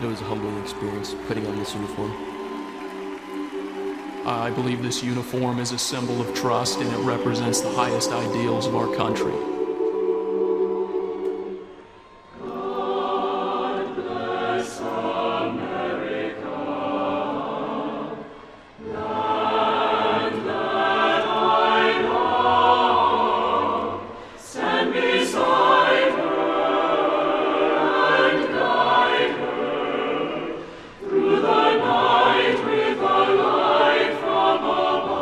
[SPEAKER 12] It was a humbling experience putting on this uniform. I believe this uniform is a symbol of trust, and it represents the highest ideals of our country.
[SPEAKER 4] Through the night with a light from above.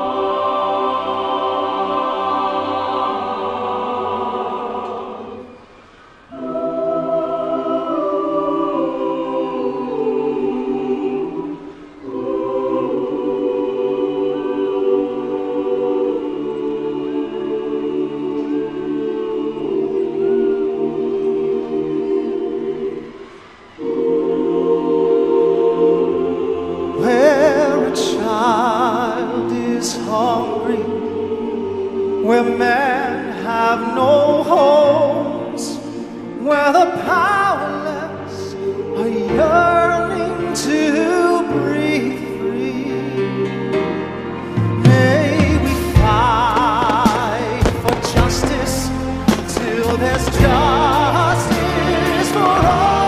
[SPEAKER 5] know homes where the powerless are yearning to breathe free. May we fight for justice till there's justice for all.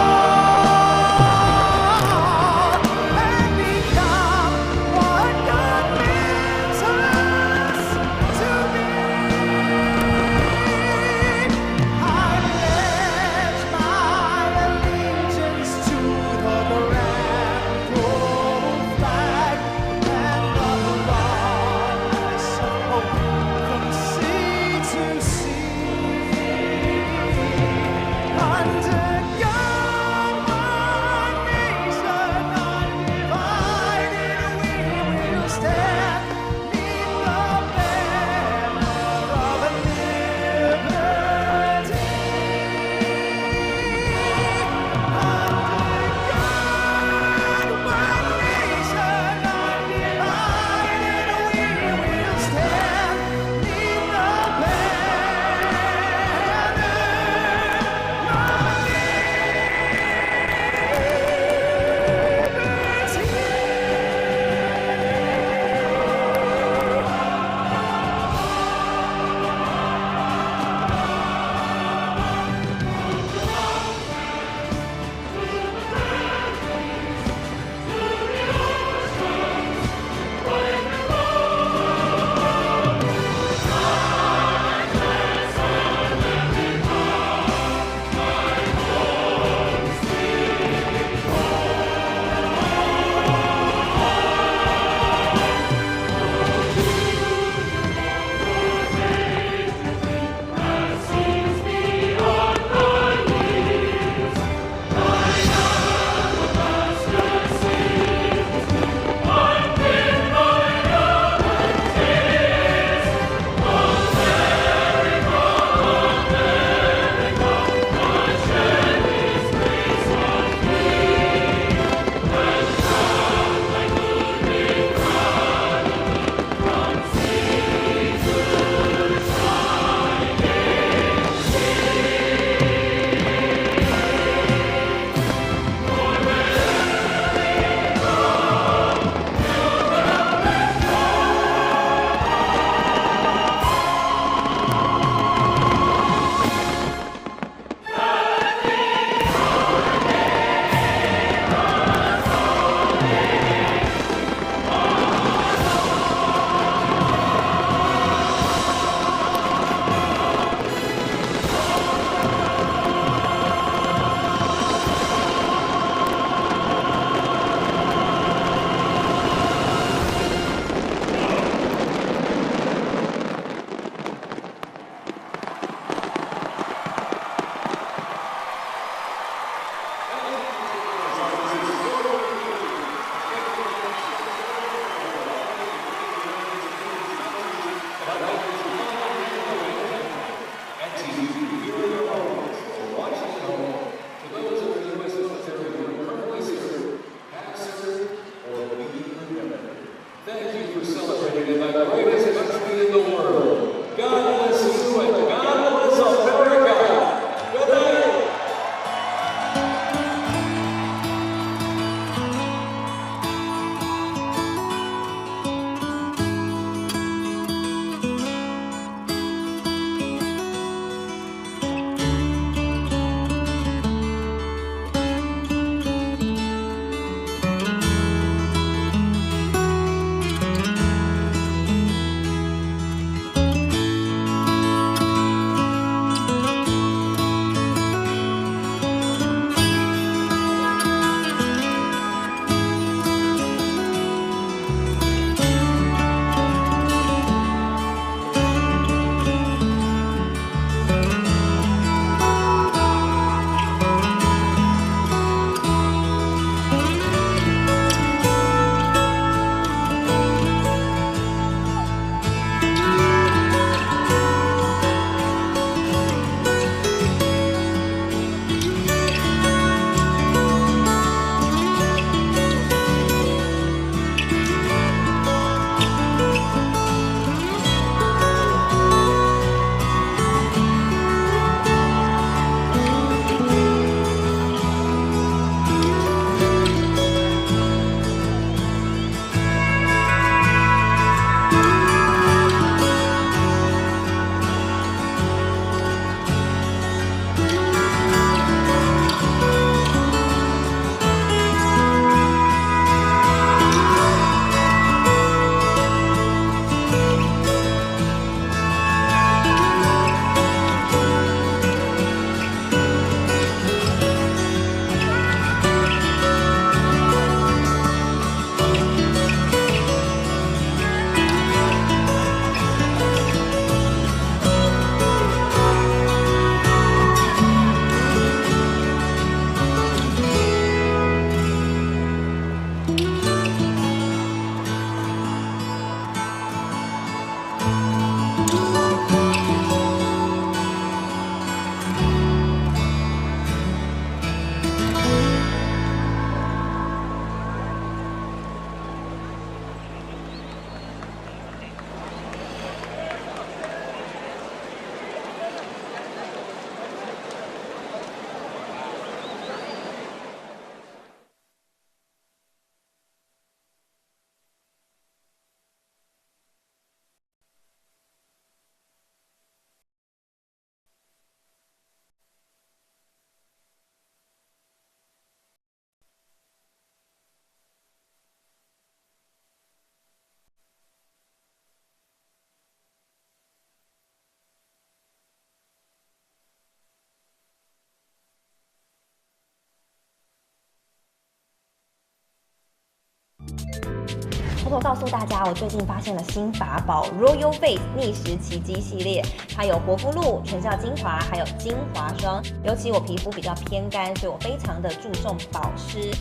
[SPEAKER 6] 偷偷告诉大家，我最近发现了新法宝 Royal Face 逆时奇迹系列，它有活肤露、全效精华，还有精华霜。尤其我皮肤比较偏干，所以我非常的注重保湿。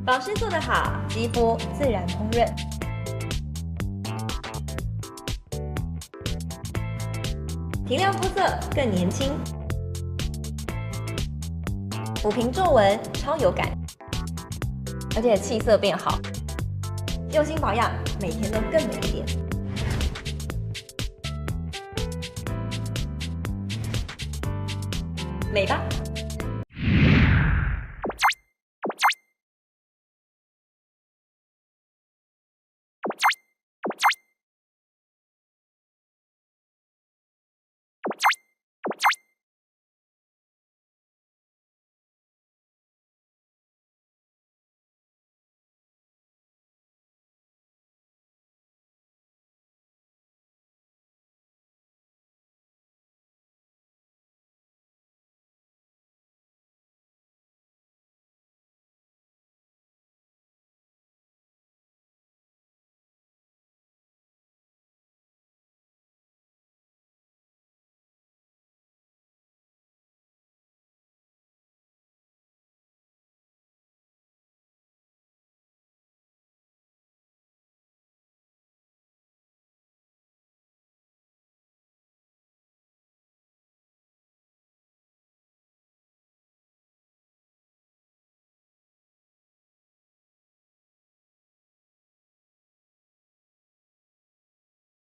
[SPEAKER 6] 保湿做得好，肌肤自然烹润。提亮肤色更年轻，抚平皱纹超有感，而且气色变好。用心保养，每天都更美一点。美吧。